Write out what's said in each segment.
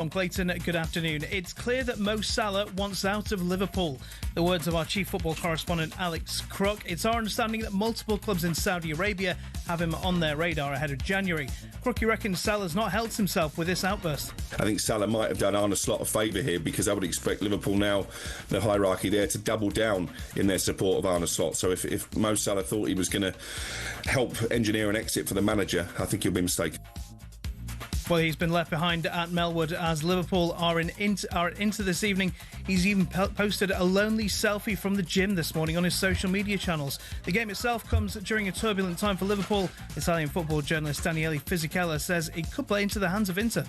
On Clayton, good afternoon. It's clear that Mo Salah wants out of Liverpool. The words of our chief football correspondent Alex Crook. It's our understanding that multiple clubs in Saudi Arabia have him on their radar ahead of January. Crookie reckons Salah's not helped himself with this outburst. I think Salah might have done Arne Slot a favour here, because I would expect Liverpool now, the hierarchy there, to double down in their support of Arne Slot. So if Mo Salah thought he was going to help engineer an exit for the manager, I think he'll be mistaken. Well, he's been left behind at Melwood as Liverpool are into this evening. He's even posted a lonely selfie from the gym this morning on his social media channels. The game itself comes during a turbulent time for Liverpool. Italian football journalist Daniele Fisichella says it could play into the hands of Inter.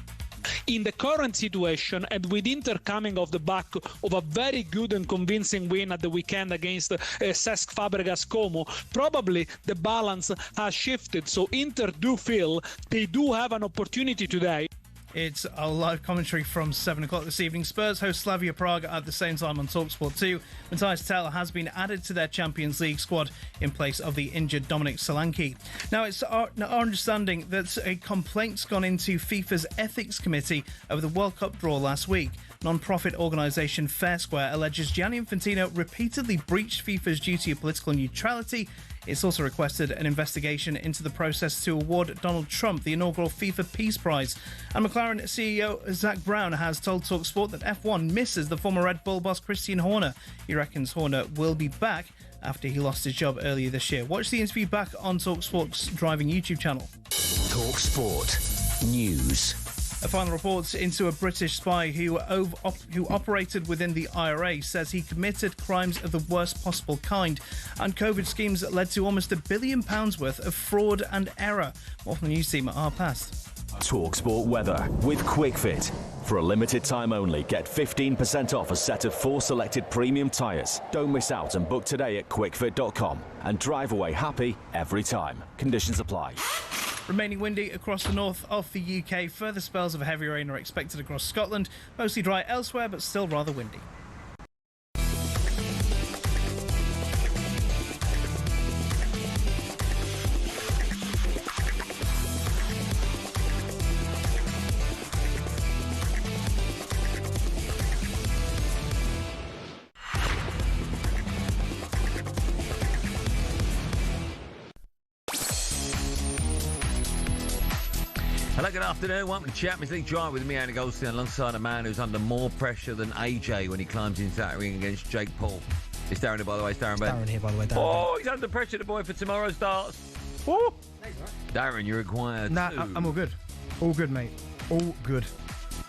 In the current situation, and with Inter coming off the back of a very good and convincing win at the weekend against Cesc Fabregas Como, probably the balance has shifted. So Inter do feel they do have an opportunity today. It's a live commentary from 7 o'clock this evening. Spurs host Slavia Prague at the same time on talkSPORT 2. Matthias Tel has been added to their Champions League squad in place of the injured Dominic Solanke. Now, it's our understanding that a complaint's gone into FIFA's Ethics Committee over the World Cup draw last week. Non-profit organisation Fair Square alleges Gianni Infantino repeatedly breached FIFA's duty of political neutrality. It's also requested an investigation into the process to award Donald Trump the inaugural FIFA Peace Prize. And McLaren CEO Zak Brown has told talkSPORT that F1 misses the former Red Bull boss Christian Horner. He reckons Horner will be back after he lost his job earlier this year. Watch the interview back on talkSPORT's driving YouTube channel. talkSPORT News. A final report into a British spy who operated within the IRA says he committed crimes of the worst possible kind, and COVID schemes that led to almost £1 billion worth of fraud and error. More from the news team at past. talkSPORT weather with QuickFit. For a limited time only, get 15% off a set of 4 selected premium tyres. Don't miss out and book today at quickfit.com and drive away happy every time. Conditions apply. Remaining windy across the north of the UK. Further spells of heavy rain are expected across Scotland. Mostly dry elsewhere, but still rather windy. Hello, good afternoon. Welcome to Champions League Drive with me, Andy Goldstein, alongside a man who's under more pressure than AJ when he climbs into that ring against Jake Paul. It's Darren here, by the way. It's Darren Bent. Darren here, by the way. Oh, he's under pressure, the boy, for tomorrow's darts. Oh. Darren, you're required. Nah, I'm all good. All good, mate. All good.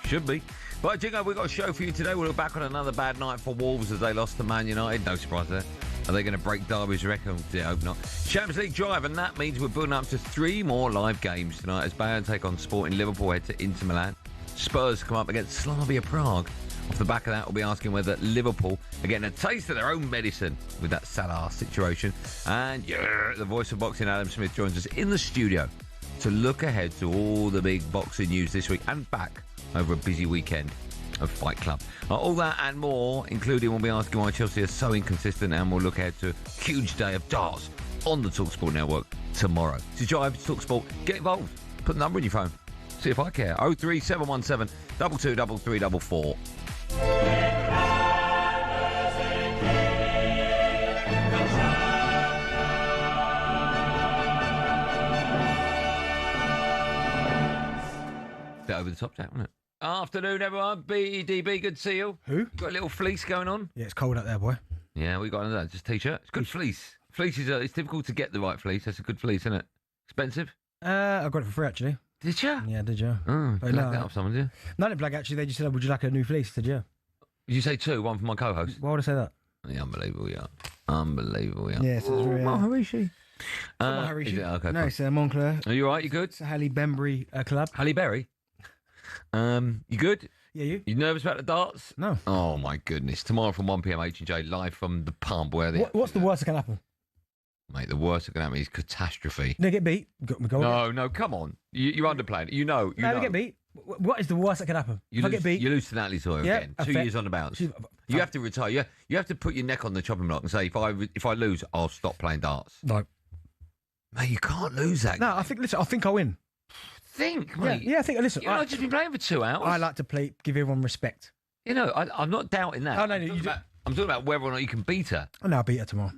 Should be. Right, Jingo, we've got a show for you today. We'll look back on another bad night for Wolves as they lost to Man United. No surprise there. Are they going to break Derby's record? I hope not. Champions League Drive, and that means we're building up to 3 more live games tonight as Bayern take on Sporting Liverpool, head to Inter Milan. Spurs come up against Slavia Prague. Off the back of that, we'll be asking whether Liverpool are getting a taste of their own medicine with that Salah situation. And the voice of boxing, Adam Smith, joins us in the studio to look ahead to all the big boxing news this week and back over a busy weekend of Fight Club. All that and more, including we'll be asking why Chelsea are so inconsistent, and we'll look ahead to a huge day of darts on the talkSPORT network tomorrow. To drive talkSPORT, get involved. Put the number in your phone. See if I care. 03717 223344. Bit over the top, Jack, wasn't it? Afternoon, everyone. BDB, good to see you. Who? Got a little fleece going on? Yeah, it's cold out there, boy. Yeah, we got another just t-shirt. It's good fleece. Fleece is it's difficult to get the right fleece. That's a good fleece, isn't it? Expensive? I got it for free, actually. Did you? Yeah, did you? Oh, But blacked that off someone, did you? No, I didn't black, actually. They just said, would you like a new fleece? Did you? Did you say 2? One for my co-host? Why would I say that? Yeah, unbelievable, yeah. Unbelievable, yeah. Yes, it's very... Maharishi. Maharishi. Is it? Okay, No, fine. it's Montclair. Are you all right? You good? It's a Halle Benbury club. Halle Berry? You good? Yeah, you? You nervous about the darts? No. Oh, my goodness. Tomorrow from 1pm, H&J, live from the pub where the... What's the worst that can happen? Mate, the worst that can happen is catastrophe. They get beat. No, come on. You're underplaying it. You know. They get beat. What is the worst that can happen? You I get beat. You lose to Natalie Sawyer again. 2 years on the bounce. You have to retire. You have to put your neck on the chopping block and say, if I lose, I'll stop playing darts. No. Mate, you can't lose that. No, I think I win. think, mate. Yeah, I think. Listen, I've just been playing for 2 hours. I like to give everyone respect. You know, I'm not doubting that. Oh, no, I'm talking about whether or not you can beat her. Oh, no, I'll beat her tomorrow.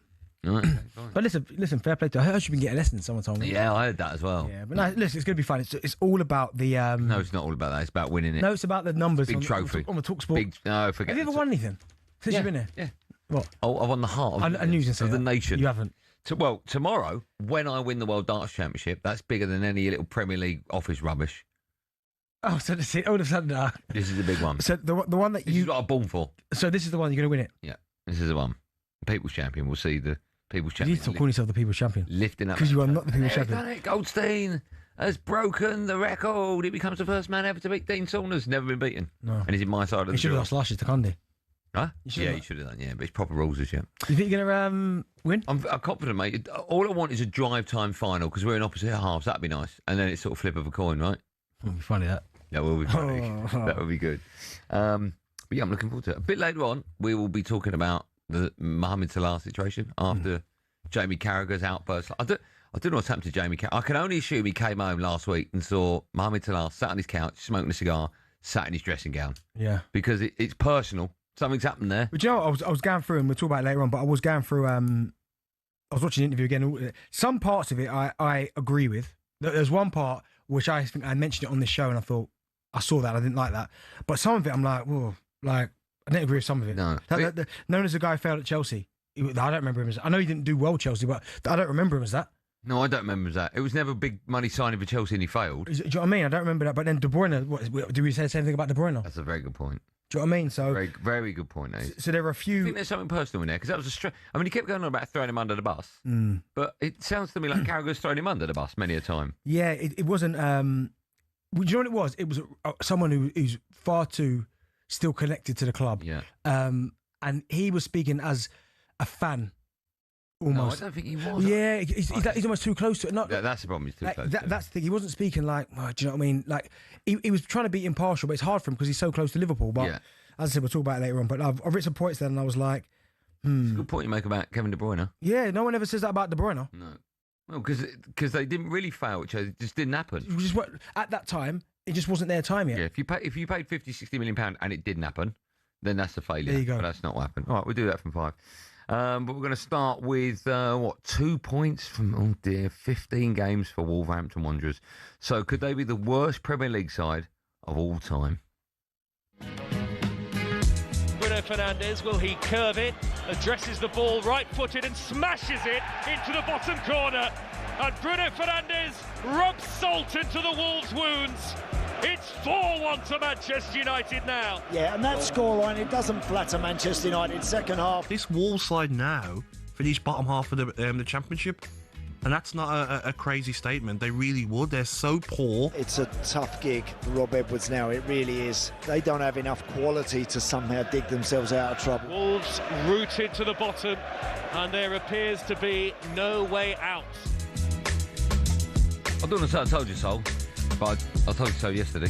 Right, okay, but listen, fair play to her. I heard she's been getting lessons. Someone told me. Yeah, I heard that as well. Yeah, but no, listen, it's going to be fun. It's all about the. No, it's not all about that. It's about winning it. No, it's about the numbers. Big trophy on the talkSPORT. No, forget. Have you ever won anything since you've been here? Yeah. What? Oh, I won the heart of, I knew you were gonna say of the that. nation. You haven't. Well, tomorrow, when I win the World Darts Championship, that's bigger than any little Premier League office rubbish. Oh, so this is all of a sudden. This is the big one. So the one that This is what I'm born for. So this is the one you're going to win it. Yeah, this is the one. People's Champion. We'll see the People's You Champion. need to stop calling yourself the People's Champion. Lifting up. Because you are not the People's Hey, Champion. done it. Goldstein has broken the record. He becomes the first man ever to beat Dean Saunders. Never been beaten. No. And he's in my side of the You should have draw. lost last year to Conde. Huh? You Yeah, you should have done. Yeah, but it's proper rules this year. You think you're going to win? I'm confident, mate. All I want is a drive time final because we're in opposite halves. That'd be nice. And then it's sort of flip of a coin, right? It'll be funny, that. That will be funny. Oh. That will be good. But yeah, I'm looking forward to it. A bit later on, we will be talking about the Mohamed Salah situation after Jamie Carragher's outburst. I don't know what's happened to Jamie Carragher. I can only assume he came home last week and saw Mohamed Salah sat on his couch, smoking a cigar, sat in his dressing gown. Yeah. Because it's personal. Something's happened there. But you know what? I was going through, and we'll talk about it later on, but I was going through, I was watching the interview again. Some parts of it I agree with. There's one part which I think I mentioned it on this show, and I thought, I saw that, I didn't like that. But some of it, I'm like, whoa, like, I didn't agree with some of it. No. Known as the guy who failed at Chelsea. I don't remember him as, I know he didn't do well at Chelsea, but I don't remember him as that. No, I don't remember that. It was never a big money signing for Chelsea and he failed. Do you know what I mean? I don't remember that. But then De Bruyne, do we say the same thing about De Bruyne? That's a very good point. Do you know what I mean? So Very, very good point, eh? So there are a few. I think there's something personal in there because that was I mean, he kept going on about throwing him under the bus, but it sounds to me like Carragher's thrown him under the bus many a time. Yeah, it wasn't. Do you know what it was? It was someone who's far too still connected to the club. Yeah. And he was speaking as a fan, almost. No, I don't think he was. Yeah, he's almost too close to it. Not, That's the problem. He's too close. That's the thing. He wasn't speaking like, oh, do you know what I mean? Like he was trying to be impartial, but it's hard for him because he's so close to Liverpool. But Yeah. as I said, we'll talk about it later on. But I've written some points there, and I was like, It's a good point you make about Kevin De Bruyne. yeah, no one ever says that about De Bruyne. No. Well, because they didn't really fail, which it just didn't happen. At that time, it just wasn't their time yet. Yeah, if you paid 50, 60 million pounds and it didn't happen, then that's a failure. There you go. But that's not what happened. All right, we'll do that from 5. But we're going to start with 2 points from 15 games for Wolverhampton Wanderers. So could they be the worst Premier League side of all time? Bruno Fernandes, will he curve it? Addresses the ball right-footed and smashes it into the bottom corner. And Bruno Fernandes rubs salt into the Wolves' wounds. It's 4-1 to Manchester United now. Yeah, and that scoreline, it doesn't flatter Manchester United. Second half. This Wolves side now finished bottom half of the Championship. And that's not a crazy statement. They really would. They're so poor. It's a tough gig for Rob Edwards now. It really is. They don't have enough quality to somehow dig themselves out of trouble. Wolves rooted to the bottom, and there appears to be no way out. I don't want to say I told you so, but I told you so yesterday.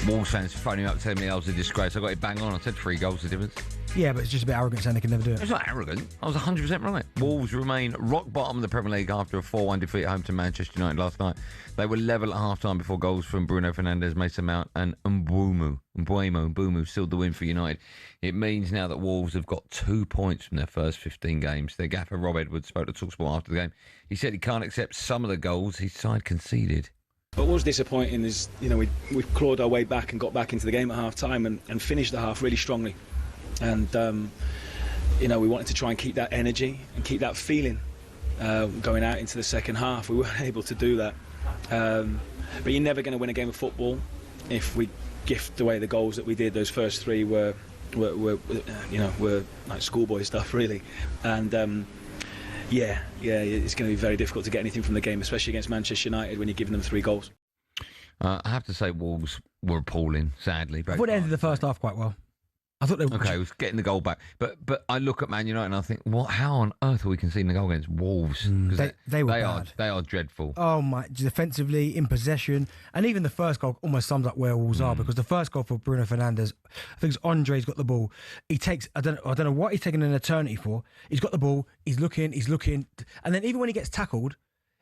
Wolves fans phoning up telling me I was a disgrace. I got it bang on. I said 3 goals the difference. Yeah, but it's just a bit arrogant saying they can never do it. It's not arrogant. I was 100% right. Wolves remain rock bottom of the Premier League after a 4-1 defeat at home to Manchester United last night. They were level at half-time before goals from Bruno Fernandes, Mason Mount and Mbuemo sealed the win for United. It means now that Wolves have got 2 points from their first 15 games. Their gaffer, Rob Edwards, spoke to talkSPORT after the game. He said he can't accept some of the goals his side conceded. But what was disappointing is, we clawed our way back and got back into the game at half-time and finished the half really strongly. And, we wanted to try and keep that energy and keep that feeling going out into the second half. We weren't able to do that. But you're never going to win a game of football if we gift away the goals that we did. Those first 3 were like schoolboy stuff, really. And, it's going to be very difficult to get anything from the game, especially against Manchester United when you're giving them 3 goals. I have to say Wolves were appalling, sadly. I thought they ended the first half quite well. I thought they were... Okay, it was getting the goal back. But I look at Man United and I think, how on earth are we conceding the goal against Wolves? They were bad. They are dreadful. Oh, my. Defensively, in possession. And even the first goal almost sums up where Wolves are, because the first goal for Bruno Fernandes, I think it's Andre's got the ball. He takes, I don't know what he's taking an eternity for. He's got the ball, he's looking. And then even when he gets tackled,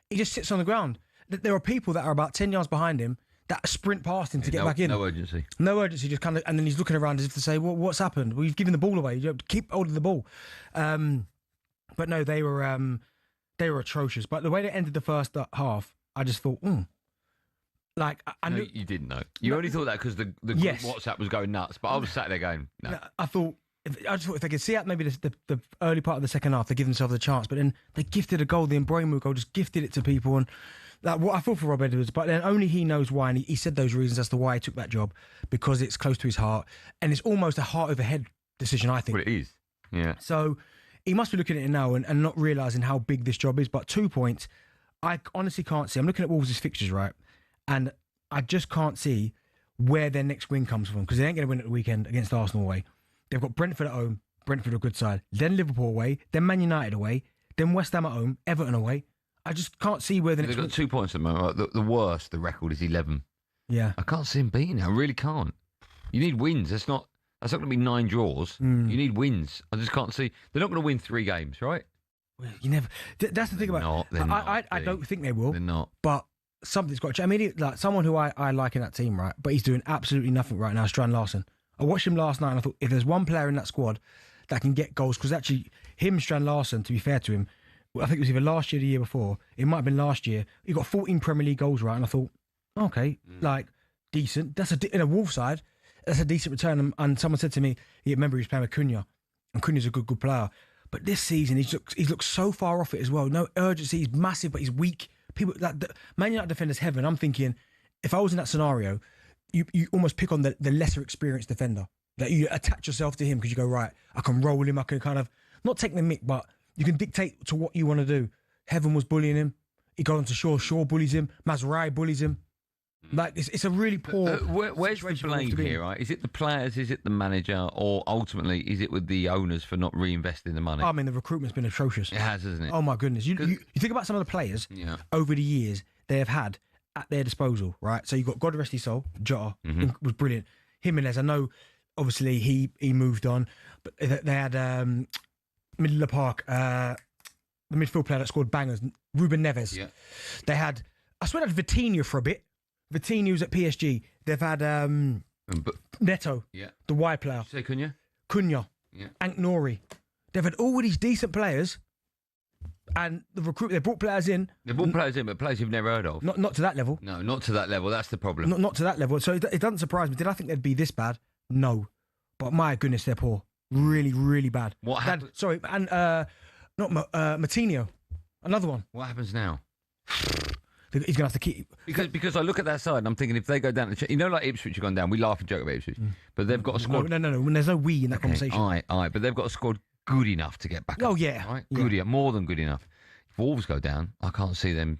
he just sits on the ground. There are people that are about 10 yards behind him that sprint past him to get back in. No urgency. No urgency, just kind of, and then he's looking around as if to say, "What's happened? We've given the ball away. You have to keep hold of the ball." But no, they were atrocious. But the way they ended the first half, I just thought, like I knew you didn't know. You only thought that because the Yes. WhatsApp was going nuts. But I was sat there going, no. I just thought if they could see out maybe the early part of the second half, they give themselves a chance. But then they gifted a goal, the Mbeumo goal, just gifted it to people. And like, what I feel for Rob Edwards, but then only he knows why. And he said those reasons as to why he took that job, because it's close to his heart. And it's almost a heart over head decision, I think. Well, it is. Yeah. So he must be looking at it now and not realising how big this job is. But 2 points, I honestly can't see. I'm looking at Wolves' fixtures, right? And I just can't see where their next win comes from, because they ain't going to win at the weekend against Arsenal away. They've got Brentford at home, Brentford a good side, then Liverpool away, then Man United away, then West Ham at home, Everton away. I just can't see where the next. They've got 2 points at the moment. Right? The worst, the record is 11. Yeah, I can't see them beating it. I really can't. You need wins. That's not going to be 9 draws. You need wins. I just can't see. They're not going to win 3 games, right? You never. That's the thing about. They're not. I don't think they will. They're not. But something's got to change. I mean, like someone who I like in that team, right? But he's doing absolutely nothing right now. Strand Larsen. I watched him last night and I thought, if there's one player in that squad that can get goals, because actually him, Strand Larsen, to be fair to him, I think it was either last year or the year before, it might have been last year, he got 14 Premier League goals, right? And I thought, okay, like, decent. That's in a Wolves side, that's a decent return. And someone said to me, remember he was playing with Cunha, and Cunha's a good player. But this season, he's looked so far off it as well. No urgency, he's massive, but he's weak. People, like, Man United defenders heaven. I'm thinking, if I was in that scenario, you almost pick on the lesser experienced defender. That you attach yourself to him because you go, right, I can roll him, I can kind of, not take the mick, but you can dictate to what you want to do. Heaven was bullying him. He got on to Shaw bullies him. Mazraoui bullies him. Like, it's a really poor where's the blame here, right? Is it the players, is it the manager, or ultimately is it with the owners for not reinvesting the money? I mean, the recruitment's been atrocious. It has, hasn't it? Oh my goodness. You think about some of the players over the years they have had at their disposal, right? So you've got, God rest his soul, Jota was brilliant. Jimenez, I know, obviously he moved on, but they had middle of the park, the midfield player that scored bangers, Ruben Neves. Yeah. They had, I swear, they had Vitinha for a bit. Vitinha was at PSG. They've had Neto, the wide player. Did you say Cunha? Cunha, Anknori. They've had all of these decent players. And they brought players in. They brought players in, but players you've never heard of. Not to that level. No, not to that level. That's the problem. Not to that level. So it doesn't surprise me. Did I think they'd be this bad? No. But my goodness, they're poor. Really, really bad. What happened? Sorry, and not Matinho. Another one. What happens now? He's going to have to keep... Because I look at that side and I'm thinking if they go down... like Ipswich have gone down. We laugh and joke about Ipswich. But they've got a squad... No. There's no we in that conversation. All right. But they've got a squad good enough to get back up. Oh, yeah. Right? Good, more than good enough. If Wolves go down, I can't see them...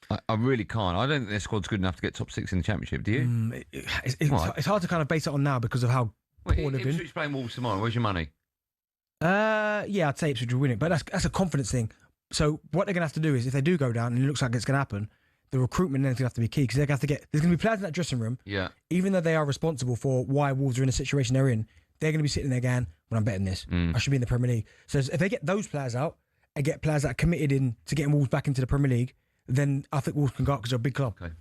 I really can't. I don't think their squad's good enough to get top 6 in the Championship, do you? It's hard to kind of base it on now because of how poor they've been. Ipswich playing Wolves tomorrow. Where's your money? Yeah, I'd say Ipswich will win it, but that's a confidence thing. So what they're going to have to do is, if they do go down, and it looks like it's going to happen, the recruitment then is going to have to be key, because they're going to have to get... There's going to be players in that dressing room, even though they are responsible for why Wolves are in the situation they're in, they're going to be sitting there going, well, I'm betting this. I should be in the Premier League. So if they get those players out, and get players that are committed in to getting Wolves back into the Premier League, then I think Wolves can go up because they're a big club. Okay.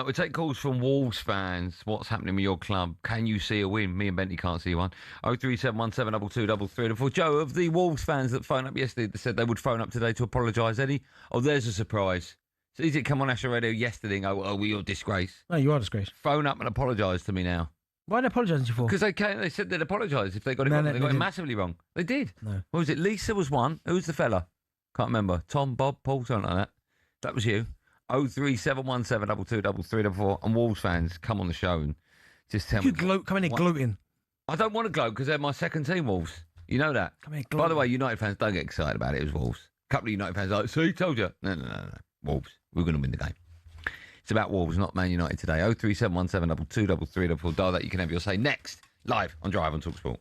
We take calls from Wolves fans. What's happening with your club? Can you see a win? Me and Bentley can't see one. 03717223344. Joe, of the Wolves fans that phoned up yesterday that said they would phone up today to apologise, Eddie? Oh, there's a surprise. So is it come on National Radio yesterday and go, oh, well, you're a disgrace? No, you are a disgrace. Phone up and apologise to me now. Why are they apologising to you for? Because they said they'd apologise if they got it wrong. They got it massively wrong. They did. No. What was it? Lisa was one. Who was the fella? Can't remember. Tom, Bob, Paul, something like that. That was you. 03717223344. And Wolves fans, come on the show and just tell me. Come in here gloating. I don't want to gloat because they're my second team, Wolves. You know that. Come here, by the way, United fans don't get excited about it. It was Wolves. A couple of United fans are like, see, told you. No. Wolves. We're going to win the game. It's about Wolves, not Man United today. 03717223344. Dial that. You can have your say next. Live on Drive on talkSPORT.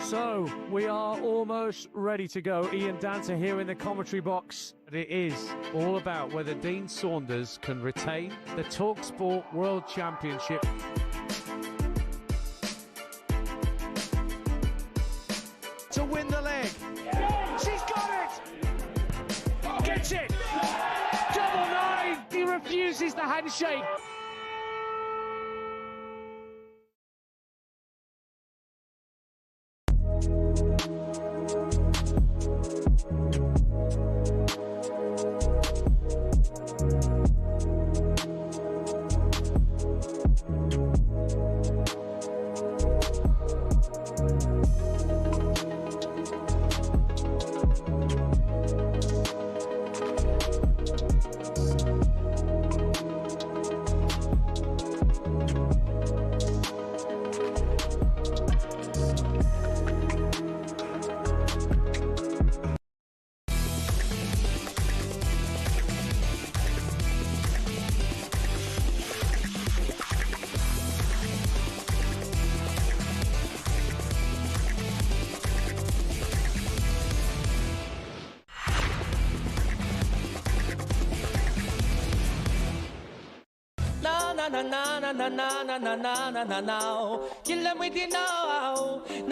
So, we are almost ready to go. Ian Danter here in the commentary box. It is all about whether Dean Saunders can retain the talkSPORT World Championship. To win the leg. She's got it! Gets it! Double nine! He refuses the handshake.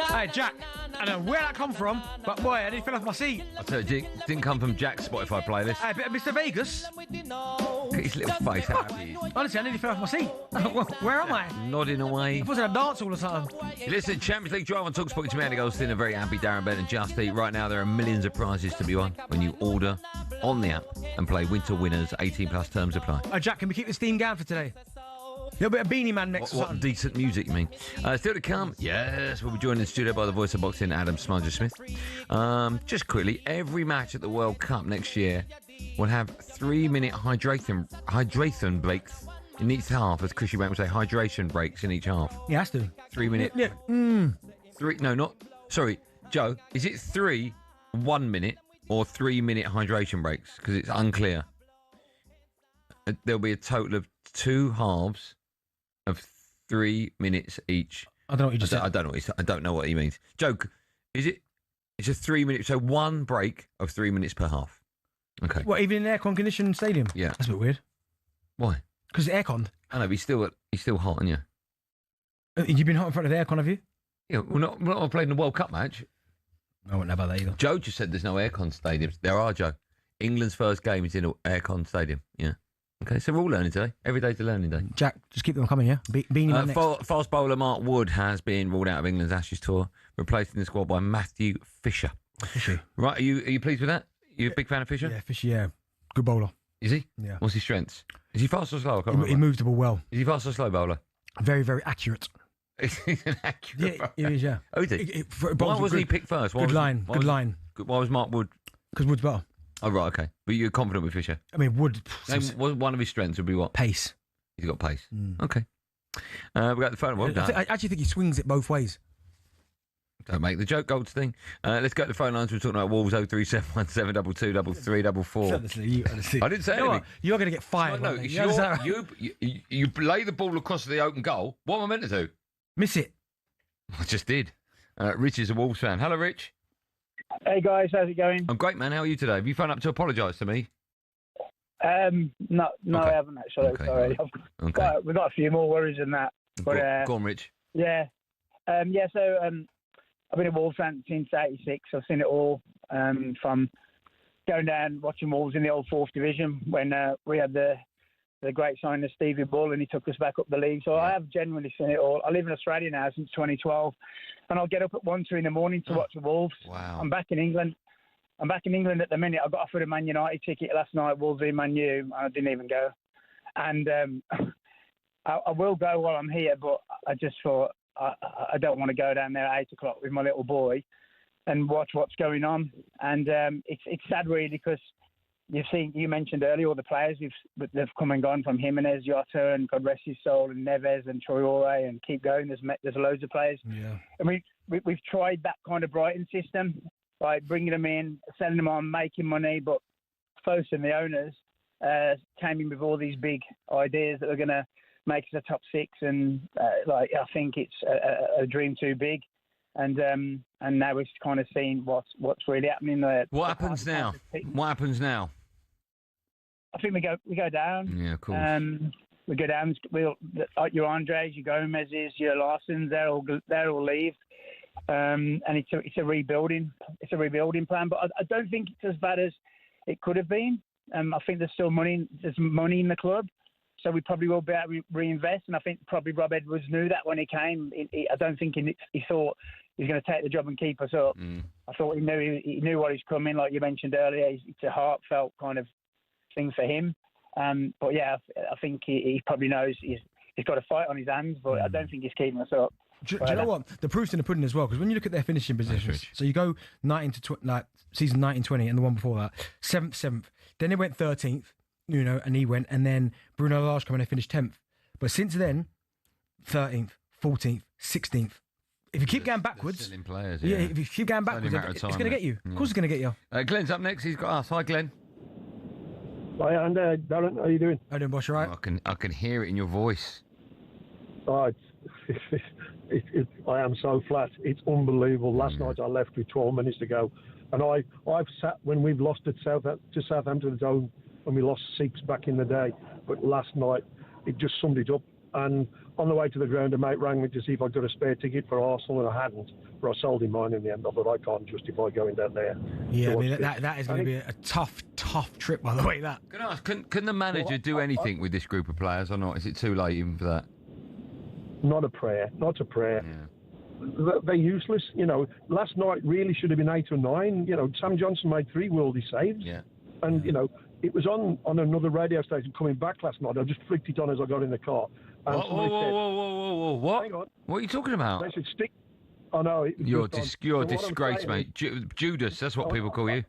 Hey, Jack, I don't know where that come from, but boy, I nearly fell off my seat. I tell you, it didn't come from Jack's Spotify playlist. Hey, bit of Mr. Vegas. Look at his little face, how happy he is. Honestly, I nearly fell off my seat. Where am I? Nodding away. I was in a dance all the time. You listen, Champions League Drive on talkSPORT. It's me, Andy Goldstein, a very happy Darren Bent and Just Eat. Right now, there are millions of prizes to be won when you order on the app and play Winter Winners. 18 plus terms apply. Oh, Jack, can we keep this theme going for today? A little bit of Beanie Man next. What decent music, you mean? Still to come, yes, we'll be joined in the studio by the voice of boxing, Adam Smudger-Smith. Just quickly, every match at the World Cup next year will have 3-minute hydration breaks in each half, as Chrissy Bank would say, hydration breaks in each half. Yeah, has to. 3 minute. Yeah. Sorry, Joe, is it 3 1 minute or 3-minute hydration breaks? Because it's unclear. There'll be a total of 2 halves of 3 minutes each. I don't know what you just said. I don't know what he means. Joke, is it? It's a 3 minute, so 1 break of 3 minutes per half. Okay. What, even in an air-con conditioned stadium? Yeah. That's a bit weird. Why? Because it's air-conned. I know, but he's still hot, aren't you? You've been hot in front of the air-con, have you? Yeah, we're not playing the World Cup match. I wouldn't know about that either. Joe just said there's no air-con stadiums. There are, Joe. England's first game is in an air-con stadium. Yeah. Okay, so we're all learning today. Every day's a learning day. Jack, just keep them coming, yeah? Beanie Man next. Fast bowler Mark Wood has been ruled out of England's Ashes tour, replaced in the squad by Matthew Fisher. Fishy. Right, are you pleased with that? You a big fan of Fisher? Yeah, Fishy, yeah. Good bowler. Is he? Yeah. What's his strengths? Is he fast or slow? I can't remember. He moves the ball well. Is he fast or slow bowler? Very, very accurate. He's an accurate bowler. Yeah, he is, yeah. Oh, is he? Why wasn't he picked first? Good line. Why was Mark Wood? Because Wood's better. Oh, right, okay. But you're confident with Fisher? I mean, Wood... One of his strengths would be what? Pace. He's got pace. Okay. We got the phone. Well done. I actually think he swings it both ways. Don't make the joke, Goldstein. Let's go to the phone lines. We're talking about Wolves 03717223344. Honestly. I didn't say anything. You're going to get fired. No, you lay the ball across the open goal. What am I meant to do? Miss it. I just did. Rich is a Wolves fan. Hello, Rich. Hey guys, how's it going? I'm great, man. How are you today? Have you phoned up to apologise to me? No, Okay. I haven't actually. Okay, Sorry, Okay. we've got a few more worries than that. But, Go on, Rich. Yeah, So I've been a Wolves fan since '86. I've seen it all from going down watching Wolves in the old 4th division when we had the great signing of Stevie Bull and he took us back up the league. So I have genuinely seen it all. I live in Australia now since 2012, and I'll get up at 1, 2 in the morning to watch the Wolves. Wow. I'm back in England. at the minute. I got offered a Man United ticket last night, Wolves v Man U, and I didn't even go. And I will go while I'm here, but I just thought I don't want to go down there at 8 o'clock with my little boy and watch what's going on. And it's sad really because you mentioned earlier all the players they've come and gone, from Jimenez, Jota, and God rest his soul, and Neves and Traore, and keep going. There's loads of players. Yeah. And we've tried that kind of Brighton system, like bringing them in, selling them on, making money. But Fosun and the owners came in with all these big ideas that are going to make us a top 6, and I think it's a dream too big. and now we're kind of seeing what's really happening there. What happens now? What happens now? I think we go down. Yeah, of course. We go down. Your Andres, your Gomez's, your Larsons, they'll all leave. And it's a rebuilding plan, but I don't think it's as bad as it could have been. I think there's still money. There's money in the club, so we probably will be able to reinvest. And I think probably Rob Edwards knew that when he came. I don't think he thought he was going to take the job and keep us up. I thought he knew what he's coming. Like you mentioned earlier, it's a heartfelt kind of thing for him. But yeah, I think he probably knows he's got a fight on his hands. But I don't think he's keeping us up. Do you know what? The proof's in the pudding as well, because when you look at their finishing positions, so you go 19 to season 19-20 and the one before that, 7th. Then they went 13th, and he went, and then Bruno Lage came and they finished 10th. But since then, 13th, 14th, 16th. If you keep going backwards, players, if you keep going backwards, it's going to get you. Of course, it's going to get you. Glenn's up next. He's got us. Hi, Glenn. Hi, and Darren. How are you doing? How you doing, boss? You right? I can hear it in your voice. Oh, I am so flat. It's unbelievable. Last night I left with 12 minutes to go, and I've sat when we've lost at Southampton at home, when we lost 6 back in the day. But last night it just summed it up. And on the way to the ground, a mate rang me to see if I got a spare ticket for Arsenal, and I hadn't. But I sold him mine in the end. But I can't justify going down there. Yeah, I mean that is going to be a tough trip, by the way. That. Can I ask? Can the manager do anything with this group of players or not? Is it too late even for that? Not a prayer. Yeah. They're useless. Last night really should have been 8 or 9. Sam Johnson made 3 worldy saves. Yeah. And, it was on another radio station coming back last night. I just flicked it on as I got in the car. And whoa. What? Hang on. What are you talking about? They should stick. Oh, no. You're a disgrace, mate. Judas, that's what people call you.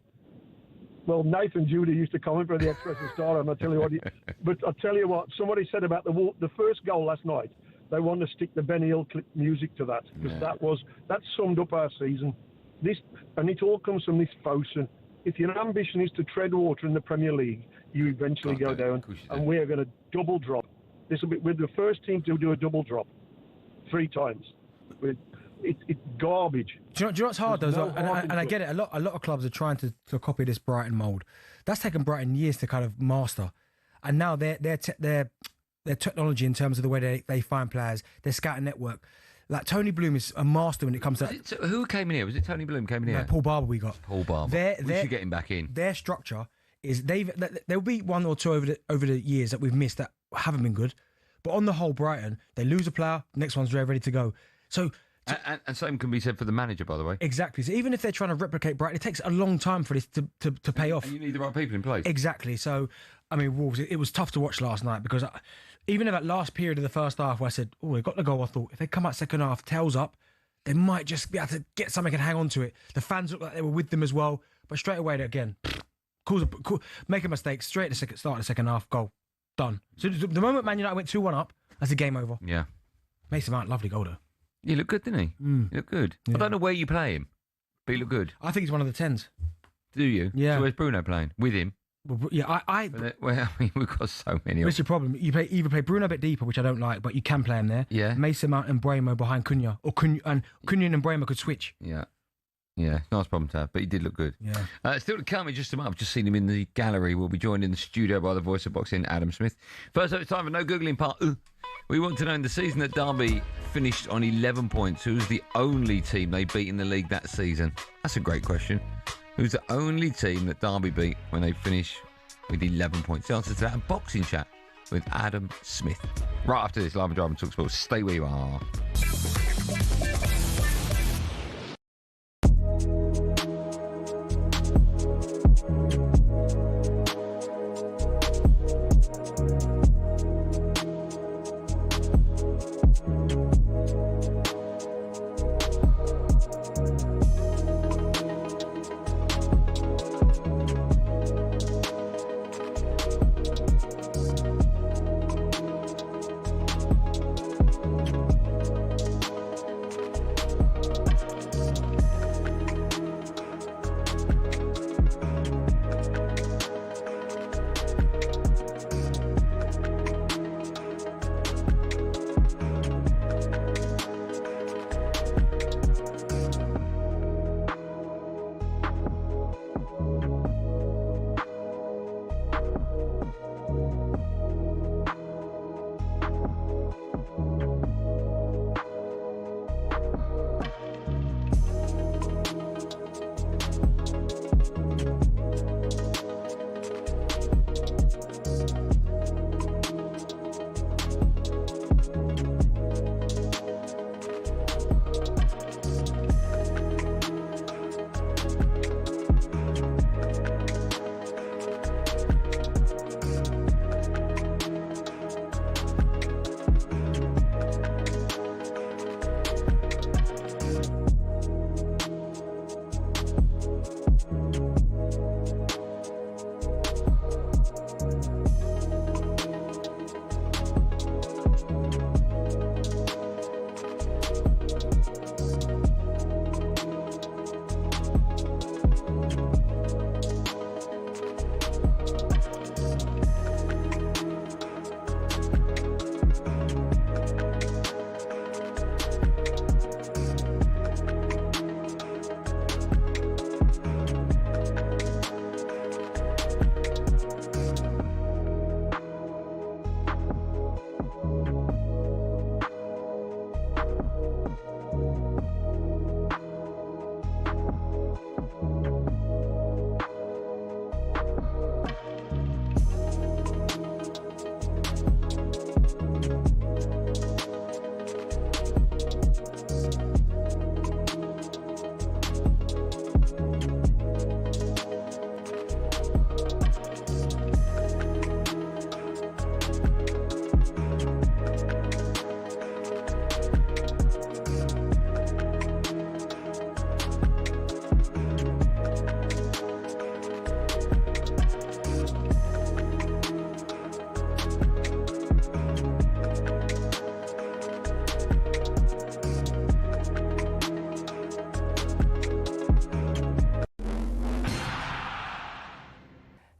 Well, Nathan Judah used to comment for the Express and Star, and I tell you what. But I tell you what, somebody said about the first goal last night. They want to stick the Benny Hill clip music to that, because that summed up our season. And it all comes from this Fosun. If your ambition is to tread water in the Premier League, you eventually go down, and we are going to double drop. We're the first team to do a double drop 3 times. It's garbage. Do you know what's hard though? And I get it. A lot of clubs are trying to copy this Brighton mould. That's taken Brighton years to kind of master, and now their technology in terms of the way they find players, their scouting network. Like Tony Bloom is a master when it comes to that. Who came in here? Was it Tony Bloom came in here? No, Paul Barber we got. Paul Barber. We should get him back in. Their structure is there'll be 1 or 2 over the years that we've missed that haven't been good, but on the whole, Brighton, they lose a player, next one's ready to go. So. And same can be said for the manager, by the way. Exactly. So even if they're trying to replicate Brighton, it takes a long time for this to pay off. And you need the right people in place. Exactly. So, I mean, Wolves, it was tough to watch last night because even in that last period of the first half where I said, they got the goal, I thought, if they come out second half, tails up, they might just be able to get something and hang on to it. The fans looked like they were with them as well. But straight away, again, make a mistake, straight at the start of the second half, goal, done. So the moment Man United went 2-1 up, that's a game over. Yeah. Mason Mount, lovely goal though. He looked good, didn't he? He looked good. Yeah. I don't know where you play him, but he looked good. I think he's one of the 10s. Do you? Yeah. So where's Bruno playing? With him? Well, yeah, I mean, we've got so many. What's your problem? You either play Bruno a bit deeper, which I don't like, but you can play him there. Yeah. Mason Mount and Bremo behind Cunha, or Cunha and Bremo could switch. Yeah. Yeah, nice problem to have, but he did look good. Yeah. Still to come in just a moment. I've just seen him in the gallery. We'll be joined in the studio by the voice of boxing, Adam Smith. First up, it's time for No Googling Part. We want to know in the season that Derby finished on 11 points, who was the only team they beat in the league that season? That's a great question. Who's the only team that Derby beat when they finish with 11 points? The answer to that and boxing chat with Adam Smith. Right after this, live and drive on talkSPORT. Stay where you are.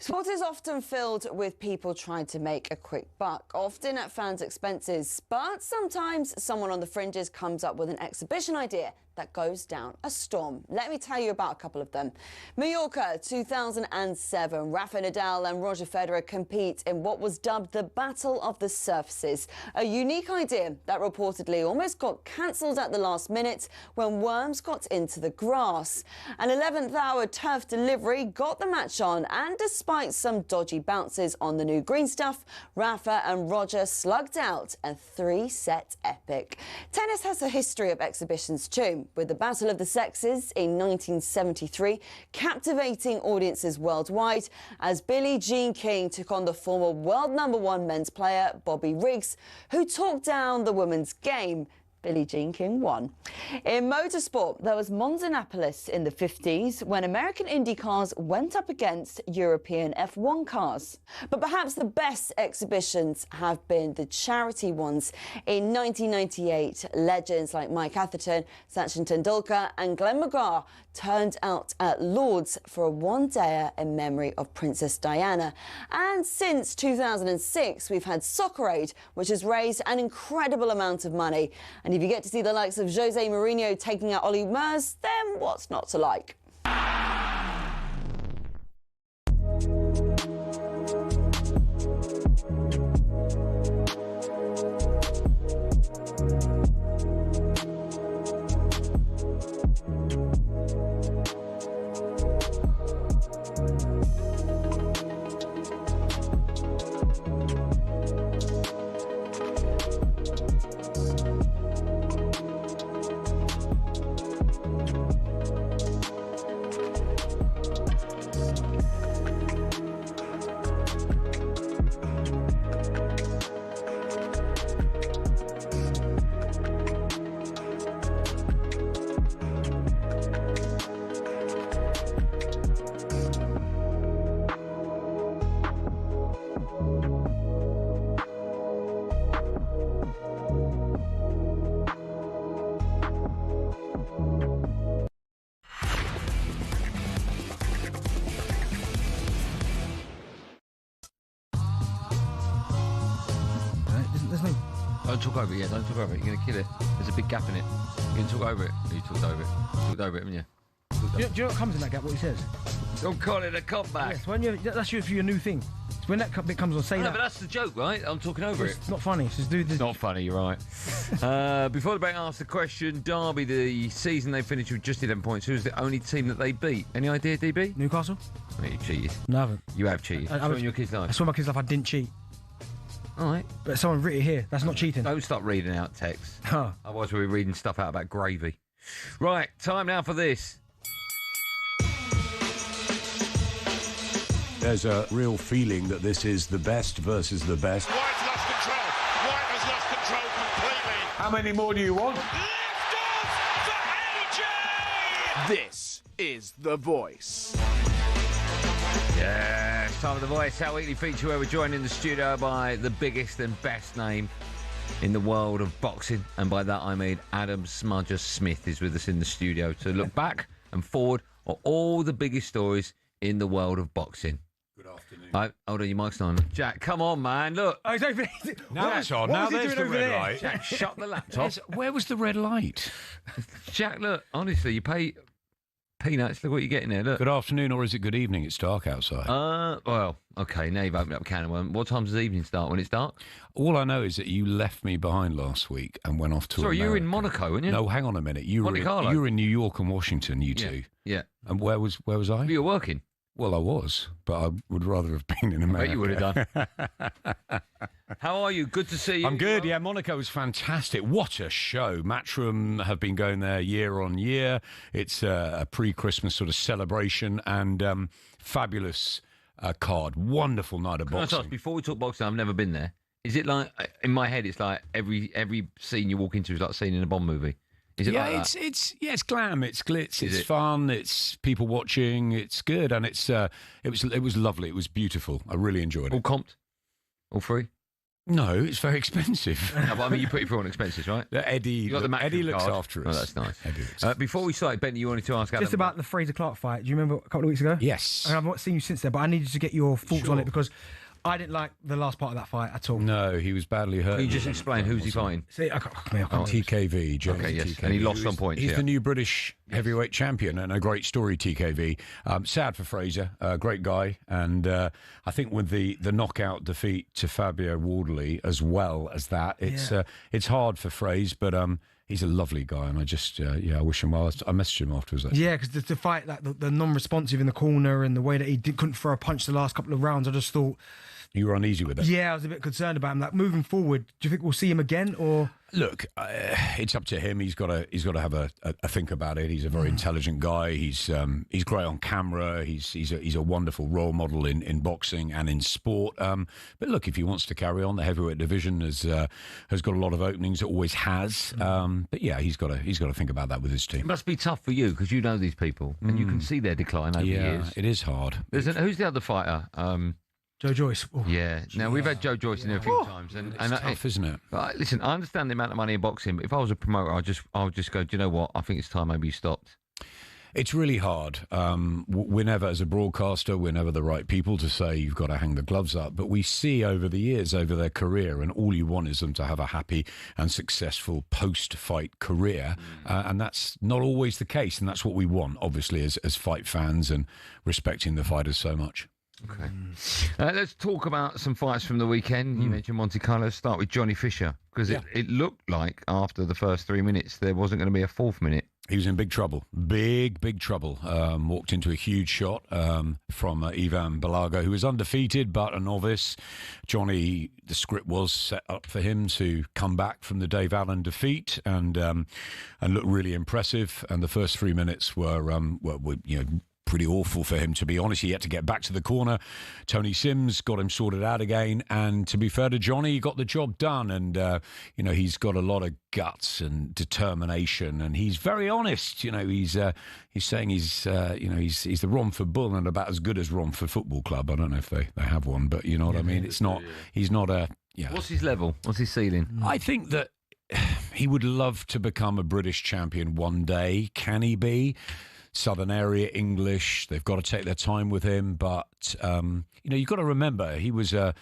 Sport is often filled with people trying to make a quick buck, often at fans' expenses. But sometimes someone on the fringes comes up with an exhibition idea that goes down a storm. Let me tell you about a couple of them. Mallorca, 2007. Rafa Nadal and Roger Federer compete in what was dubbed the Battle of the Surfaces, a unique idea that reportedly almost got cancelled at the last minute when worms got into the grass. An 11th hour turf delivery got the match on, and despite some dodgy bounces on the new green stuff, Rafa and Roger slugged out a 3-set epic. Tennis has a history of exhibitions too, with the Battle of the Sexes in 1973 captivating audiences worldwide as Billie Jean King took on the former world #1 men's player Bobby Riggs, who talked down the women's game. Billie Jean King won. In motorsport, there was Monzanapolis in the 50s when American Indy cars went up against European F1 cars. But perhaps the best exhibitions have been the charity ones. In 1998, legends like Mike Atherton, Sachin Tendulkar and Glenn McGrath turned out at Lord's for a one-dayer in memory of Princess Diana. And since 2006, we've had Soccer Aid, which has raised an incredible amount of money. And if you get to see the likes of Jose Mourinho taking out Ollie Mers, then what's not to like? Don't talk over it, yeah, don't talk over it. You're going to kill it. There's a big gap in it. You can talk over it. You talked over it. Talked over it, haven't you? Do you know what comes in that gap, what he says? Don't call it a comeback. Yes, when that's your new thing. It's when that bit comes on, say that. But that's the joke, right? I'm talking over it. It's not funny. It's just do this. It's not funny, you're right. Before the break, I asked the question, Derby, the season they finished with just 11 points, who's the only team that they beat? Any idea, DB? Newcastle? Oh, you cheated. No, I haven't. You have cheated. I swear on your kid's life. I swear on my kid's life I didn't cheat. All right. But someone wrote it here. That's not cheating. Don't start reading out text. Huh. Otherwise we'll be reading stuff out about gravy. Right, time now for this. There's a real feeling that this is the best versus the best. White's lost control. White has lost control completely. How many more do you want? Lift off for AJ! This is The Voice. Yeah, it's time for The Voice, our weekly feature where we're joined in the studio by the biggest and best name in the world of boxing. And by that I mean Adam Smudger Smith is with us in the studio to look back and forward on all the biggest stories in the world of boxing. Good afternoon. Hold on, your mic's on. Jack, come on, man, look. Oh, now it's on. Now there's the red light. Jack, shut the laptop. Where was the red light? Jack, look, honestly, you pay peanuts. Look what you're getting there. Look. Good afternoon, or is it good evening? It's dark outside. Well, okay, now you've opened up a can of worms. What time does the evening start when it's dark? All I know is that you left me behind last week and went off to Sorry, America. you were in Monaco, weren't you? No, hang on a minute. You Monte Carlo. were in New York and Washington, you two. Yeah. And where was I? You were working. Well, I was, but I would rather have been in America. I bet you would have done. How are you? Good to see you. I'm good, yeah. Monaco was fantastic. What a show. Matchroom have been going there year on year. It's a pre-Christmas sort of celebration and fabulous card. Wonderful night of boxing. Ask, before we talk boxing, I've never been there. Is it like, in my head, it's like every scene you walk into is like a scene in a Bond movie? Is it like that? It's glam, it's glitz, it's fun, it's people watching, it's good, and it was lovely, it was beautiful. I really enjoyed it. All comped? All free? No, it's very expensive. No, but I mean, you put your foot on expenses, right? Eddie looks after us. Oh, that's nice. Before we started, Benny, you wanted to ask Adam Just about the Fraser-Clarke fight. Do you remember a couple of weeks ago? Yes. And I've not seen you since then, but I needed to get your thoughts on it because I didn't like the last part of that fight at all. No, he was badly hurt. Can you just explain who's he fighting? See, I can't TKV, James. Okay, yes. TKV. And he lost on points. He's the new British heavyweight champion, and a great story, TKV. Sad for Fraser, great guy, and I think with the knockout defeat to Fabio Wardley as well as that, it's hard for Fraser, but he's a lovely guy, and I just I wish him well. I messaged him afterwards. Actually. Yeah, because the fight, like the non-responsive in the corner and the way that he couldn't throw a punch the last couple of rounds, I just thought. You were uneasy with it? Yeah, I was a bit concerned about him. Like, moving forward, do you think we'll see him again, or...? Look, it's up to him. He's got to have a think about it. He's a very intelligent guy. He's great on camera. He's a wonderful role model in boxing and in sport. But look, if he wants to carry on, the heavyweight division has got a lot of openings. It always has. But yeah, he's got to think about that with his team. It must be tough for you because you know these people and you can see their decline over years. It is hard. Who's the other fighter? Joe Joyce. Ooh. Yeah. Now, we've had Joe Joyce in there a few times. And it's tough, isn't it? Listen, I understand the amount of money in boxing, but if I was a promoter, I would just go, do you know what? I think it's time maybe you stopped. It's really hard. We're never, as a broadcaster, we're never the right people to say you've got to hang the gloves up. But we see over the years, over their career, and all you want is them to have a happy and successful post-fight career. And that's not always the case. And that's what we want, obviously, as fight fans and respecting the fighters so much. Okay. Let's talk about some fights from the weekend. You mentioned Monte Carlo. Let's start with Johnny Fisher, because it looked like after the first 3 minutes there wasn't going to be a fourth minute. He was in big trouble. Big trouble. Walked into a huge shot from Ivan Balago, who was undefeated but a novice. Johnny, the script was set up for him to come back from the Dave Allen defeat and look really impressive. And the first 3 minutes were pretty awful for him, to be honest. He had to get back to the corner. Tony Sims got him sorted out again, and to be fair to Johnny, he got the job done. And he's got a lot of guts and determination, and he's very honest. He's saying he's the Romford Bull and about as good as Romford Football Club. I don't know if they have one, but you know what I mean. It's not. He's not a. Yeah. What's his level? What's his ceiling? I think that he would love to become a British champion one day. Can he be? Southern area English, they've got to take their time with him, but you've got to remember he was a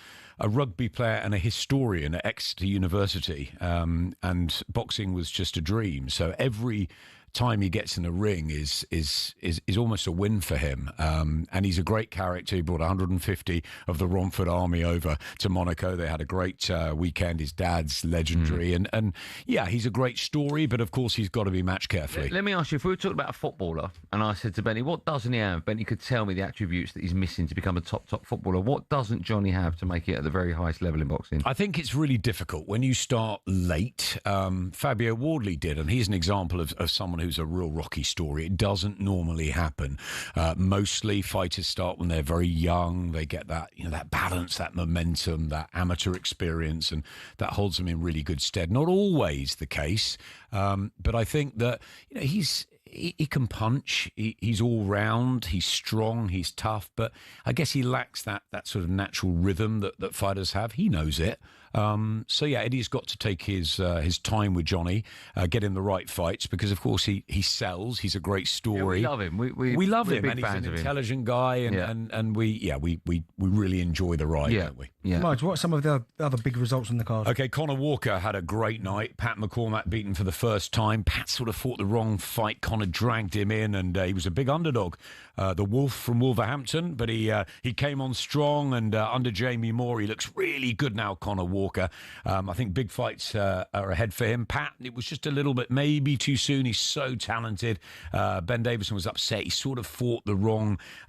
rugby player and a historian at Exeter University, and boxing was just a dream. So every time he gets in the ring is almost a win for him, and he's a great character. He brought 150 of the Romford army over to Monaco. They had a great weekend. His dad's legendary, and he's a great story, but of course he's got to be matched carefully. Let me ask you, if we were talking about a footballer and I said to Benny, what doesn't he have? Benny could tell me the attributes that he's missing to become a top footballer. What doesn't Johnny have to make it at the very highest level in boxing? I think it's really difficult when you start late. Fabio Wardley did, and he's an example of someone who's a real rocky story. It doesn't normally happen. Mostly fighters start when they're very young. They get that that balance, that momentum, that amateur experience, and that holds them in really good stead. Not always the case, but I think that he can punch. He's all round. He's strong. He's tough. But I guess he lacks that sort of natural rhythm that fighters have. He knows it. Eddie's got to take his time with Johnny, get in the right fights, because of course he sells. He's a great story. Yeah, we love him. We love him, and he's an intelligent guy, and we really enjoy the ride, don't we? Yeah. Marge, what are some of the other big results on the card? Okay, Conor Walker had a great night. Pat McCormack beaten for the first time. Pat sort of fought the wrong fight. Conor dragged him in, and he was a big underdog. The Wolf from Wolverhampton, but he came on strong, and under Jamie Moore, he looks really good now, Conor Walker. I think big fights are ahead for him. Pat, it was just a little bit maybe too soon. He's so talented. Ben Davison was upset. He sort of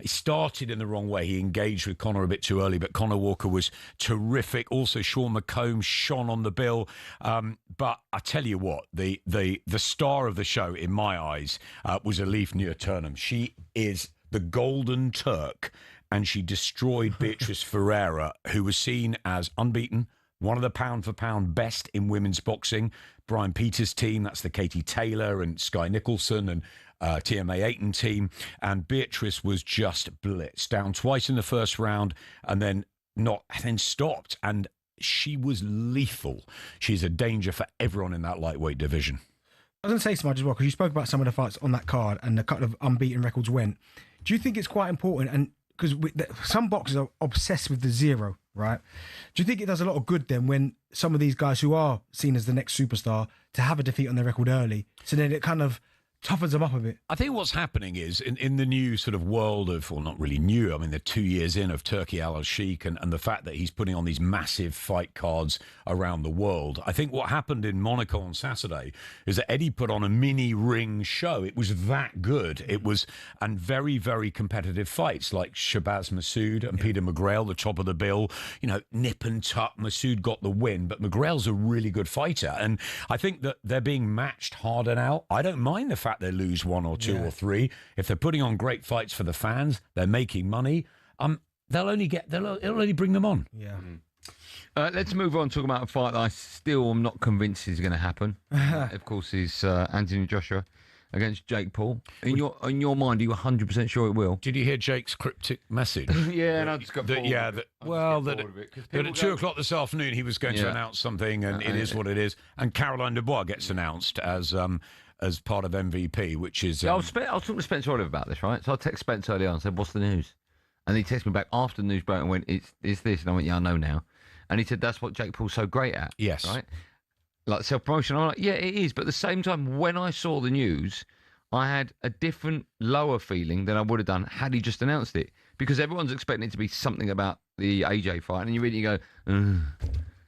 he started in the wrong way. He engaged with Conor a bit too early, but Conor Walker was terrific. Also, Sean McComb shone on the bill. But I tell you what, the star of the show, in my eyes, was Elif Nurturnam. She is the Golden Turk, and she destroyed Beatrice Ferreira, who was seen as unbeaten, one of the pound-for-pound best in women's boxing. Brian Peters' team, that's the Katie Taylor and Sky Nicholson and TMA Ayton team. And Beatrice was just blitzed, down twice in the first round and then stopped. And she was lethal. She's a danger for everyone in that lightweight division. I was going to say, Smudge, as well, because you spoke about some of the fights on that card and the couple of unbeaten records went. Do you think it's quite important? And because some boxers are obsessed with the zero, right? Do you think it does a lot of good then when some of these guys who are seen as the next superstar to have a defeat on their record early? So then it kind of toughens them up a bit. I think what's happening is in the new sort of world of, well, not really new, I mean, they're 2 years in of Turki Al-Sheikh and the fact that he's putting on these massive fight cards around the world. I think what happened in Monaco on Saturday is that Eddie put on a mini ring show. It was that good. It was, and very, very competitive fights like Shabazz Massoud and Peter McGrail, the top of the bill, you know, nip and tuck. Massoud got the win, but McGrail's a really good fighter. And I think that they're being matched harder now. I don't mind the fact they lose one or two or three. If they're putting on great fights for the fans, they're making money. It'll only bring them on. Yeah. Let's move on, talking about a fight that I still am not convinced is going to happen. Of course, is Anthony Joshua against Jake Paul. In your mind, are you 100% sure it will? Did you hear Jake's cryptic message? Yeah, and I just got bored. That at 2 o'clock this afternoon he was going to announce something, and it is what it is. And Caroline Dubois gets announced as part of MVP, which is... I was talking to Spencer Oliver about this, right? So I text Spencer early on and said, what's the news? And he texted me back after the news broke and went, it's this. And I went, yeah, I know now. And he said, that's what Jake Paul's so great at. Yes. Right? Like self-promotion. I'm like, yeah, it is. But at the same time, when I saw the news, I had a different, lower feeling than I would have done had he just announced it. Because everyone's expecting it to be something about the AJ fight. And you read it, you go, ugh.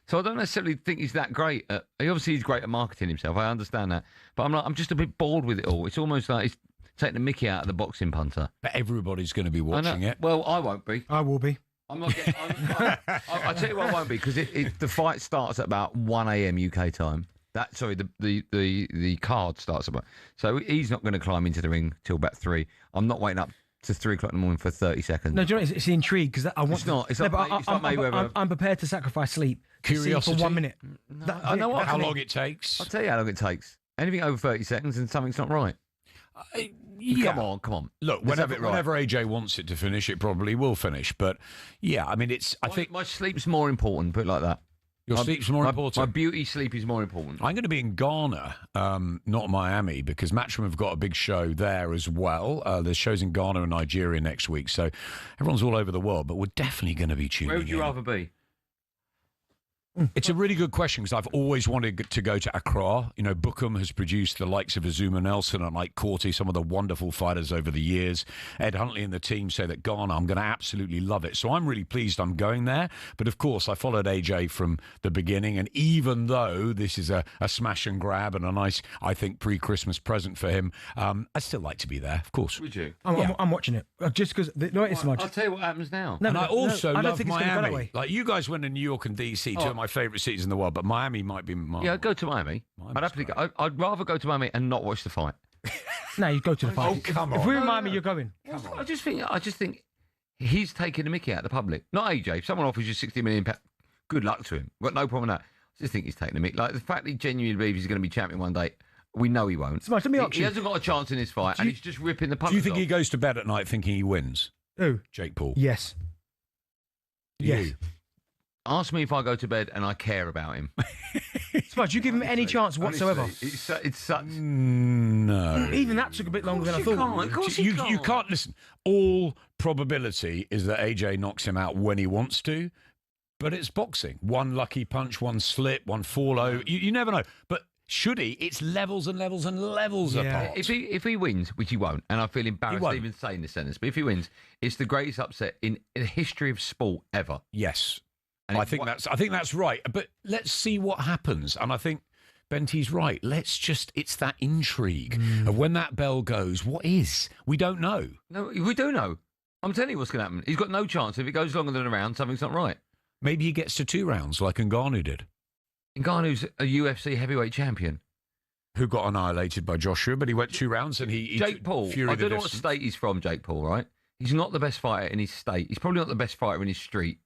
So I don't necessarily think he's that great. He's great at marketing himself. I understand that. But I'm just a bit bored with it all. It's almost like he's taking the mickey out of the boxing punter. But everybody's going to be watching it. Well, I won't be. I will be. I'm not getting... I'll tell you what I won't be, because the fight starts at about 1 a.m. UK time. The card starts about... So he's not going to climb into the ring till about 3. I'm not waiting up to 3 o'clock in the morning for 30 seconds. No, do you know, it's the intrigue, because I want... It's not Mayweather. I'm prepared to sacrifice sleep. Curiosity? For 1 minute. I know what. How long it takes. I'll tell you how long it takes. Anything over 30 seconds and something's not right. Yeah. Come on. Look, whenever AJ wants it to finish, it probably will finish. But yeah, I mean, I think my sleep's more important. Put it like that. Your sleep's more important. My beauty sleep is more important. I'm going to be in Ghana, not Miami, because Matchroom have got a big show there as well. There's shows in Ghana and Nigeria next week, so everyone's all over the world. But we're definitely going to be tuning in. Where would you rather be? It's a really good question, because I've always wanted to go to Accra. You know, Bookham has produced the likes of Azuma Nelson and Mike Corty, some of the wonderful fighters over the years. Ed Huntley and the team say that Ghana, I'm going to absolutely love it. So I'm really pleased I'm going there. But of course, I followed AJ from the beginning. And even though this is a smash and grab and a nice, I think, pre-Christmas present for him, I'd still like to be there, of course. Would you? I'm watching it. Just because... I'll tell you what happens now. And I also love Miami. Way. Like, you guys went to New York and DC, two of my favourite cities in the world, but Miami might be my... Yeah, I'd go to Miami. I'd happily go. I'd rather go to Miami and not watch the fight. No, you go to the fight. Oh, come on. If we're in Miami, you're going. I just think he's taking the mickey out of the public. Not AJ. If someone offers you £60 million, good luck to him. Got no problem with that. I just think he's taking the mickey. Like, the fact that he genuinely believes he's going to be champion one day, we know he won't. So, let me ask he hasn't got a chance in this fight, and he's just ripping the public. Do you think off. he goes to bed at night thinking he wins? Who? Jake Paul. Yes. Yes. Ask me if I go to bed and I care about him. Smudge, you give him any chance whatsoever? It's such... No. Even that took a bit longer than I thought. Of course you can't listen. All probability is that AJ knocks him out when he wants to, but it's boxing. One lucky punch, one slip, one fall over. You never know. But should he? It's levels and levels and levels apart. If he wins, which he won't, and I feel embarrassed even saying this sentence, but if he wins, it's the greatest upset in the history of sport ever. Yes. And I think that's right. But let's see what happens. And I think Benty's right. It's that intrigue of when that bell goes, what is? We don't know. No, we do know. I'm telling you what's going to happen. He's got no chance. If it goes longer than a round, something's not right. Maybe he gets to 2 rounds like Ngannou did. Ngannou's a UFC heavyweight champion. Who got annihilated by Joshua, but he went 2 rounds and he... Jake Paul, I don't know what state he's from, Jake Paul, right? He's not the best fighter in his state. He's probably not the best fighter in his street.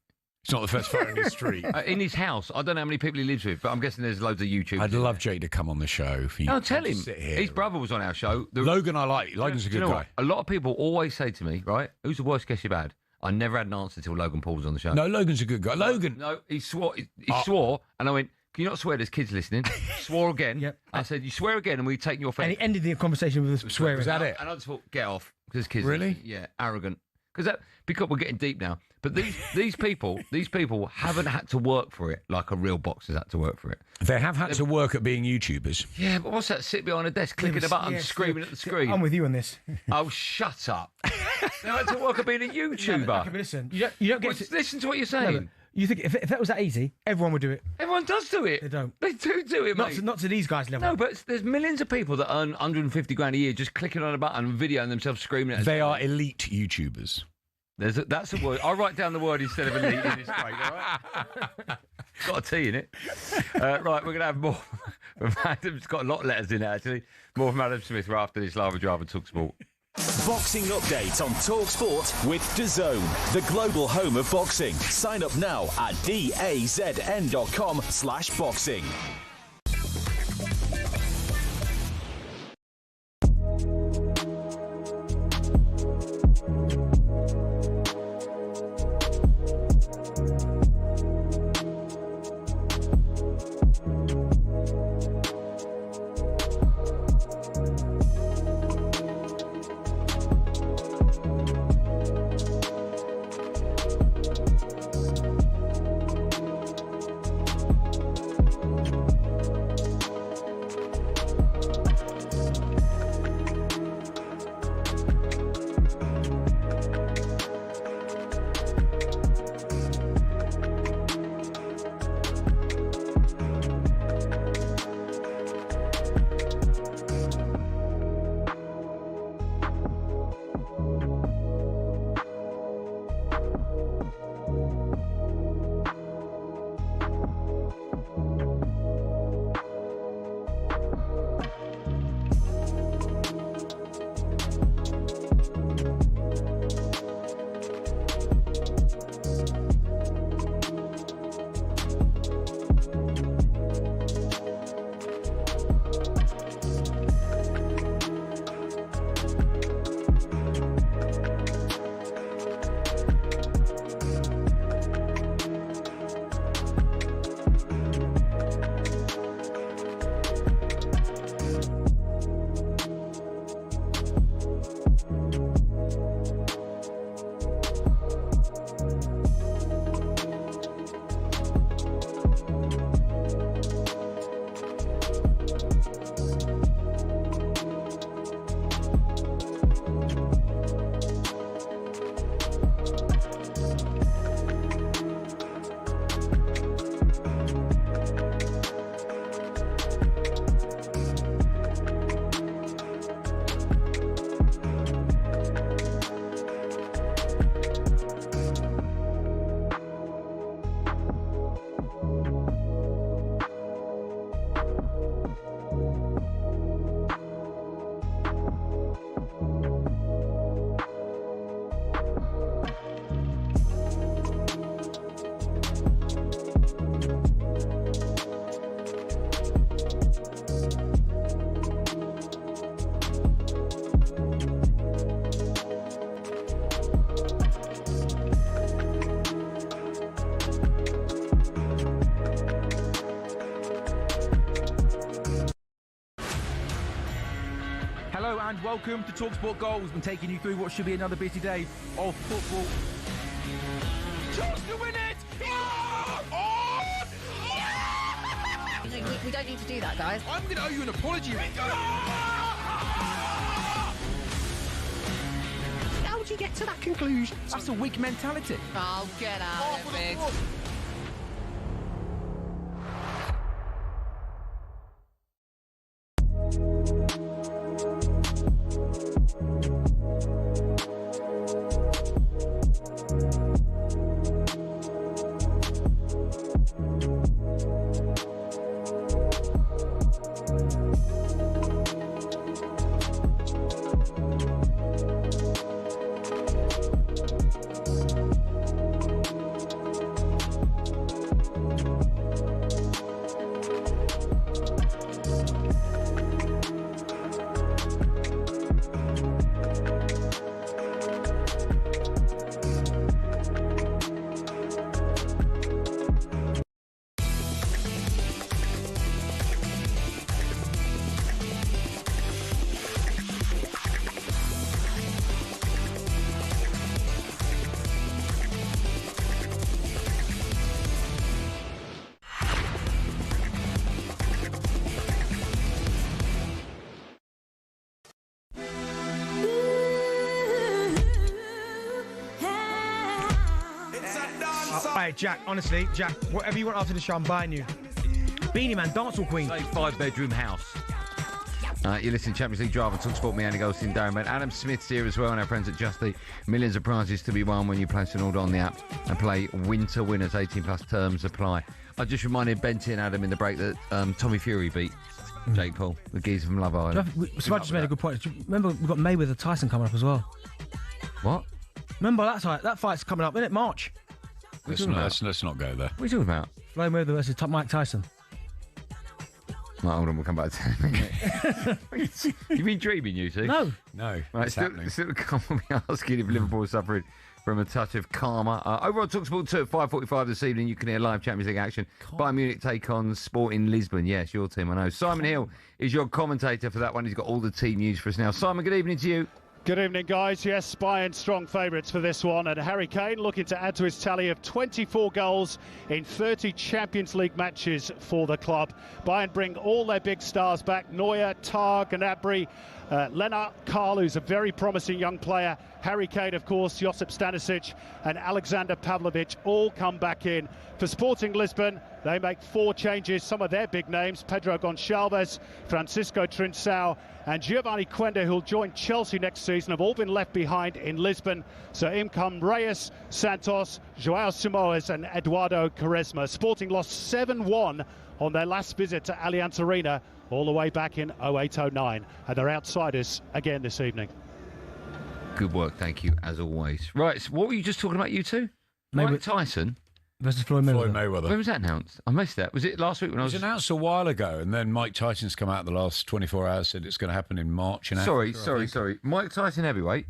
It's not the first fight in his street. In his house. I don't know how many people he lives with, but I'm guessing there's loads of YouTube. I'd love Jake to come on the show. No, tell him. His brother was on our show. Logan, I like. Logan's a good guy. A lot of people always say to me, right, who's the worst guest you've had? I never had an answer till Logan Paul was on the show. No, Logan's a good guy. Logan. No, he swore. He swore, and I went, "Can you not swear? There's kids listening." Swore again. Yep. I said, "You swear again, and we take your offence." And he ended the conversation with swearing. Was that it? And I just thought, get off, because kids. Really? Listening. Yeah, arrogant. Because we're getting deep now. But these people haven't had to work for it like a real boxer's had to work for it. They have had to work at being YouTubers. Yeah, but what's that? Sit behind a desk, clicking a button, screaming at the screen. I'm with you on this. Oh, shut up! They had to work at being a YouTuber. No, okay, but listen, you don't get to listen to what you're saying. No, you think if that was that easy, everyone would do it. Everyone does do it. They don't. They do it, mate. Not to these guys' level. No, but there's millions of people that earn 150 grand a year just clicking on a button and videoing themselves screaming at. They are elite YouTubers. That's a word. I'll write down the word instead of elite in this break, all right? Got a T in it. Right, we're going to have more from Adam's got a lot of letters in it, actually. More from Adam Smith right after this Live Drive and TalkSport. Boxing update on talkSPORT with DAZN, the global home of boxing. Sign up now at dazn.com/boxing. Hello and welcome to talkSPORT Goals. We've been taking you through what should be another busy day of football. Chance to win it! We don't need to do that, guys. I'm going to owe you an apology. How would you get to that conclusion? That's a weak mentality. Oh, get out of it. Alright, Jack, honestly, Jack, whatever you want after the show, I'm buying you. Beanie Man, dancehall queen. Say 5-bedroom house. You're listening to Champions League Drive on talkSPORT. Me, Andy Goldstein Darren Bent. Adam Smith's here as well, and our friends at Just Eat. Millions of prizes to be won when you place an order on the app and play Winter Winners. 18 plus terms apply. I just reminded Benty and Adam in the break that Tommy Fury beat Jake Paul, the geezer from Love Island. Smudge just made a good point. Remember, we've got Mayweather Tyson coming up as well. What? Remember that fight's coming up, isn't it? March. Let's not go there. What are you talking about? Floyd Mayweather versus Mike Tyson. Right, hold on, we'll come back to that in a minute. You've been dreaming, you two? No. Right, still to come on me asking if Liverpool are suffering from a touch of karma. Over on talkSPORT 2 at 5:45 this evening, you can hear live Champions League action. Bayern Munich take on Sporting Lisbon. Yes, your team, I know. Simon Hill is your commentator for that one. He's got all the team news for us now. Simon, good evening to you. Good evening, guys. Yes, Bayern strong favourites for this one, and Harry Kane looking to add to his tally of 24 goals in 30 Champions League matches for the club. Bayern bring all their big stars back: Neuer, Tah, Gnabry, Lennart Karl, who's a very promising young player, Harry Kane, of course, Josip Stanisic and Alexander Pavlovic all come back in. For Sporting Lisbon, they make 4 changes. Some of their big names: Pedro Gonçalves, Francisco Trincao and Giovanni Quenda, who'll join Chelsea next season, have all been left behind in Lisbon. So in come Reyes, Santos, Joao Simoes and Eduardo Quaresma. Sporting lost 7-1 on their last visit to Allianz Arena all the way back in 08-09. And they're outsiders again this evening. Good work, thank you, as always. Right, so what were you just talking about, you two? Mike Tyson versus Floyd Mayweather. When was that announced? I missed that. Was it last week when I was... It was announced a while ago, and then Mike Tyson's come out the last 24 hours, said it's going to happen in March. In Africa, Sorry. Mike Tyson heavyweight,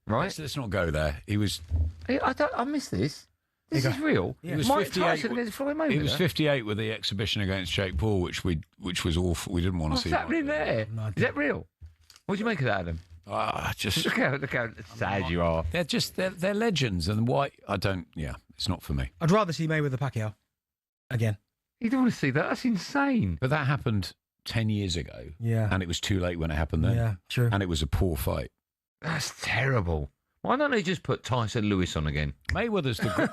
right? Let's not go there. He was... I missed this. This is real. He was Mike 58. Tyson against Floyd Mayweather. He was 58 with the exhibition against Jake Paul, which was awful. We didn't want to see. What's happening there? Is that real? What do you make of that, Adam? Just look how sad you are. They're legends, and why I don't. Yeah, it's not for me. I'd rather see Mayweather Pacquiao again. You don't want to see that? That's insane. But that happened 10 years ago. Yeah, and it was too late when it happened then. Yeah, true. And it was a poor fight. That's terrible. Why don't they just put Tyson Lewis on again? Mayweather's the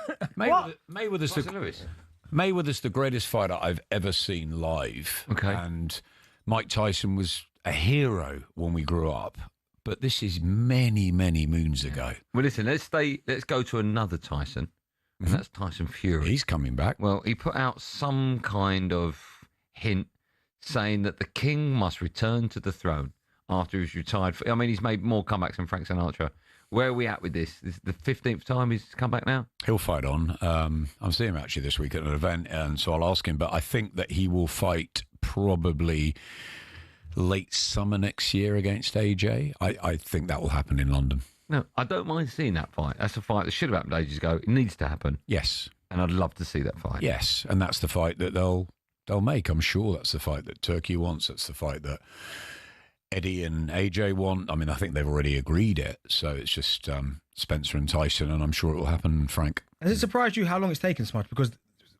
greatest fighter I've ever seen live. Okay, and Mike Tyson was a hero when we grew up. But this is many, many moons ago. Well, listen, let's go to another Tyson, and that's Tyson Fury. He's coming back. Well, he put out some kind of hint saying that the king must return to the throne after he's retired. I mean, he's made more comebacks than Frank Sinatra. Where are we at with this? This is the 15th time he's come back now? He'll fight on. I'm seeing him actually this week at an event, and so I'll ask him. But I think that he will fight probably late summer next year against AJ. I think that will happen in London. No, I don't mind seeing that fight. That's a fight that should have happened ages ago. It needs to happen. Yes. And I'd love to see that fight. Yes, and that's the fight that they'll make. I'm sure that's the fight that Turkey wants. That's the fight that Eddie and AJ want. I mean, I think they've already agreed it. So it's just Spencer and Tyson, and I'm sure it will happen, Frank. Has it surprised you how long it's taken so much? Because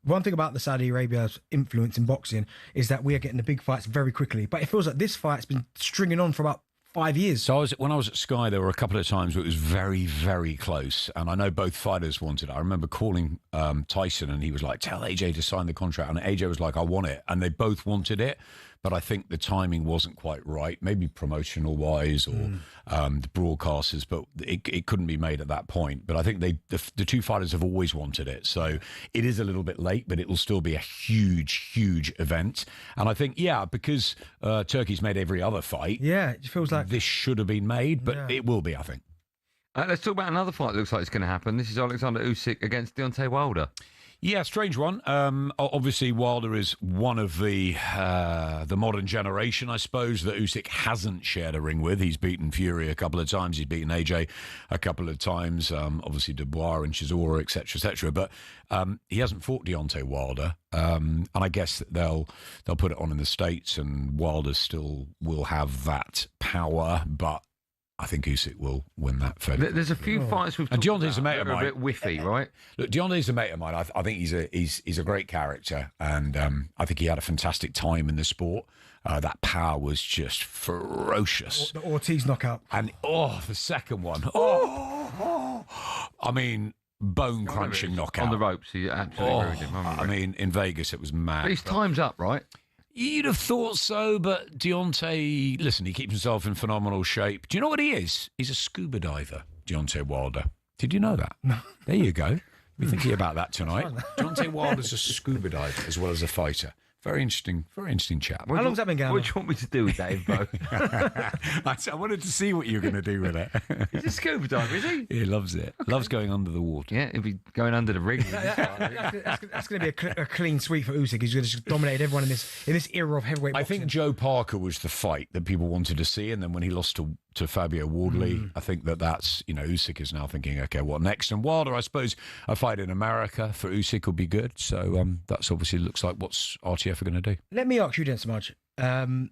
one thing about the Saudi Arabia's influence in boxing is that we are getting the big fights very quickly. But it feels like this fight's been stringing on for about 5 years. So when I was at Sky, there were a couple of times where it was very, very close. And I know both fighters wanted it. I remember calling Tyson and he was like, tell AJ to sign the contract. And AJ was like, I want it. And they both wanted it. But I think the timing wasn't quite right, maybe promotional-wise or the broadcasters, but it couldn't be made at that point. But I think the two fighters have always wanted it. So it is a little bit late, but it will still be a huge, huge event. And I think, because Turkey's made every other fight. Yeah, it feels like this should have been made, but it will be, I think. Let's talk about another fight that looks like it's going to happen. This is Alexander Usyk against Deontay Wilder. Yeah, strange one. Obviously, Wilder is one of the modern generation, I suppose, that Usyk hasn't shared a ring with. He's beaten Fury a couple of times. He's beaten AJ a couple of times. Obviously, Dubois and Chisora, etc., etc. But he hasn't fought Deontay Wilder. And I guess that they'll put it on in the States, and Wilder still will have that power, but I think Usyk will win that fight. There's a few fights we've talked Deontay's a mate of mine. A bit whiffy, right? Look, Deontay's a mate of mine. I think he's a great character, and I think he had a fantastic time in the sport. That power was just ferocious. The Ortiz knockout. And the second one. I mean, bone-crunching knockout. On the ropes, he absolutely ruined him. I mean, in Vegas, it was mad. But his time's up, right? You'd have thought so, but Deontay, listen, he keeps himself in phenomenal shape. Do you know what he is? He's a scuba diver, Deontay Wilder. Did you know that? No. There you go. We're thinking about that tonight. Deontay Wilder's a scuba diver as well as a fighter. Very interesting chap. How long's that been going on? What do you want me to do with that info? I wanted to see what you were going to do with it. He's a scuba diver, is he? He loves it. Okay. Loves going under the water. Yeah, he'll be going under the ring. That's going to be a clean sweep for Usyk. He's going to just dominate everyone in this era of heavyweight boxing. I think Joe Parker was the fight that people wanted to see, and then when he lost to Fabio Wardley, I think that's, Usyk is now thinking, okay, what next? And Wilder, I suppose, a fight in America for Usyk would be good. So that's obviously looks like what's RTF are going to do. Let me ask you then, Smudge. So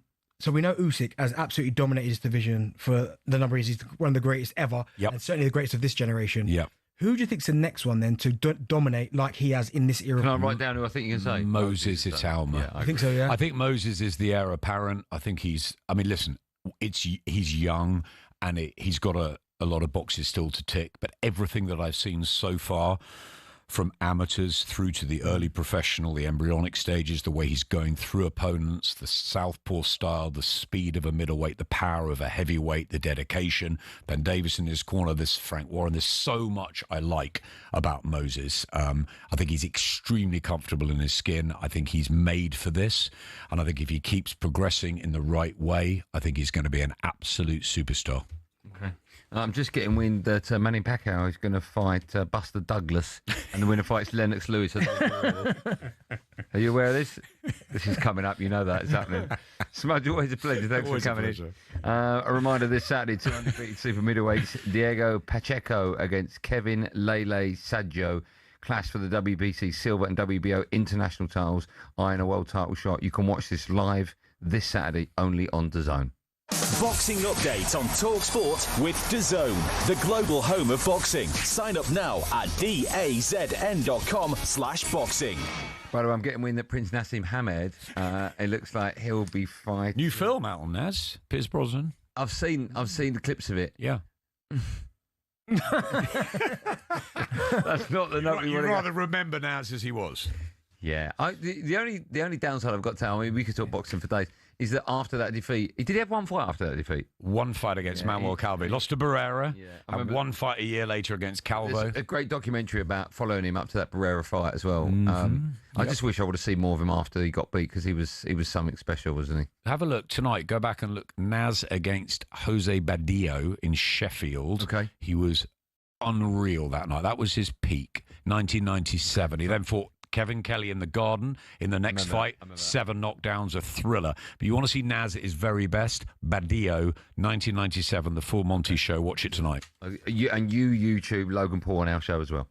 we know Usyk has absolutely dominated his division for the number of years. He's one of the greatest ever, and certainly the greatest of this generation. Yeah. Who do you think's the next one then to dominate like he has in this era? Can I write down who I think you can say? Moses Italma. Yeah, I think so, yeah. I think Moses is the heir apparent. I think he's young and he's got a lot of boxes still to tick, but everything that I've seen so far, from amateurs through to the early professional, the embryonic stages, the way he's going through opponents, the southpaw style, the speed of a middleweight, the power of a heavyweight, the dedication, Ben Davis in his corner, this Frank Warren, there's so much I like about Moses. I think he's extremely comfortable in his skin. I think he's made for this. And I think if he keeps progressing in the right way, I think he's going to be an absolute superstar. Okay. I'm just getting wind that Manny Pacquiao is going to fight Buster Douglas, and the winner fights Lennox Lewis. Are you aware of this? This is coming up. You know that. It's happening. Smudge, always a pleasure. Thanks for coming in. A reminder this Saturday, 2 undefeated super middleweights, Diego Pacheco against Kevin Lele Saggio. Clash for the WBC Silver and WBO international titles, eyeing a world title shot. You can watch this live this Saturday only on DAZN. Boxing update on talkSPORT with DAZN, the global home of boxing. Sign up now at dazn.com/boxing. By the way, I'm getting wind that Prince Nassim Hamed, it looks like he'll be fighting. New film out on Naz, Piers Brosnan. I've seen the clips of it. Yeah. That's not the note we want to rather remember Naz as he was. Yeah. The only downside I've got to tell, we could talk boxing for days, is that after that defeat, did he have one fight after that defeat? One fight against Manuel Calvo. Lost to Barrera. Yeah. And one fight a year later against Calvo. There's a great documentary about following him up to that Barrera fight as well. I just wish I would have seen more of him after he got beat, because he was something special, wasn't he? Have a look tonight. Go back and look. Naz against Jose Badillo in Sheffield. Okay. He was unreal that night. That was his peak. 1997. He then fought Kevin Kelly in the Garden in the next fight. 7 knockdowns, a thriller. But you want to see Naz at his very best? Badillo, 1997, the Full Monty Show. Watch it tonight. You YouTube Logan Paul on our show as well.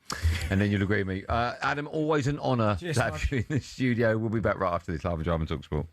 And then you'll agree with me. Adam, always an honour to have you in the studio. We'll be back right after this live and drive and talk sport.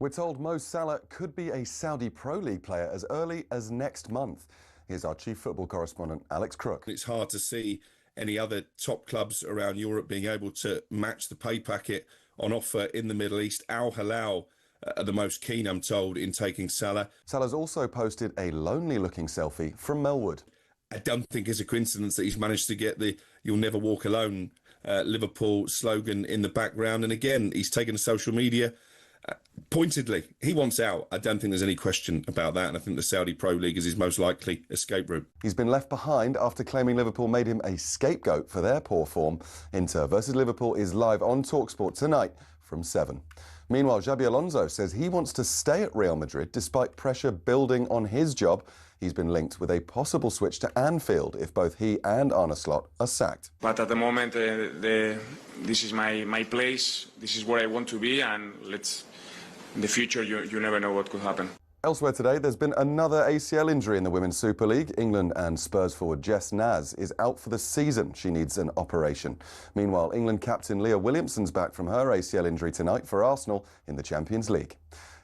We're told Mo Salah could be a Saudi Pro League player as early as next month. Here's our chief football correspondent, Alex Crook. It's hard to see any other top clubs around Europe being able to match the pay packet on offer in the Middle East. Al Hilal are the most keen, I'm told, in taking Salah. Salah's also posted a lonely-looking selfie from Melwood. I don't think it's a coincidence that he's managed to get the "You'll never walk alone" Liverpool slogan in the background. And again, he's taken to social media pointedly. He wants out. I don't think there's any question about that. And I think the Saudi Pro League is his most likely escape route. He's been left behind after claiming Liverpool made him a scapegoat for their poor form. Inter versus Liverpool is live on talkSPORT tonight from 7. Meanwhile, Xabi Alonso says he wants to stay at Real Madrid despite pressure building on his job. He's been linked with a possible switch to Anfield if both he and Arne Slot are sacked. But at the moment, this is my place. This is where I want to be, and in the future, you never know what could happen. Elsewhere today, there's been another ACL injury in the Women's Super League. England and Spurs forward Jess Naz is out for the season. She needs an operation. Meanwhile, England captain Leah Williamson's back from her ACL injury tonight for Arsenal in the Champions League.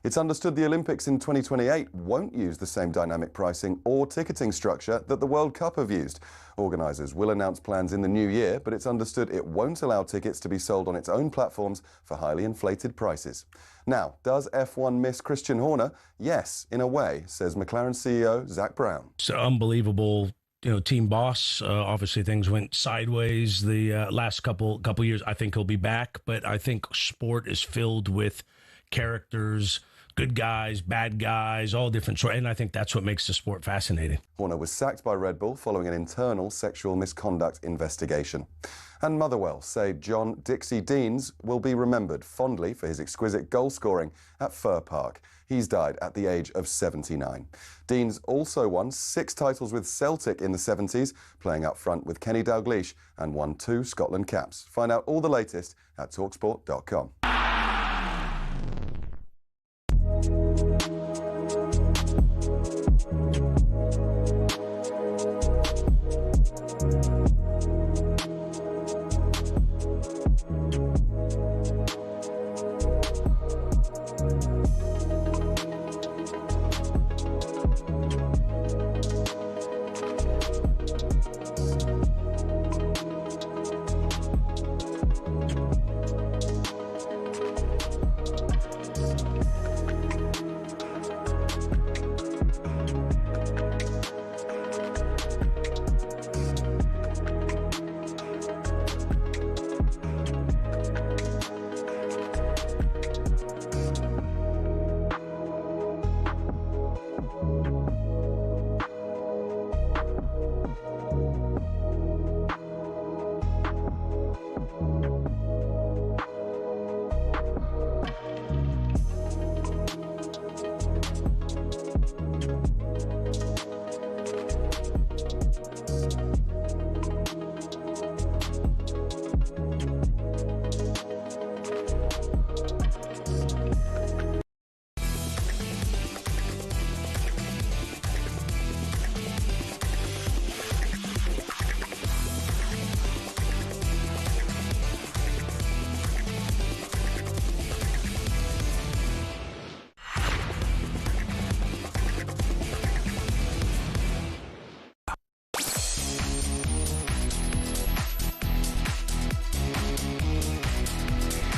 It's understood the Olympics in 2028 won't use the same dynamic pricing or ticketing structure that the World Cup have used. Organisers will announce plans in the new year, but it's understood it won't allow tickets to be sold on its own platforms for highly inflated prices. Now, does F1 miss Christian Horner? Yes, in a way, says McLaren CEO Zak Brown. It's an unbelievable, team boss. Obviously, things went sideways the last couple years. I think he'll be back, but I think sport is filled with characters, good guys, bad guys, all different sorts. And I think that's what makes the sport fascinating. Horner was sacked by Red Bull following an internal sexual misconduct investigation. And Motherwell say John Dixie Deans will be remembered fondly for his exquisite goal scoring at Fir Park. He's died at the age of 79. Deans also won 6 titles with Celtic in the 70s, playing up front with Kenny Dalglish, and won 2 Scotland caps. Find out all the latest at talksport.com.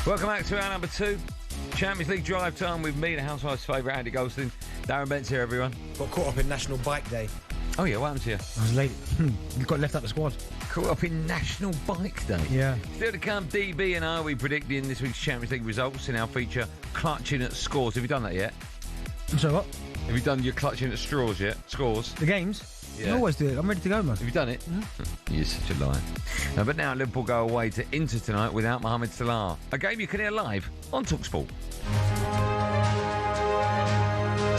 Welcome back to our number 2, Champions League drive time with me, the housewife's favourite, Andy Goldstein Darren Bent here, everyone. Got caught up in National Bike Day. Oh yeah, what happened to you? I was late. You got left out the squad. Caught up in National Bike Day. Yeah. Still to come, DB and I will be predicting this week's Champions League results in our feature Clutching at Scores. Have you done that yet? So what? Have you done your Clutching at Straws yet? Scores? The games? Yeah. I always do it. I'm ready to go, man. Have you done it? Mm-hmm. You're such a liar. But now Liverpool go away to Inter tonight without Mohamed Salah. A game you can hear live on talkSPORT.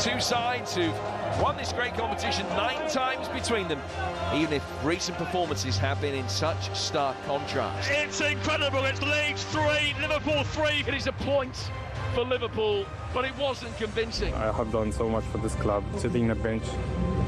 Two sides who've won this great competition 9 times between them, even if recent performances have been in such stark contrast. It's incredible. It's Leeds 3, Liverpool 3. It is a point for Liverpool, but it wasn't convincing. I have done so much for this club. Sitting on the bench,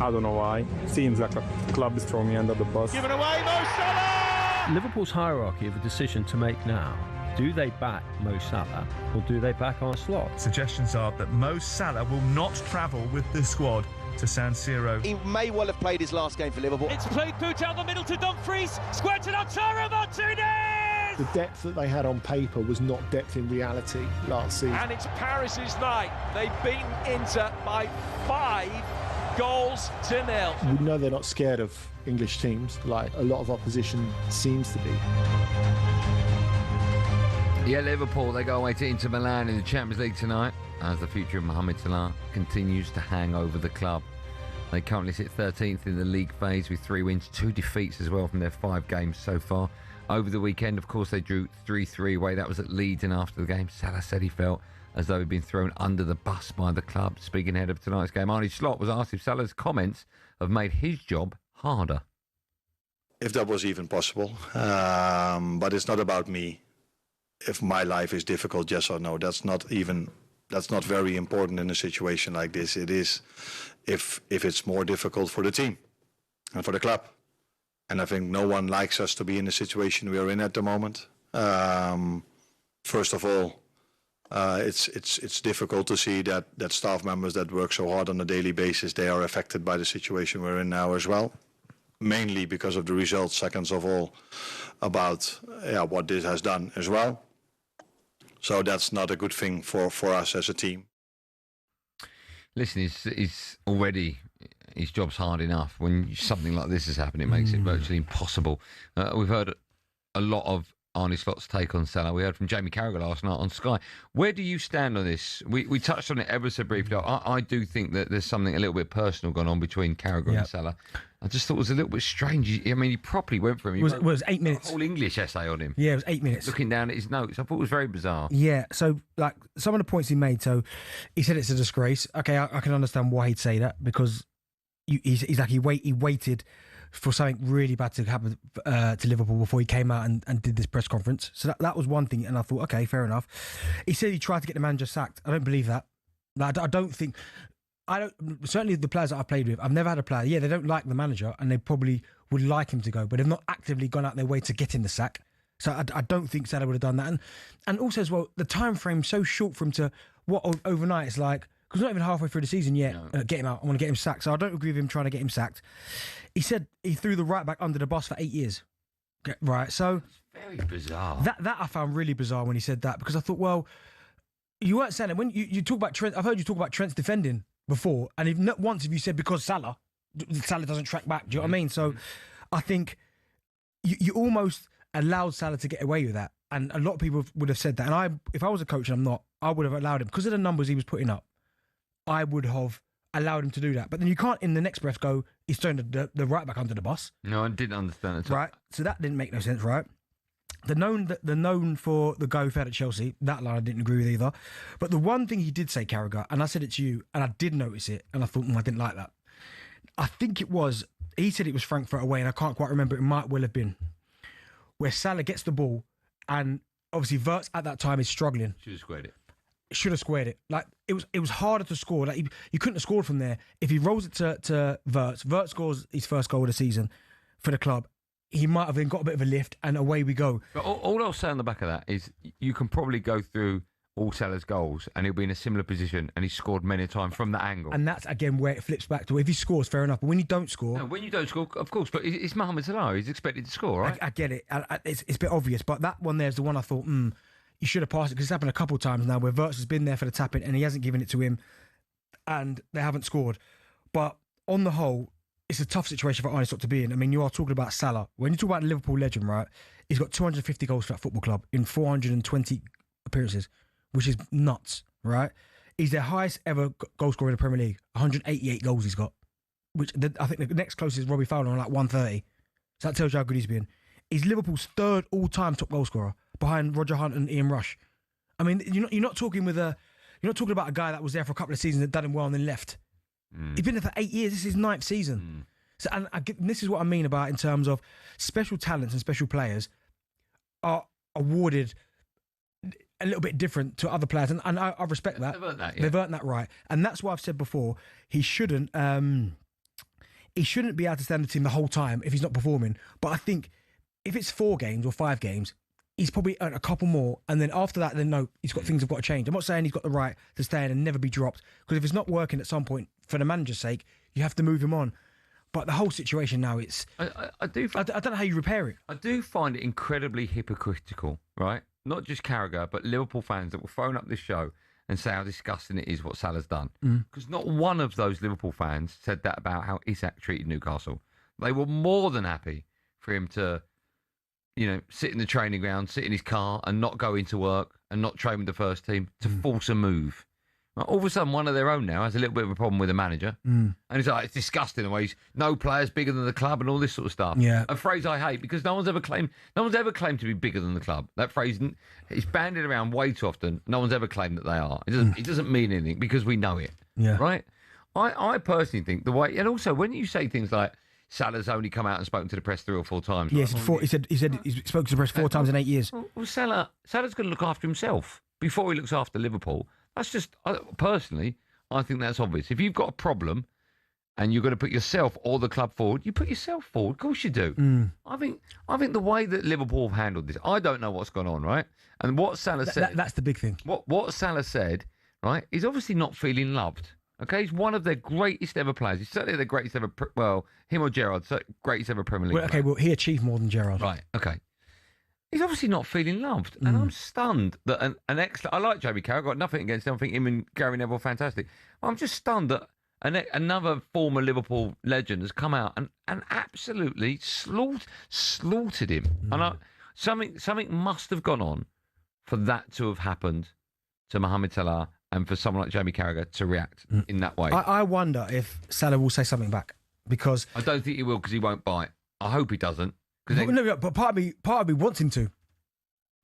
I don't know why. Seems like a club is throwing me under the bus. Given away, Mo Salah! Liverpool's hierarchy have a decision to make now. Do they back Mo Salah or do they back our slot? Suggestions are that Mo Salah will not travel with the squad to San Siro. He may well have played his last game for Liverpool. It's played through down the middle to Dumfries. Square to Lautaro Martinez! The depth that they had on paper was not depth in reality last season. And it's Paris's night. They've beaten Inter by 5 goals to nil. We know they're not scared of English teams like a lot of opposition seems to be. Yeah, Liverpool, they go away to Inter Milan in the Champions League tonight as the future of Mohamed Salah continues to hang over the club. They currently sit 13th in the league phase with 3 wins, 2 defeats as well from their 5 games so far. Over the weekend, of course, they drew 3-3 away. That was at Leeds, and after the game, Salah said he felt as though he'd been thrown under the bus by the club. Speaking ahead of tonight's game, Arne Slot was asked if Salah's comments have made his job harder. If that was even possible. But it's not about me. If my life is difficult, yes or no, that's not very important in a situation like this. It is if it's more difficult for the team and for the club. And I think no one likes us to be in the situation we are in at the moment. First of all, it's difficult to see that staff members that work so hard on a daily basis, they are affected by the situation we're in now as well. Mainly because of the results, second of all, about what this has done as well. So that's not a good thing for us as a team. Listen, he's already, his job's hard enough. When something like this has happened, it makes it virtually impossible. We've heard a lot of Arne Slot's take on Salah. We heard from Jamie Carragher last night on Sky. Where do you stand on this? We touched on it ever so briefly. I do think that there's something a little bit personal going on between Carragher and Salah. I just thought it was a little bit strange. I mean, he properly went for him. It was 8 minutes. A whole English essay on him. Yeah, it was 8 minutes. Looking down at his notes, I thought it was very bizarre. Yeah, so like some of the points he made. So he said it's a disgrace. Okay, I can understand why he'd say that because he's like he waited for something really bad to happen to Liverpool before he came out and did this press conference. So that was one thing, and I thought, okay, fair enough. He said he tried to get the manager sacked. I don't believe that. I don't think. Certainly the players that I've played with, I've never had a player. Yeah, they don't like the manager, and they probably would like him to go, but they've not actively gone out their way to get him the sack. So I don't think Salah would have done that. And also as well, the time frame's so short for him to overnight. It's like because not even halfway through the season yet. No. Get him out. I want to get him sacked. So I don't agree with him trying to get him sacked. He said he threw the right back under the bus for 8 years. Okay, right. So very bizarre. That I found really bizarre when he said that because I thought, well, you weren't saying it when you talk about Trent. I've heard you talk about Trent's defending before, and if not once have you said because Salah doesn't track back. Do you know what I mean? So I think you almost allowed Salah to get away with that, and a lot of people would have said that. And if I was a coach and I'm not, I would have allowed him because of the numbers he was putting up. I would have allowed him to do that, but then you can't in the next breath go he's throwing the right back under the bus. No, I didn't understand it. Right, so that didn't make no sense. Right. The known for the go fed at Chelsea, that line I didn't agree with either. But the one thing he did say, Carragher, and I said it to you, and I did notice it, and I thought, I didn't like that. I think it was, he said it was Frankfurt away, and I can't quite remember, it might well have been, where Salah gets the ball, and obviously Wirtz at that time is struggling. Should have squared it. Should have squared it. Like, it was harder to score. Like, you couldn't have scored from there. If he rolls it to Wirtz, Wirtz scores his first goal of the season for the club, he might have then got a bit of a lift and away we go. But all I'll say on the back of that is you can probably go through all Salah's goals and he'll be in a similar position and he's scored many a time from that angle. And that's, again, where it flips back to if he scores, fair enough. But when you don't score... No, when you don't score, of course, but it's Mohamed Salah. He's expected to score, right? I get it. It's a bit obvious. But that one there is the one I thought, you should have passed it because it's happened a couple of times now where Wirtz has been there for the tapping and he hasn't given it to him and they haven't scored. But on the whole... It's a tough situation for Arne Slot to be in. I mean, you are talking about Salah. When you talk about Liverpool legend, right, he's got 250 goals for that football club in 420 appearances, which is nuts, right? He's their highest ever goal scorer in the Premier League. 188 goals he's got, which I think the next closest is Robbie Fowler on like 130. So that tells you how good he's been. He's Liverpool's third all-time top goal scorer behind Roger Hunt and Ian Rush. I mean, you're not talking about a guy that was there for a couple of seasons that done him well and then left. He's been there for 8 years. This is his 9th season. So, and this is what I mean about in terms of special talents and special players are awarded a little bit different to other players, and I respect that. They've earned that right, and that's why I've said before he shouldn't be able to stand the team the whole time if he's not performing. But I think if it's 4 games or 5 games, he's probably earned a couple more, and then after that, then no, he's got things have got to change. I'm not saying he's got the right to stay in and never be dropped, because if it's not working at some point, for the manager's sake, you have to move him on. But the whole situation now, I don't know how you repair it. I do find it incredibly hypocritical, right? Not just Carragher, but Liverpool fans that will phone up this show and say how disgusting it is what Salah's done. Because not one of those Liverpool fans said that about how Isak treated Newcastle. They were more than happy for him to, sit in the training ground, sit in his car and not go into work and not train with the first team to force a move. All of a sudden, one of their own now has a little bit of a problem with the manager. And it's like, it's disgusting the way he's no players bigger than the club and all this sort of stuff. Yeah. A phrase I hate because no one's ever claimed to be bigger than the club. That phrase is bandied around way too often. No one's ever claimed that they are. It doesn't mean anything because we know it. Yeah. Right? I personally think the way, and also when you say things like Salah's only come out and spoken to the press 3 or 4 times. Yes, he said he spoke to the press 4 times in 8 years. Well, Salah's going to look after himself before he looks after Liverpool. That's just, personally, I think that's obvious. If you've got a problem and you're going to put yourself or the club forward, you put yourself forward. Of course you do. I think the way that Liverpool have handled this, I don't know what's gone on, right? And what Salah said... That's the big thing. What Salah said, right, he's obviously not feeling loved. Okay, he's one of their greatest ever players. He's certainly the greatest ever... him or Gerrard, greatest ever Premier League player. He achieved more than Gerrard. Right, okay. He's obviously not feeling loved. And I'm stunned that an excellent... I like Jamie Carragher, got nothing against him. I think him and Gary Neville are fantastic. I'm just stunned that another former Liverpool legend has come out and absolutely slaughtered him. And something must have gone on for that to have happened to Mohamed Salah and for someone like Jamie Carragher to react in that way. I wonder if Salah will say something back, because... I don't think he will, because he won't bite. I hope he doesn't. No, but part of me wants him to.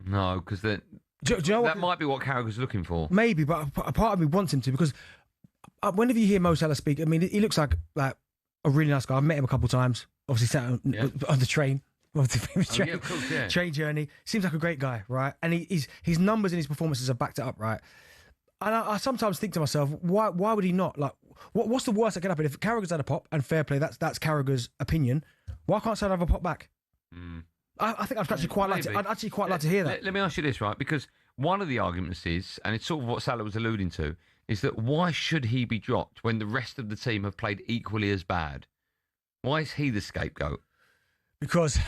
No, because do you know that might be what Carragher's looking for. Maybe, but a part of me wants him to, because whenever you hear Mo Salah speak, I mean, he looks like a really nice guy. I've met him a couple of times. Obviously, sat on the train. Train journey. Seems like a great guy, right? And his numbers and his performances have backed it up, right? And I sometimes think to myself, why would he not? Like, what's the worst that can happen? If Carragher's had a pop, and fair play, that's Carragher's opinion, why can't Salah have a pop back? I think I'd actually quite like to hear that. Let me ask you this, right? Because one of the arguments is, and it's sort of what Salah was alluding to, is that why should he be dropped when the rest of the team have played equally as bad? Why is he the scapegoat? Because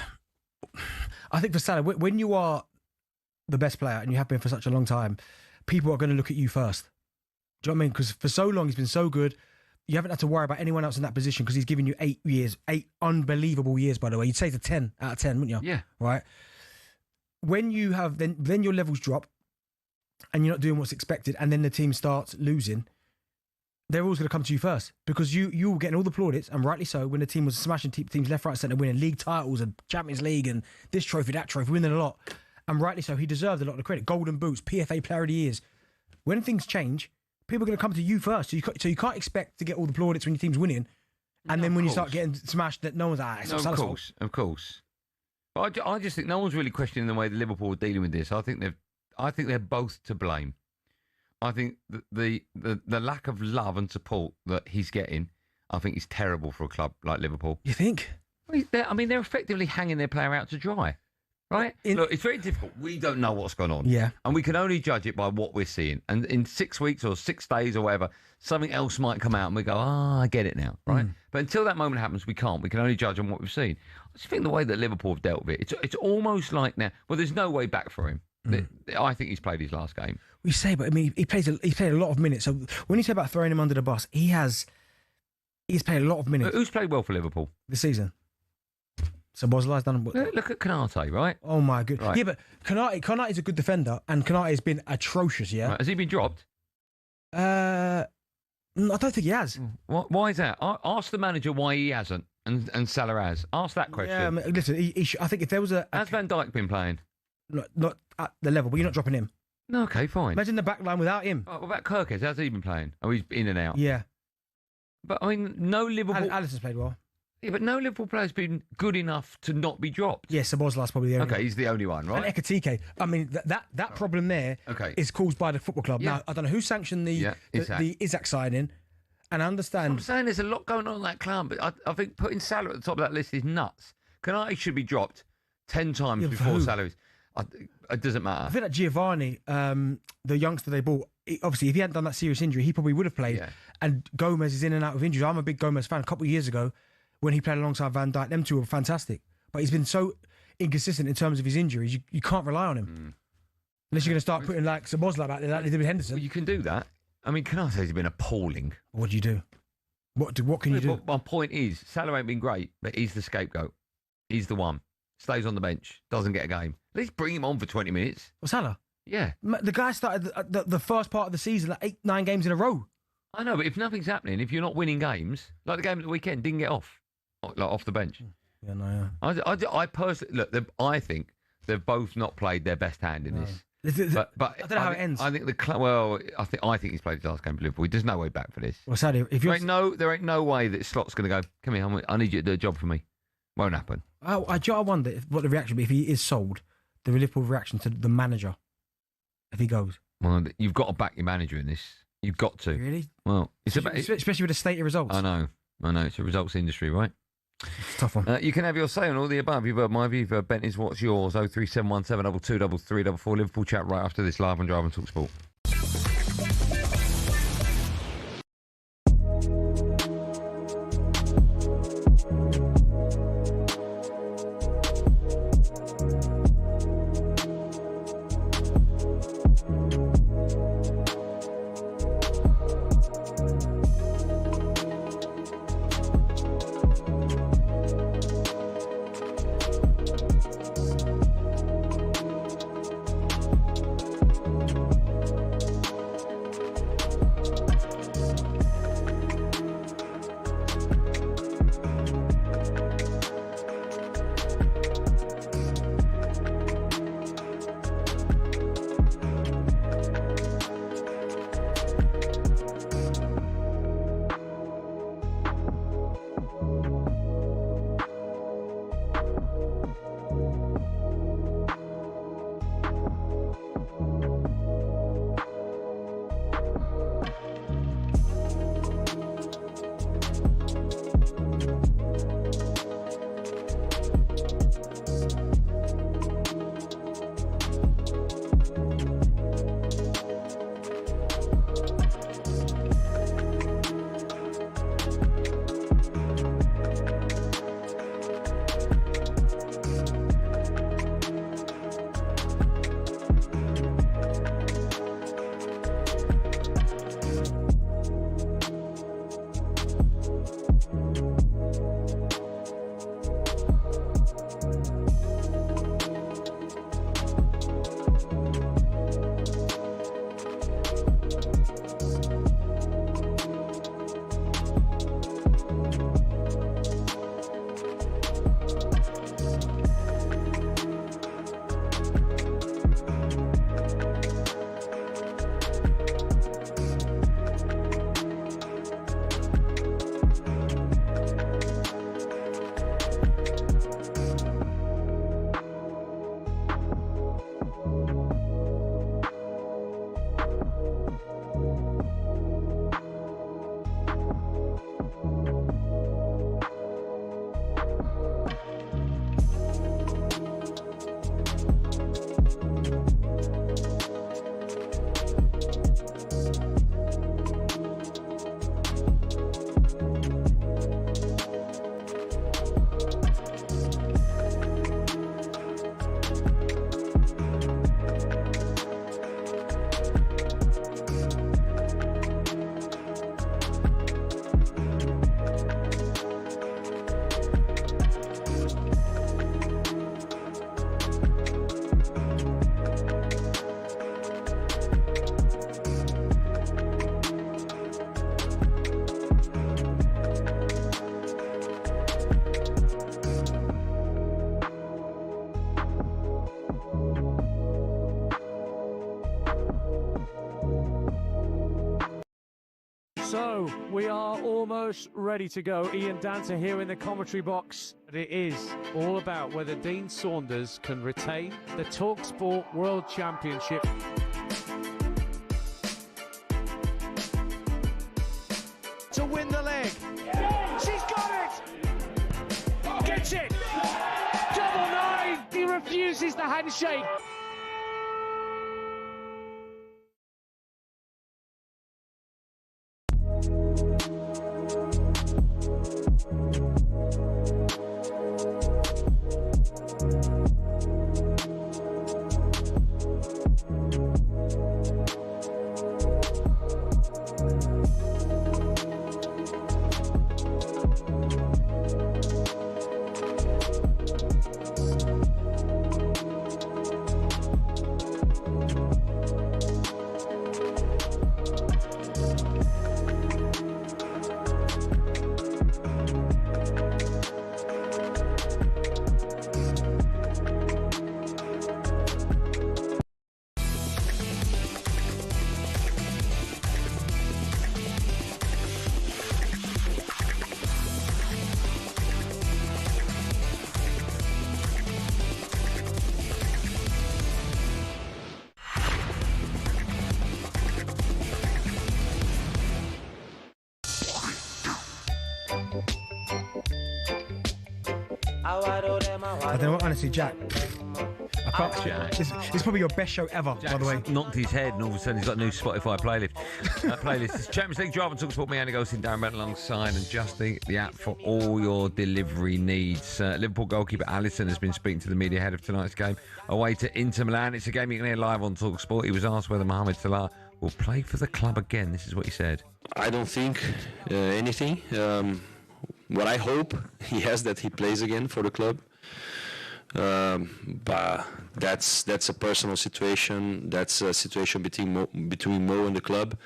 I think for Salah, when you are the best player and you have been for such a long time, people are going to look at you first. Do you know what I mean? Because for so long he's been so good. You haven't had to worry about anyone else in that position because he's given you 8 years, 8 unbelievable years, by the way. You'd say it's a 10 out of 10, wouldn't you? Yeah. Right? When you have, then your levels drop and you're not doing what's expected, and then the team starts losing, they're always going to come to you first, because you were getting all the plaudits, and rightly so, when the team was smashing teams left, right, centre, winning league titles and Champions League and this trophy, that trophy, winning a lot. And rightly so, he deserved a lot of the credit. Golden Boots, PFA Player of the Years. When things change, people are going to come to you first. So you can't expect to get all the plaudits when your team's winning, and then when you start getting smashed, that no one's it's not Salah's fault. Of course. But I just think no one's really questioning the way the Liverpool are dealing with this. I think they're both to blame. I think the lack of love and support that he's getting, I think is terrible for a club like Liverpool. You think? They're effectively hanging their player out to dry. Right? Look, it's very difficult. We don't know what's going on. Yeah. And we can only judge it by what we're seeing. And in 6 weeks or 6 days or whatever, something else might come out and we go, I get it now. Right? But until that moment happens, we can't. We can only judge on what we've seen. I just think the way that Liverpool have dealt with it, it's almost like now, well, there's no way back for him. I think he's played his last game. We say, but I mean, he's played a lot of minutes. So when you say about throwing him under the bus, he's played a lot of minutes. Who's played well for Liverpool this season? So Boslai's done. Look at Konate, right? Oh my goodness! Right. Yeah, but Konate is a good defender, and Konate has been atrocious. Yeah. Right. Has he been dropped? I don't think he has. Why is that? Ask the manager why he hasn't, and Salah has. Ask that question. Yeah, I mean, listen. I think if there was has Van Dijk been playing? Not at the level, but you're not dropping him. No, okay, fine. Imagine the back line without him. What about Kirkes? How's he been playing? Oh, he's in and out. Yeah. But I mean, no Liverpool. Alisson's played well. Yeah, but no Liverpool player's been good enough to not be dropped. Yes, Szoboszlai's probably the only one. He's the only one, right? And Ekitike. I mean, that problem there is caused by the football club. Yeah. Now, I don't know who sanctioned the Isak signing, and I understand. I'm saying there's a lot going on in that club, but I think putting Salah at the top of that list is nuts. Konate should be dropped 10 times before Salah is. It doesn't matter. I think that Giovanni, the youngster they bought, obviously, if he hadn't done that serious injury, he probably would have played. Yeah. And Gomez is in and out of injuries. I'm a big Gomez fan. A couple of years ago, when he played alongside Van Dijk, them two were fantastic. But he's been so inconsistent in terms of his injuries, you can't rely on him. Unless you're going to start putting like Szoboszlai back there, like they did with Henderson. Well, you can do that. I mean, Konate's been appalling. What do you do? What can you do? My point is, Salah ain't been great, but he's the scapegoat. He's the one. Stays on the bench, doesn't get a game. At least bring him on for 20 minutes. Well, Salah? Yeah. The guy started the first part of the season like 8-9 games in a row. I know, but if nothing's happening, if you're not winning games, like the game at the weekend, didn't get off the bench. Yeah, no, yeah. I personally, look, I think they've both not played their best hand in this. But I don't know how it ends. I think I think he's played his last game for Liverpool. There's no way back for this. Well, sadly, if there ain't no way that Slot's going to go, come here, I need you to do a job for me. Won't happen. I wonder what the reaction would be if he is sold. The Liverpool reaction to the manager if he goes. Well, you've got to back your manager in this. You've got to. Really? Well, especially with the state of results. I know. It's a results industry, right? It's a tough one. You can have your say on all the above. You've heard my view. You've heard Bent's. What's yours? 03717 22 334. Liverpool chat right after this live on Drive and Talk Sport. So, we are almost ready to go. Ian Dancer here in the commentary box. It is all about whether Dean Saunders can retain the talkSPORT World Championship. To win the leg. She's got it! Gets it! Double nine! He refused. refuses the handshake. I don't know, honestly, Jack. I can't, Jack. It's probably your best show ever, Jack's by the way. knocked his head, and all of a sudden he's got a new Spotify playlist. It's Champions League Drive on talkSPORT. Me, Andy Goldstein Darren Bent alongside, and just the app for all your delivery needs. Liverpool goalkeeper Alisson has been speaking to the media ahead of tonight's game away to Inter Milan. It's a game you can hear live on talkSPORT. He was asked whether Mohamed Salah will play for the club again. This is what he said. I don't think anything. What I hope, yes, that he plays again for the club. But that's a personal situation. That's a situation between Mo and the club.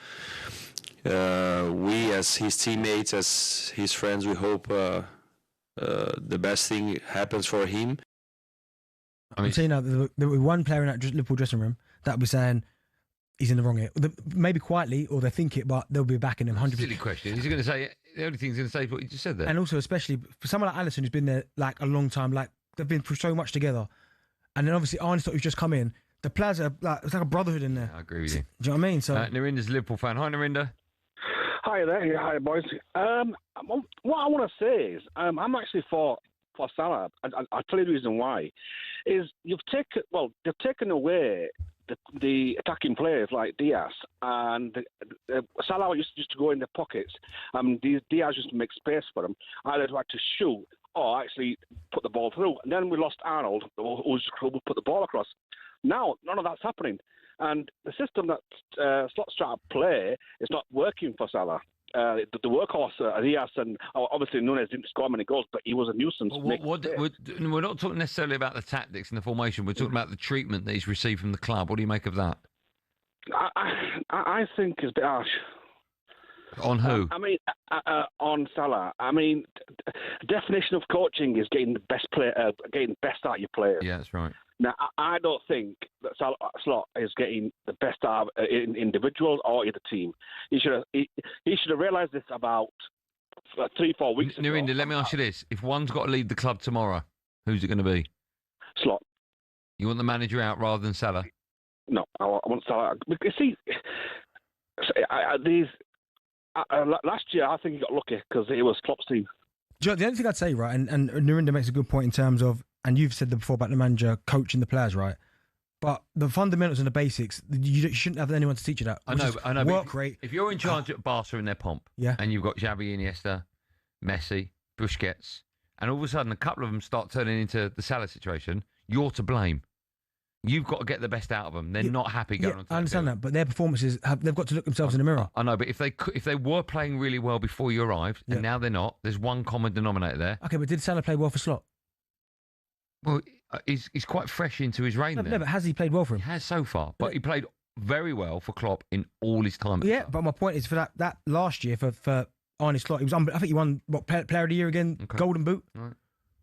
We, as his teammates, as his friends, we hope the best thing happens for him. I'm saying now, there was one player in that Liverpool dressing room that was saying he's in the wrong here. Maybe quietly, or they think it, but they'll be backing him 100%. Silly question. Is he going to say, the only thing he's going to say is what you just said there? And also, especially for someone like Alisson, who's been there like a long time, like they've been through so much together. And then obviously Arne Slot, who's just come in, the players are like, it's like a brotherhood in there. I agree with you. Do you know what I mean? So Narinda's a Liverpool fan. Hi, Narinda. Hi there. Yeah, hi, boys. What I want to say is I'm actually for Salah. I'll tell you the reason why. Is they've taken away the attacking players like Diaz, and Salah used to go in their pockets. Diaz used to make space for them. Either had to shoot or actually put the ball through. And then we lost Arnold, who would put the ball across. Now, none of that's happening. And the system that Slot's trying to play is not working for Salah. The workhorse, Diaz, and obviously Núñez didn't score many goals, but he was a nuisance. We're not talking necessarily about the tactics and the formation. We're talking about the treatment that he's received from the club. What do you make of that? I think it's a bit harsh. On who? On Salah. Definition of coaching is getting the best player, getting the best out of your players. Yeah, that's right. Now, I don't think that Slot is getting the best out of individuals or the team. He should have realised this about 3-4 weeks ago. Narinda, let me ask you this: if one's got to leave the club tomorrow, who's it going to be? Slot. You want the manager out rather than Salah? No, I want Salah. See, last year I think he got lucky because it was Klopp's team. The only thing I'd say, right, and Narinda makes a good point in terms of, and you've said that before about the manager coaching the players, right? But the fundamentals and the basics, you shouldn't have anyone to teach you that. I know. Work rate. If you're in charge at Barca in their pomp, yeah, and you've got Xavi, Iniesta, Messi, Busquets, and all of a sudden a couple of them start turning into the Salah situation, you're to blame. You've got to get the best out of them. They're not happy going on. I understand that, but their performances they've got to look themselves in the mirror. I know, but if they were playing really well before you arrived, and now they're not, there's one common denominator there. Okay, but did Salah play well for Slot? Well, he's quite fresh into his reign. No, but has he played well for him? He has so far, but he played very well for Klopp in all his time. Yeah, but my point is for that last year for Arne Slot, he was. I think he won Player of the Year again, Golden Boot. Right.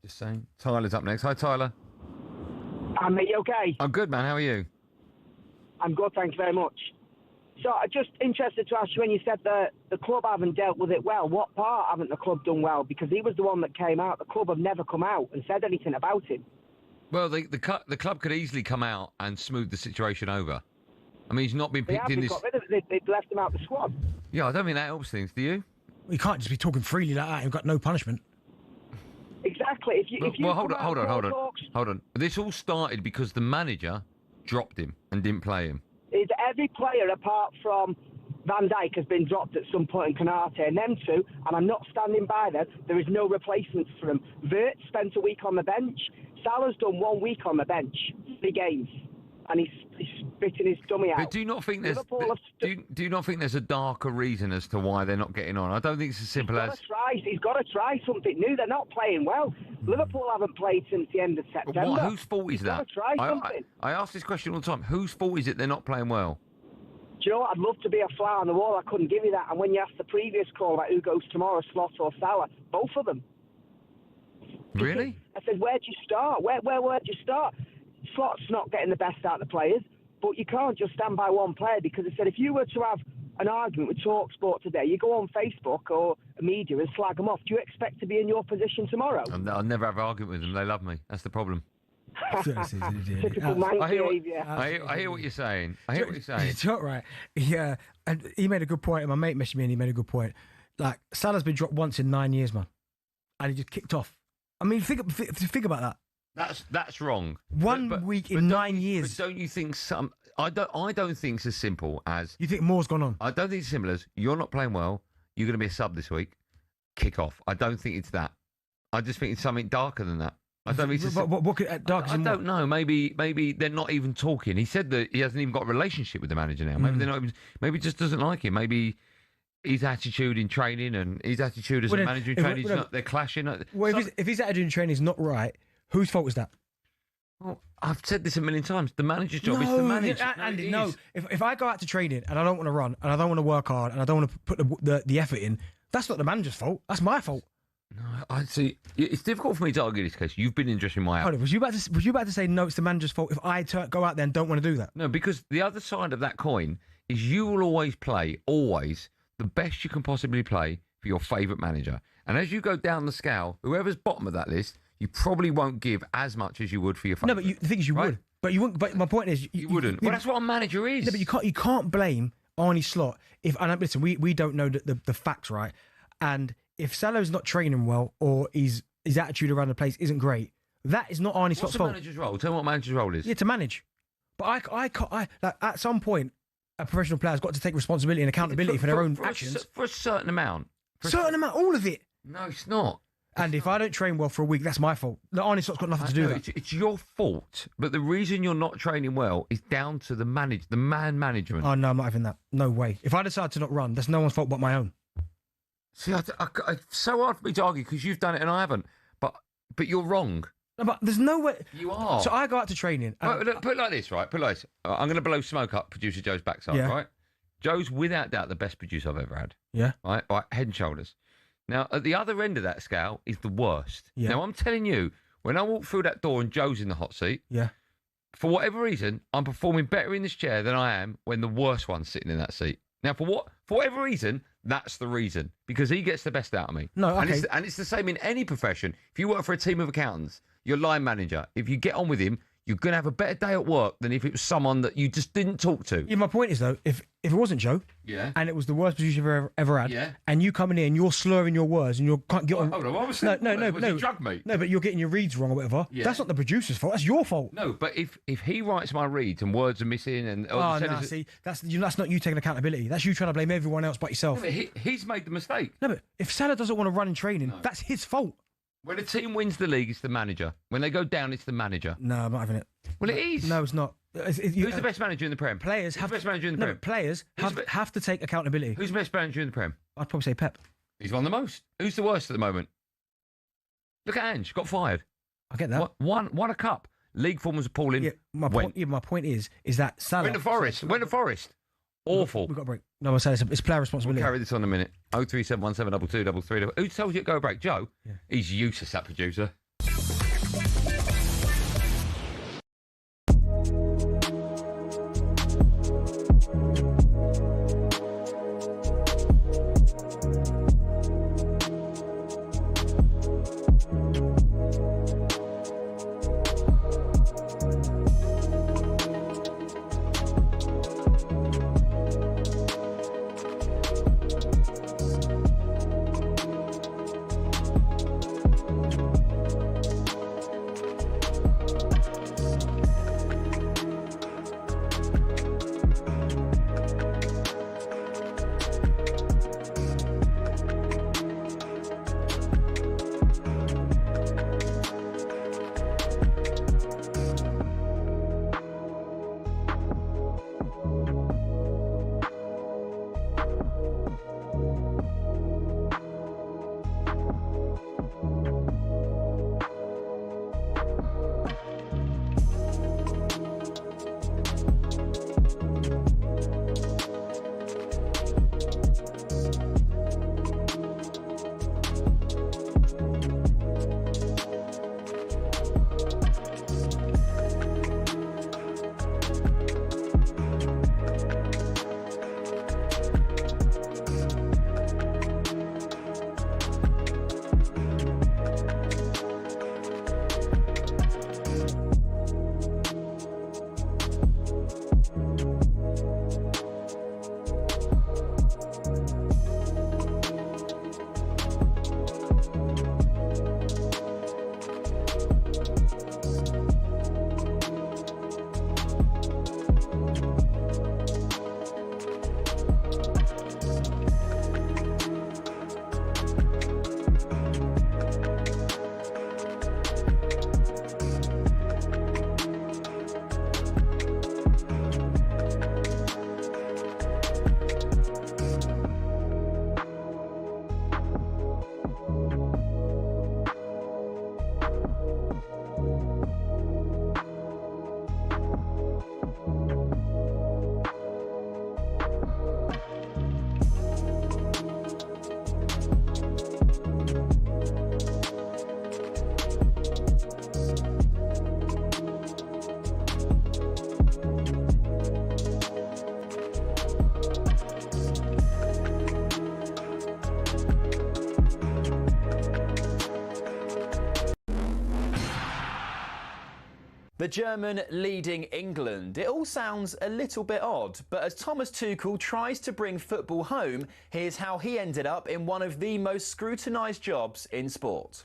Just saying. Tyler's up next. Hi, Tyler. Hi, mate, you okay? I'm good, man. How are you? I'm good, thank you very much. So I'm just interested to ask you, when you said that the club haven't dealt with it well, what part haven't the club done well? Because he was the one that came out. The club have never come out and said anything about him. Well, the club could easily come out and smooth the situation over. I mean, he's not been picked in this... Got rid of it. They've left him out of the squad. Yeah, I don't think that helps things, do you? Well, you can't just be talking freely like that and got no punishment. Exactly. If you hold on. This all started because the manager dropped him and didn't play him. Every player apart from Van Dijk has been dropped at some point in Canate, and them two, and I'm not standing by them, there is no replacements for them. Vert spent a week on the bench. Salah's done 1 week on the bench, 3 games, and he's spitting his dummy out. But do you not think do you not think there's a darker reason as to why they're not getting on? I don't think it's as simple as... He's got to try something new. They're not playing well. Liverpool haven't played since the end of September. Whose fault is that? Try something. I ask this question all the time. Whose fault is it they're not playing well? Do you know what? I'd love to be a fly on the wall. I couldn't give you that. And when you asked the previous call about who goes tomorrow, Slot or Salah, both of them. Really? I said, where'd you start? Where'd you start? Slot's not getting the best out of the players, but you can't just stand by one player, because I said if you were to have an argument with talkSPORT today, you go on Facebook or media and slag them off. Do you expect to be in your position tomorroall I'll never have an argument with them. They love me. That's the problem. Typical man behaviour. I hear what you're saying. It's not right. Yeah, and he made a good point, and my mate messaged me and he made a good point. Like, Salah's been dropped once in 9 years, man, and he just kicked off. I mean, think about that. That's wrong. One week in 9 years. But don't you think some? I don't think it's as simple as. You think more's gone on? I don't think it's as simple as you're not playing well. You're going to be a sub this week. Kick off. I don't think it's that. I just think it's something darker than that. I don't think it's. What could darker? I don't know. Maybe they're not even talking. He said that he hasn't even got a relationship with the manager now. Maybe they're not even. Maybe he just doesn't like him. Maybe his attitude in training and his attitude as a manager in training is not. They're clashing. Well, if his attitude in training is not right, whose fault is that? Well, I've said this a million times. The manager's job is to manage. Andy, no. If I go out to training and I don't want to run and I don't want to work hard and I don't want to put the effort in, that's not the manager's fault. That's my fault. No, I see. It's difficult for me to argue this case. You've been interested in my. Hold on, was you about to say no? It's the manager's fault if I go out there and don't want to do that. No, because the other side of that coin is you will always play the best you can possibly play for your favourite manager. And as you go down the scale, whoever's bottom of that list, you probably won't give as much as you would for your favourite. No, but the thing is, you would. But you wouldn't. But my point is, you wouldn't. Well, that's what a manager is. No, but you can't blame Arne Slot listen, we don't know the facts, right? And if Salah's not training well or his attitude around the place isn't great, that is not Arne Slot's fault. What's the manager's role? Tell me what manager's role is. Yeah, to manage. But I can't. Like, at some point, a professional player's got to take responsibility and accountability for their own actions. For a certain amount. All of it. No, it's not. And if I don't train well for a week, that's my fault. Arne Slot's got nothing to do with that. It's your fault. But the reason you're not training well is down to the man management. Oh, no, I'm not having that. No way. If I decide to not run, that's no one's fault but my own. See, it's so hard for me to argue because you've done it and I haven't. But you're wrong. No, but there's no way. You are. So I go out to training. Put it like this, right? Put it like this. I'm going to blow smoke up producer Joe's backside, right? Joe's without doubt the best producer I've ever had. Yeah. Right, head and shoulders. Now, at the other end of that scale is the worst. Yeah. Now, I'm telling you, when I walk through that door and Joe's in the hot seat, for whatever reason, I'm performing better in this chair than I am when the worst one's sitting in that seat. Now, for whatever reason, that's the reason. Because he gets the best out of me. No, okay. And it's the same in any profession. If you work for a team of accountants, your line manager, if you get on with him, you're going to have a better day at work than if it was someone that you just didn't talk to. Yeah, my point is, though, if it wasn't Joe, and it was the worst producer you've ever had, and you come in here and you're slurring your words and you can't get on... Hold on, what was that? No, was he drug me? No, but you're getting your reads wrong or whatever. Yeah. That's not the producer's fault. That's your fault. No, but if he writes my reads and words are missing and... see, that's not you taking accountability. That's you trying to blame everyone else but yourself. No, but he's made the mistake. No, but if Salah doesn't want to run in training, that's his fault. When a team wins the league, it's the manager. When they go down, it's the manager. No, I'm not having it. Well, it is. No, it's not. Who's the best manager in the Prem? Players have the best manager in the Prem? Players have to take accountability. Who's the best manager in the Prem? I'd probably say Pep. He's won the most. Who's the worst at the moment? Look at Ange, got fired. I get that. Won a cup. League form was appalling. Yeah, my point is that Salah went to Forest. Awful. We've got a break. No, I'm saying it's player responsibility. We'll carry this on in a minute. 037172233. Who told you to go a break? Joe? Yeah. He's useless, that producer. The German leading England. It all sounds a little bit odd, but as Thomas Tuchel tries to bring football home, here's how he ended up in one of the most scrutinised jobs in sport.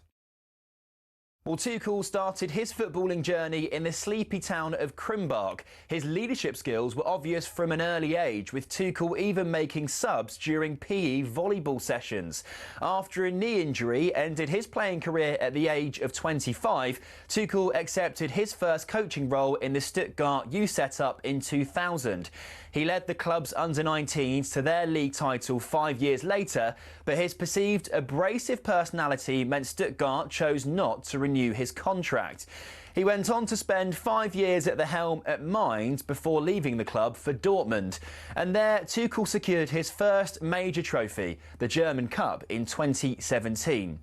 Well, Tuchel started his footballing journey in the sleepy town of Krimbach. His leadership skills were obvious from an early age, with Tuchel even making subs during PE volleyball sessions. After a knee injury ended his playing career at the age of 25, Tuchel accepted his first coaching role in the Stuttgart youth setup in 2000. He led the club's under-19s to their league title 5 years later, but his perceived abrasive personality meant Stuttgart chose not to renew his contract. He went on to spend 5 years at the helm at Mainz before leaving the club for Dortmund. And there, Tuchel secured his first major trophy, the German Cup, in 2017.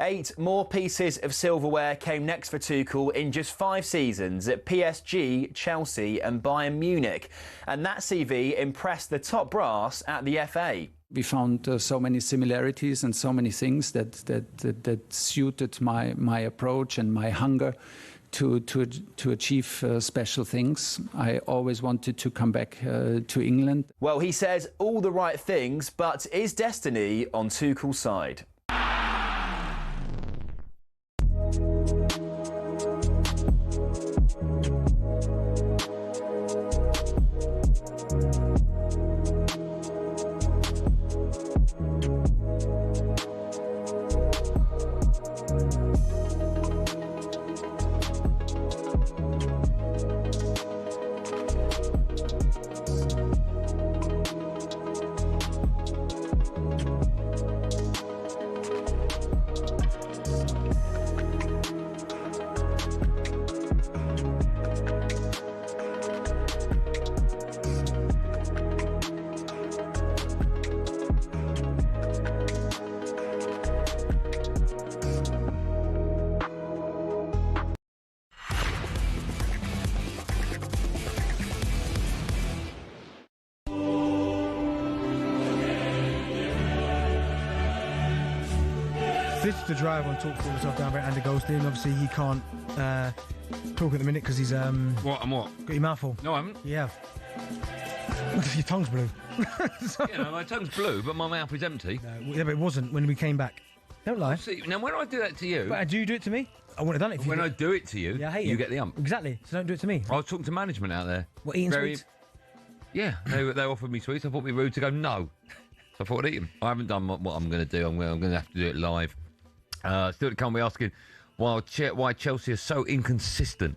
8 more pieces of silverware came next for Tuchel in just 5 seasons at PSG, Chelsea and Bayern Munich. And that CV impressed the top brass at the FA. We found so many similarities and so many things that suited my approach and my hunger to achieve special things. I always wanted to come back to England. Well, he says all the right things, but is destiny on Tuchel's side? This is the drive on talkSPORT myself down by Andy Goldstein. Obviously, he can't talk at the minute because he's What and what? got your mouth full. No, I haven't. Yeah. Your tongue's blue. Yeah, no, my tongue's blue, but my mouth is empty. Yeah, but it wasn't when we came back. Don't lie. See, now, when I do that to you... But do you do it to me? I wouldn't have done it if When you I do it to you, Yeah, I hate you it. get the ump. Exactly. So don't do it to me. I was talking to management out there. What, eating sweets? Yeah, they offered me sweets. I thought it'd be rude to go no. So I thought I'd eat them. I haven't done what I'm going to do. I'm going to have to do it live. Still to come, we're asking why Chelsea are so inconsistent.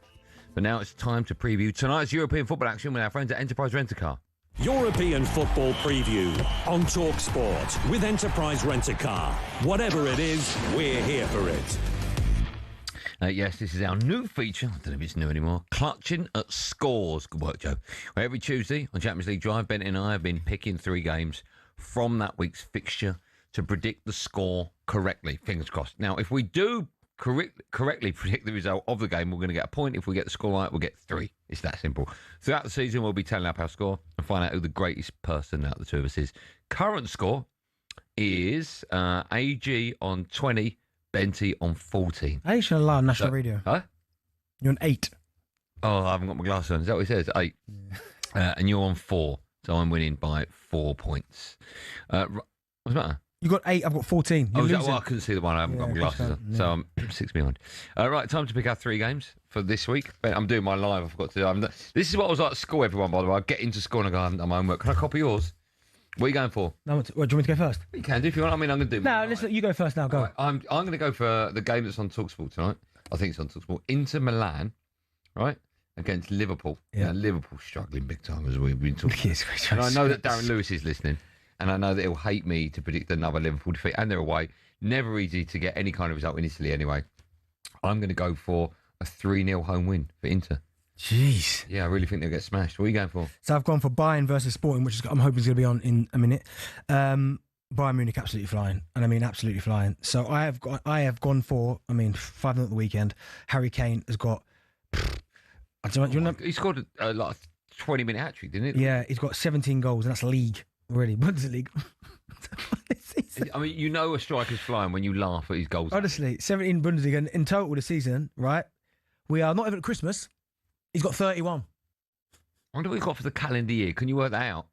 But now it's time to preview tonight's European football action with our friends at Enterprise Rent-A-Car. European football preview on talkSPORT with Enterprise Rent-A-Car. Whatever it is, we're here for it. Yes, this is our new feature. I don't know if it's new anymore. Clutching at scores. Good work, Joe. Well, every Tuesday on Champions League Drive, Bent and I have been picking 3 games from that week's fixture to predict the score correctly. Fingers crossed. Now, if we do correctly predict the result of the game, we're going to get a point. If we get the score right, we'll get 3. It's that simple. Throughout the season, we'll be telling up our score and find out who the greatest person out of the two of us is. Current score is AG on 20, Benty on 14. I actually allow national radio. Huh? You're on 8. Oh, I haven't got my glasses on. Is that what it says? 8. Yeah. And you're on 4. So I'm winning by 4 points. What's the matter? You got 8, I've got 14. You're losing. I couldn't see the one. I haven't got my glasses on. Yeah. So I'm 6 behind. Right, time to pick our 3 games for this week. I'm doing my live. I forgot to do. This is what I was like at school, everyone, by the way. I get into school and I go, I haven't done my homework. Can I copy yours? What are you going for? No, do you want me to go first? You can do if you want. I mean, I'm going to do No, listen, you go first now. Go. Right, I'm going to go for the game that's on talkSPORT tonight. I think it's on talkSPORT. Inter Milan, right? Against Liverpool. Yeah. Now, Liverpool struggling big time, as we've been talking about. And I know that Darren Lewis is listening, and I know that he'll hate me to predict another Liverpool defeat, and they're away. Never easy to get any kind of result in Italy anyway. I'm going to go for a 3-0 home win for Inter. Jeez. Yeah, I really think they'll get smashed. What are you going for? So I've gone for Bayern versus Sporting, which is, I'm hoping is going to be on in a minute. Bayern Munich absolutely flying, and I mean absolutely flying. So I have gone for 5-0 at the weekend. Harry Kane has got. I don't know. Do you know he scored like a 20-minute hat-trick, didn't he? Yeah, he's got 17 goals, and that's league already. Bundesliga. I mean, you know a striker's flying when you laugh at his goals. Honestly, 17 Bundesliga, and in total this season, right? We are not even at Christmas. He's got 31. I wonder what he got for the calendar year. Can you work that out?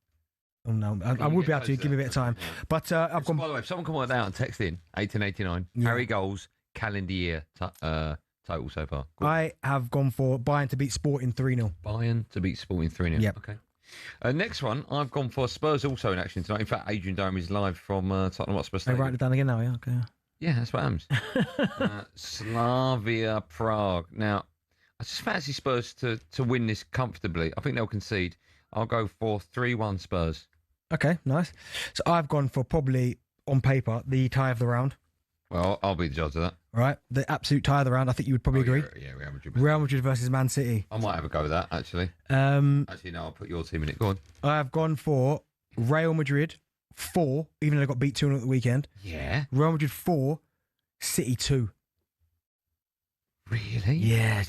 Oh, no. I would be able to. Give me a bit of time. But I've gone... By the way, if someone can work that out and text in, 1889, Harry goals, calendar year total so far. Cool. I have gone for Bayern to beat Sporting 3-0. Bayern to beat Sporting 3-0. Yep. Okay. Next one, I've gone for Spurs also in action tonight. In fact, Adrian Durham is live from Tottenham Hotspur Stadium. I write it down again now, yeah? Okay. Yeah, that's what happens. Slavia Prague. Now, I just fancy Spurs to win this comfortably. I think they'll concede. I'll go for 3-1 Spurs. Okay, nice. So I've gone for probably, on paper, the tie of the round. Well, I'll be the judge of that. Right, the absolute tie of the round. I think you would probably agree. Yeah, Real Madrid versus Man City. I might have a go with that, actually. Actually, no, I'll put your team in it. Go on. I've gone for Real Madrid 4, even though they got beat 2-0 at the weekend. Yeah. Real Madrid 4, City 2. Really? Yeah.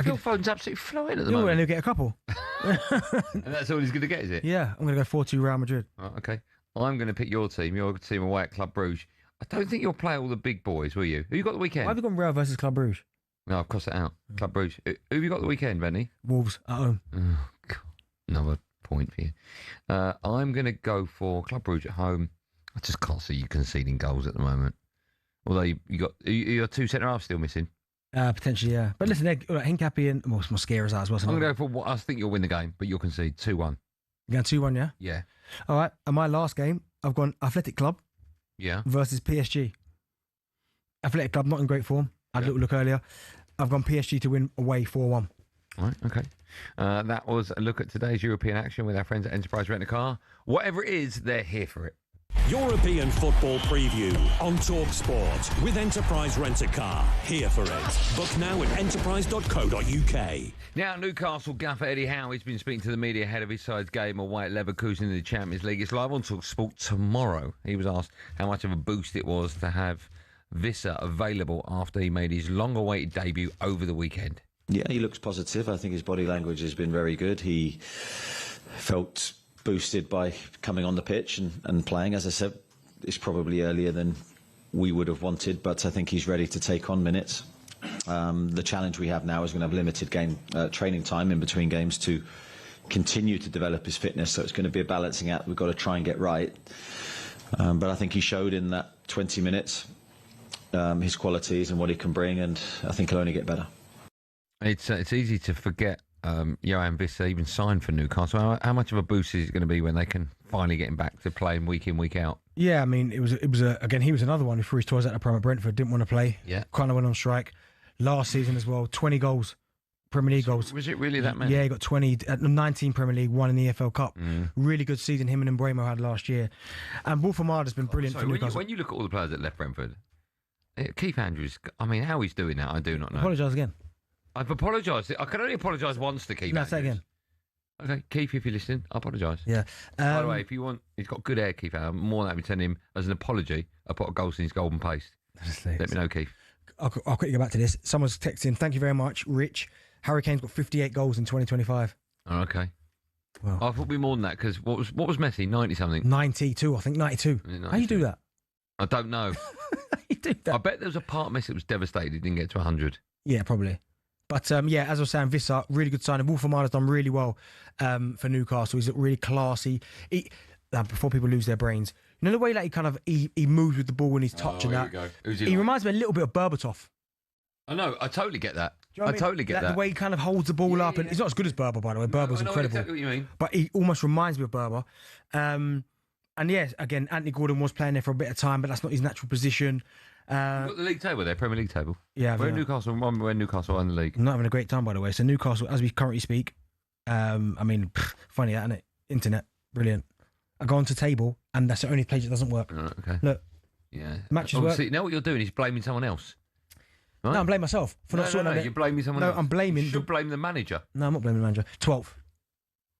Your phone's absolutely flying at the moment. moment. And he'll get a couple. And that's all he's going to get, is it? Yeah, I'm going to go 4-2 Real Madrid. Oh, okay. I'm going to pick your team away at Club Brugge. I don't think you'll play all the big boys, will you? Who you got the weekend? Why have you gone Real versus Club Brugge? No, I've crossed it out. Club Brugge. Who have you got the weekend, Benny? Wolves at home. Oh, God. Another point for you. I'm going to go for Club Brugge at home. I just can't see you conceding goals at the moment. Although you got your two centre-halves still missing. Potentially, yeah. But listen, Hincapi and Mosquera as well. I'm going to go for what I think you'll win the game, but you'll concede 2-1. You're going 2-1, yeah? Yeah. All right. And my last game, I've gone Athletic Club versus PSG. Athletic Club, not in great form. I had a little look earlier. I've gone PSG to win away 4-1. All right, okay. That was a look at today's European action with our friends at Enterprise Rent a Car. Whatever it is, they're here for it. European football preview on talkSPORT with Enterprise Rent a Car. Here for it. Book now at enterprise.co.uk. Now, Newcastle gaffer Eddie Howe's been speaking to the media ahead of his side's game away at Leverkusen in the Champions League. It's live on talkSPORT tomorrow. He was asked how much of a boost it was to have Visser available after he made his long-awaited debut over the weekend. Yeah, he looks positive. I think his body language has been very good. He felt boosted by coming on the pitch and playing. As I said, it's probably earlier than we would have wanted, but I think he's ready to take on minutes. The challenge we have now is going to have limited game training time in between games to continue to develop his fitness, so it's going to be a balancing act we've got to try and get right. But I think he showed in that 20 minutes his qualities and what he can bring, and I think he'll only get better. It's easy to forget Johan Visser even signed for Newcastle. How much of a boost is it going to be when they can finally get him back to playing week in, week out? Yeah, I mean, it was again, he was another one who threw his toys at the Prem at Brentford, didn't want to play. Yeah. Kind of went on strike. Last season as well, 20 goals, Premier League goals. Was it really that many? Yeah, he got 20, 19 Premier League, 1 in the EFL Cup. Really good season him and Mbremo had last year. And Wolfamada's been brilliant for Newcastle. When you look at all the players that left Brentford, Keith Andrews, I mean, how he's doing that, I do not know. Apologise again. I've apologised. I can only apologise once to Keith Andrews. Say again. Okay, Keith, if you're listening, I apologise. Yeah. By the way, if you want, he's got good hair, Keith. I'm more than happy to send him as an apology a pot of Goldstein's golden paste. Let me know, Keith. I'll quickly go back to this. Someone's texting. Thank you very much, Rich. Harry Kane's got 58 goals in 2025. Oh, okay. Well, I thought it'd be more than that because what was Messi? 90 something. 92, I think 92. 92. How you do that? I don't know. How you do that? I bet there was a part of Messi that was devastated. He didn't get to 100. Yeah, probably. But yeah, as I was saying, Visser, really good signing. Wolfamada's done really well for Newcastle. He's really classy. Before people lose their brains, you know the way like he moves with the ball when he's touching that. He reminds me a little bit of Berbatov. I know. I totally get that. You know I totally get that. The way he kind of holds the ball up, and he's not as good as Berber, by the way. Berber's incredible. Exactly what you mean. But he almost reminds me of Berber. And yes, again, Anthony Gordon was playing there for a bit of time, but that's not his natural position. You've got the league table there, Premier League table. Yeah, where Newcastle won the league. I'm not having a great time, by the way. So Newcastle, as we currently speak, I mean, funny that, isn't it? Internet, brilliant. I go onto table, and that's the only page that doesn't work. Okay. Look. Yeah. Matches work. Now what you're doing is blaming someone else. Right? No, I'm blaming myself for not sorting out. You're blaming someone else. No, I'm blaming. You should blame the manager. No, I'm not blaming the manager. 12th.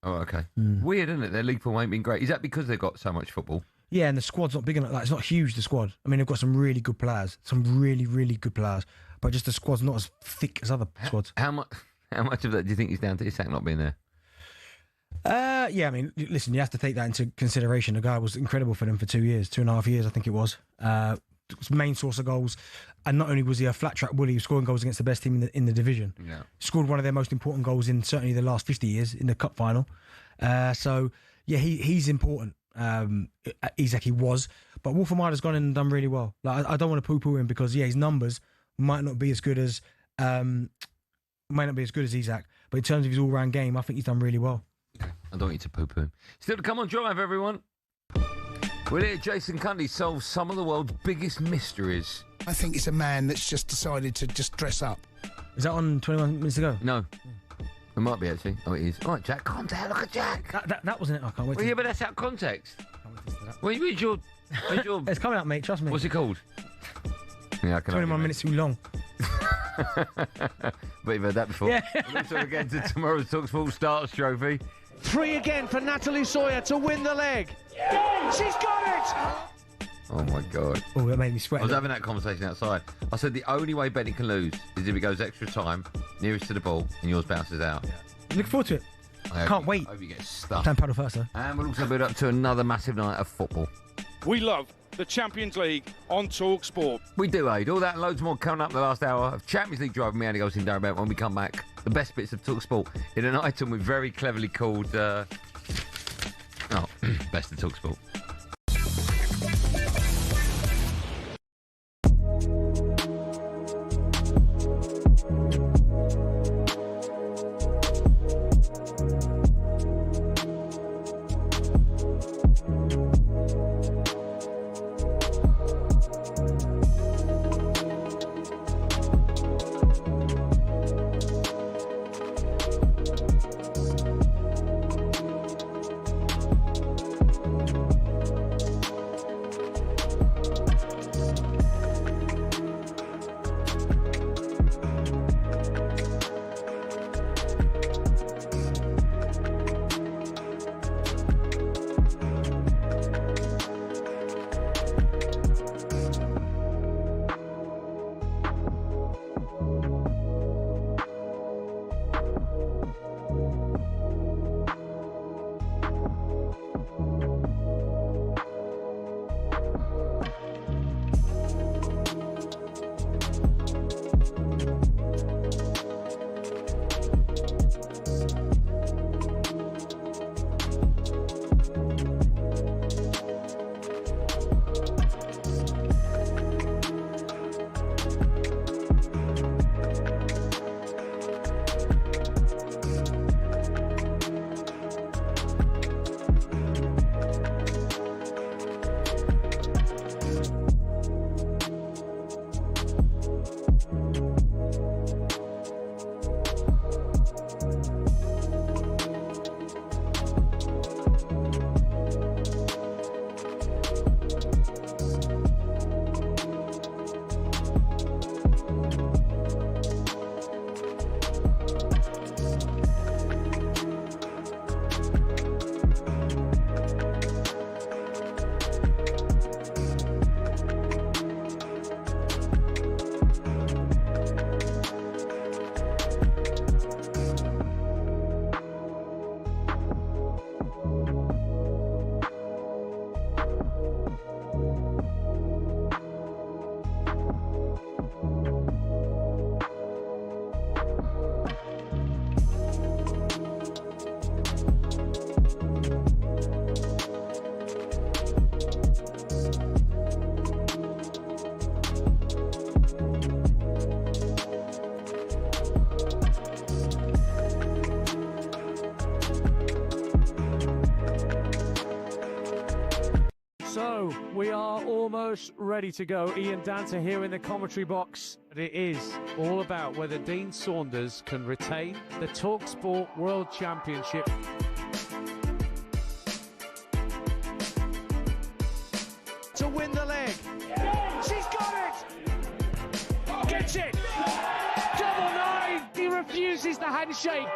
Oh, okay. Weird, isn't it? Their league form ain't been great. Is that because they've got so much football? Yeah, and the squad's not big enough. Like, it's not huge, the squad. I mean, they've got some really good players. Some really, really good players. But just the squad's not as thick as other squads. How much of that do you think is down to Isak not being there? Yeah, I mean, listen, you have to take that into consideration. The guy was incredible for them for 2 years, 2.5 years, I think it was. main source of goals. And not only was he a flat track bully, he was scoring goals against the best team in the division. Yeah. Scored one of their most important goals in certainly the last 50 years in the cup final. So yeah, he's important. Isak, he was, but Wolf Almeida's gone in and done really well. Like I don't want to poo-poo him because his numbers might not be as good as Isak, but in terms of his all-round game, I think he's done really well. Okay. I don't want you to poo-poo him. Still to come on Drive, everyone. We'll hear Jason Cundy solve some of the world's biggest mysteries. I think it's a man that's just decided to just dress up. Is that on 21 minutes ago? No. It might be, actually. Oh, it is. All right, Jack, calm down. Look at Jack. That wasn't it. I can't wait. Well, yeah, but that's out of context. Where's your... It's coming out, mate. Trust me. What's it called? Yeah, I can 21 minutes too long. But you've heard that before. Yeah. We'll also get to tomorrow's talkSPORT Starts Trophy. 3 again for Natalie Sawyer to win the leg. Yeah, she's got it! Oh, my God. Oh, that made me sweat. I was having that conversation outside. I said the only way Benny can lose is if it goes extra time, nearest to the ball, and yours bounces out. Yeah. Look forward to it. Can't wait. I hope you get stuck. Time paddle first, though. And we'll also build up to another massive night of football. We love the Champions League on talkSPORT. We do, Aid. All that and loads more coming up the last hour of Champions League Drive with me, Andy Goldstein Darren Bent. When we come back, the best bits of talkSPORT in an item we've very cleverly called... best of talkSPORT. So, we are almost ready to go. Ian Danter here in the commentary box. But it is all about whether Dean Saunders can retain the talkSPORT World Championship. To win the leg. Yeah. She's got it! Gets it! Double 9! He refuses the handshake.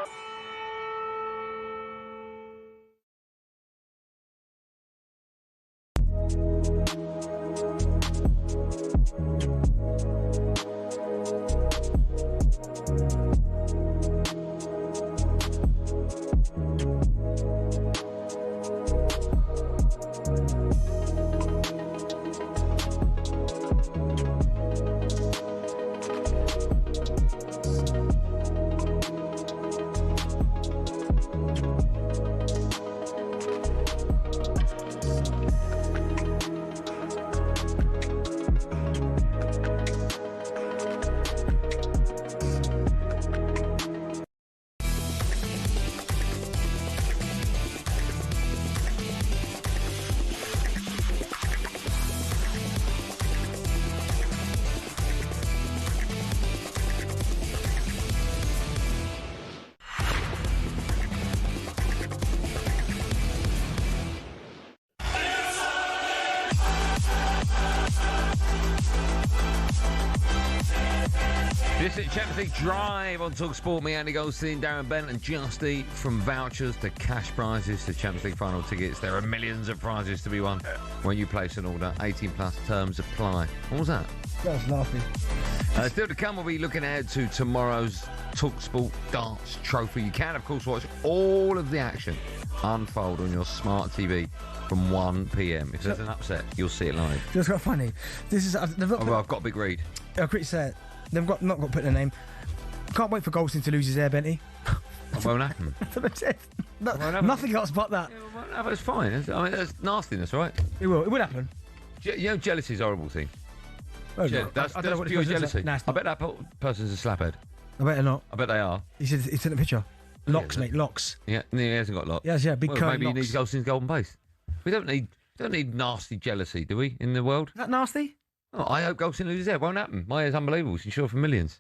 This is Champions League Drive on talkSPORT. Me, Andy Goldstein, Darren Bent and Justy. From vouchers to cash prizes to Champions League final tickets, there are millions of prizes to be won when you place an order. 18 plus terms apply. What was that? That was laughing. Still to come, we'll be looking ahead to tomorrow's talkSPORT Darts Trophy. You can, of course, watch all of the action unfold on your smart TV from 1 p.m. If there's an upset, you'll see it live. That's quite funny. This is. I've got a big read. I'll quickly say it. They've not got to put their name. Can't wait for Goldstein to lose his hair, Benty. It won't happen. Nothing else but that. Yeah, it's fine. I mean, that's nastiness, right? It will. It will happen. You know, jealousy is a horrible thing. Oh, That's I don't know what pure it's jealousy. Nah, I bet that person's a slaphead. I bet they're not. I bet they are. He sent a picture. Locks, mate. Locks. Yeah, he hasn't got locks. Yes, yeah. Big curly maybe locks. he needs Goldstein's golden base. We don't need nasty jealousy, do we, in the world? Is that nasty? Oh, I hope Goldstein loses his hair. It won't happen. My hair's unbelievable. She's sure for millions.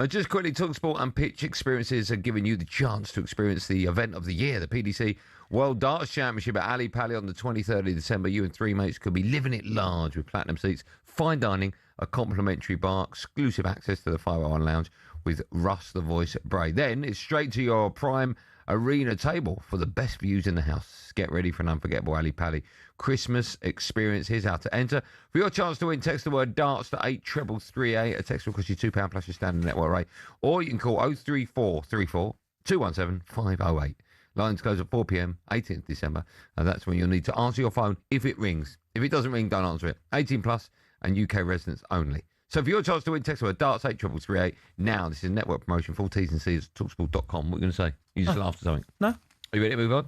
Just quickly, talkSPORT and Pitch Experiences are giving you the chance to experience the event of the year, the PDC World Darts Championship at Ali Pali on the 23rd of December. You and 3 mates could be living it large with platinum seats, fine dining, a complimentary bar, exclusive access to the 501 lounge with Russ the Voice Bray. Then it's straight to your prime arena table for the best views in the house. Get ready for an unforgettable Ali Pali Christmas experience. Here's how to enter. For your chance to win, text the word darts to 83338. A text will cost you £2 plus your standard network rate. Or you can call 03434 217 508. Lines close at 4 p.m, 18th December. And that's when you'll need to answer your phone if it rings. If it doesn't ring, don't answer it. 18 plus and UK residents only. So for your chance to win, text the word darts 83338. Now, this is a network promotion. Full T's and C's at talksport.com. What are you going to say? You just laughed at something. No. Are you ready to move on?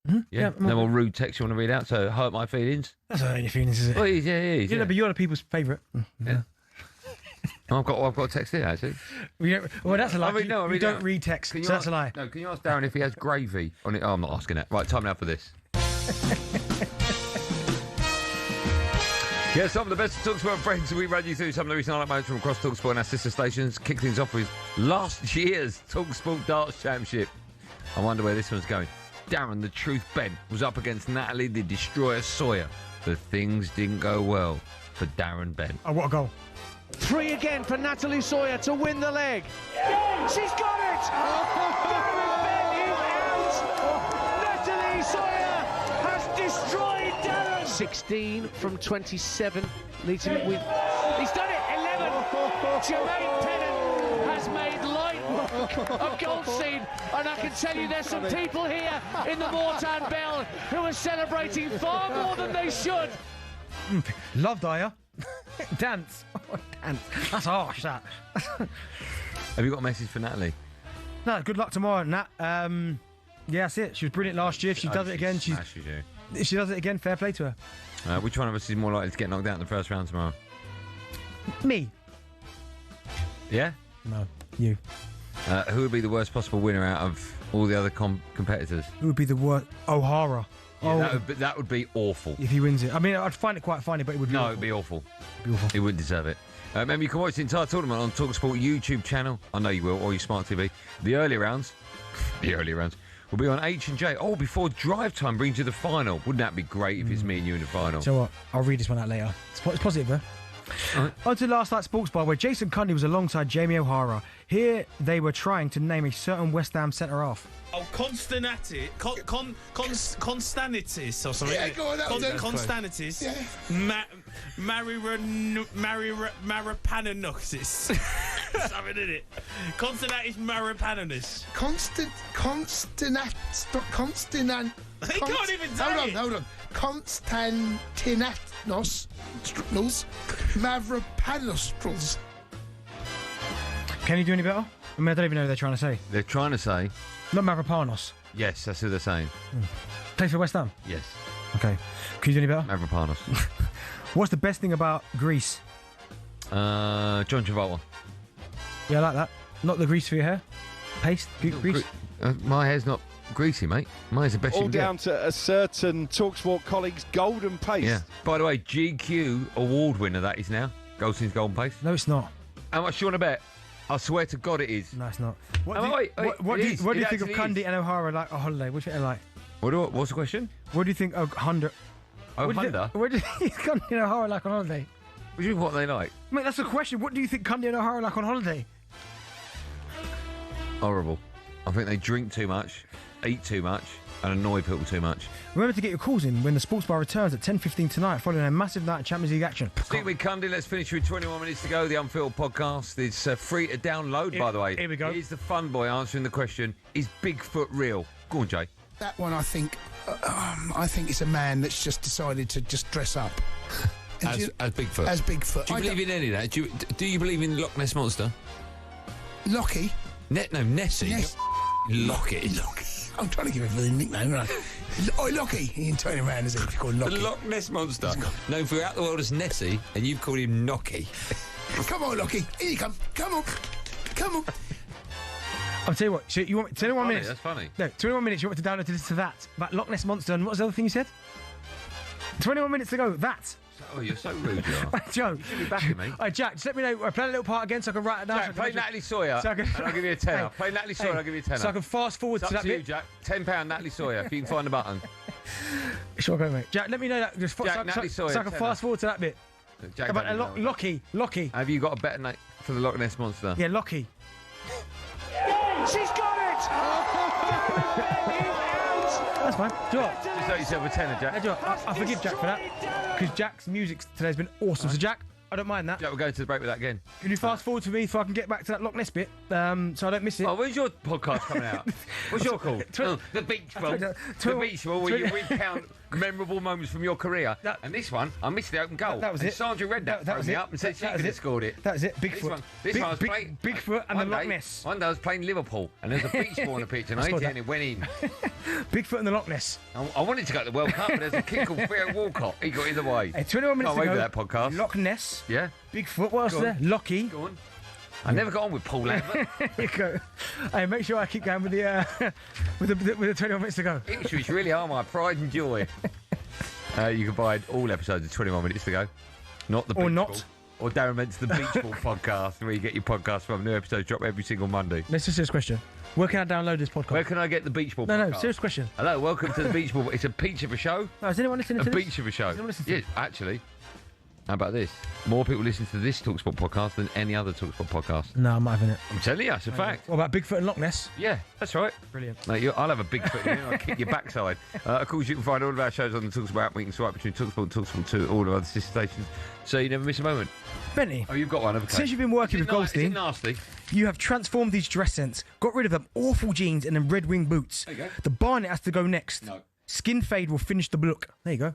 Mm-hmm. Yeah. No more rude text you want to read out, so hurt my feelings. That's not hurt your feelings, is it? Well, yeah. But you're the people's favourite. Yeah. I've got a text here, actually. Well, that's a lie. You don't read text, so that's a lie. No, can you ask Darren if he has gravy on it? Oh, I'm not asking that. Right, time now for this. Yeah, some of the best talkSPORT friends. We run you through some of the recent highlight moments from across talkSPORT and our sister stations. Kick things off with last year's talkSPORT Darts Championship. I wonder where this one's going. Darren the Truth Bent was up against Natalie the Destroyer Sawyer. But things didn't go well for Darren Bent. Oh, what a goal. 3 again for Natalie Sawyer to win the leg. Yeah, she's got it! Darren Bent is out! Natalie Sawyer has destroyed Darren! 16 from 27, leads him with... He's done it! 11! Jermaine Pennant has made light of Goldstein, and I can tell you there's some people here in the Mortan Bell who are celebrating far more than they should. Love Dyer. Dance. Oh, dance. That's harsh, that. Have you got a message for Natalie? No, good luck tomorrow, Nat. Yeah, that's it. She was brilliant last year. If she does it again, if she does it again, fair play to her. Which one of us is more likely to get knocked out in the first round tomorrow? Me. Yeah? No, you. Who would be the worst possible winner out of all the other competitors? Who would be the worst? O'Hara. Yeah, that would be awful. If he wins it. I mean, I'd find it quite funny, but it would be awful. It'd be awful. It'd be awful. He wouldn't deserve it. Remember, you can watch the entire tournament on talkSPORT YouTube channel. I know you will, or your smart TV. The early rounds will be on H&J. Oh, before drive time brings you the final. Wouldn't that be great if it's me and you in the final? So what? I'll read this one out later. It's positive, though. Right. On to Last Night Sports Bar, where Jason Cundy was alongside Jamie O'Hara. Here they were trying to name a certain West Ham centre-half. Oh, Constantinitis or something. Yeah, go on, Constantinitis. Yeah. Maripananosis. Something in it. Constantinitis maripananus. Constinant. He can't even say it. Hold on. Constantinatos Mavropanostrals. Can you do any better? I mean, I don't even know what they're trying to say. They're trying to say... Not Mavropanos. Yes, that's who they're saying. Plays for West Ham? Yes. Okay. Can you do any better? Mavropanos. What's the best thing about Greece? John Travolta. Yeah, I like that. Not the grease for your hair? Paste? Grease? My hair's not greasy, mate. Mine's the best All you can down to a certain talkSPORT colleague's golden paste. Yeah. By the way, GQ award winner that is now. Goldstein's golden paste. No, it's not. How much do you want to bet? I swear to God it is. No, it's not. What do you think of Cundy and O'Hara like a holiday? What do you think like? What's the question? What do you think of Honda? Oh, Honda? What do you think Cundy and O'Hara like on holiday? What do you mean, what they like? Mate, that's the question. What do you think Cundy and O'Hara are like on holiday? Horrible. I think they drink too much, eat too much, and annoy people too much. Remember to get your calls in when the Sports Bar returns at 10:15 tonight, following a massive night of Champions League action. Stick with Cundy. Let's finish with 21 minutes to go. The Unfiltered podcast is free to download, by the way. Here we go. Here's the fun boy answering the question, is Bigfoot real? Go on, Jay. That one, I think it's a man that's just decided to just dress up. As Bigfoot? As Bigfoot. Do you believe in any of that? Do you believe in the Loch Ness Monster? Lockie? Nessie. Lockie. I'm trying to give him a nickname, right? Oh, Lockie. He ain't turning around, is he? He's called Lockie. The Loch Ness Monster, known throughout the world as Nessie, and you've called him Nocky. Come on, Lockie. Here you come. Come on. I'll tell you what, so you want 21 minutes? That's funny. No, 21 minutes, you want me to download this to that. About Loch Ness Monster, and what was the other thing you said? 21 minutes to go, that. Oh, you're so rude, you are. Joe. You should be backing me. Jack, just let me know. Play a little part again so I can write it down. Jack, play Natalie Sawyer, and I'll give you a tenner. Play Natalie Sawyer, and I'll give you a tenner. So I can fast forward it's to up that to you, bit. Jack. £10 Natalie Sawyer, if you can find the button. Sure, go, mate. Jack, let me know that. Just Natalie Sawyer, so I can fast forward to that bit. Jack, about Lockie. Have you got a better name for the Loch Ness Monster? Yeah, Lockie. She's got it! That's fine. Do you know what? Just owe yourself a tenner, Jack. Do you know what? I forgive Jack for that. Because Jack's music today has been awesome. So, Jack, I don't mind that. Jack, we're going to the break with that again. Can you fast forward to me so I can get back to that Loch Ness bit so I don't miss it? Oh, when's your podcast coming out? What's your call? The Beach Ball. The Beach Ball, where you recount memorable moments from your career. And this one, I missed the open goal. That was and it. Sandra read that was me it. up and said she That could was have it. scored it. That was it. Bigfoot. This one was playing Bigfoot and the Loch Ness. One day I was playing Liverpool and there's a beach ball on the pitch and I hit it and it went in. Bigfoot and the Loch Ness. I wanted to go to the World Cup, but there's a kid called Theo Walcott. He got either way. Hey, 21 minutes Can't to wait go. for that podcast. Loch Ness. Yeah. Bigfoot. What else Go is there? on. Lockie. Go on. I never got on with Paul Lambert. Here you go. Hey, make sure I keep going with the with the 21 minutes to go. Ipswich really are my pride and joy. You can find all episodes of 21 Minutes to Go. Not the Beach Ball. Or Darren Bent's The Beach Ball podcast, where you get your podcast from. New episodes drop every single Monday. Let's just serious question. Where can I download this podcast? Where can I get the Beach Ball podcast? No, serious question. Hello, welcome to the Beach Ball. It's a peach of a show. No, is anyone listening to this? A beach of a show. Is anyone listening to Yeah, actually. How about this? More people listen to this talkSPORT podcast than any other talkSPORT podcast. No, I'm not having it. I'm telling you, that's a fact. What about Bigfoot and Loch Ness? Yeah, that's right. Brilliant. Mate, I'll have a Bigfoot in you. I'll kick your backside. Of course, you can find all of our shows on the talkSPORT app. We can swipe between talkSPORT and talkSPORT 2, all of our sister stations, so you never miss a moment. Benny. Oh, you've got one, okay. Since you've been working with Goldstein, is it nasty? You have transformed these dress sense, got rid of them awful jeans and them Red Wing boots. There you go. The barnet has to go next. No. Skin fade will finish the look. There you go.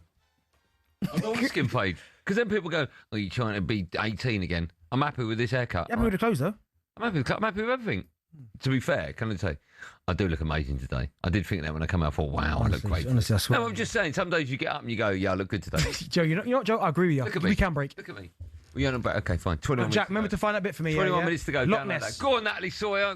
I don't want skin fade. Because then people go, oh, you're trying to be 18 again. I'm happy with this haircut. You happy with the clothes, though? I'm happy with everything. To be fair, can I say, I do look amazing today. I did think that when I come out, I thought, wow, I look great. Honestly, I swear. No, I'm just saying, some days you get up and you go, yeah, I look good today. Joe, you're not Joe. I agree with you. Look at me. We can break. Look at me. Well, you're not back. Okay, fine. 21 minutes. Jack, remember to find that bit for me. 21 minutes to go. Loch Download Ness. that. Go on, Natalie Sawyer.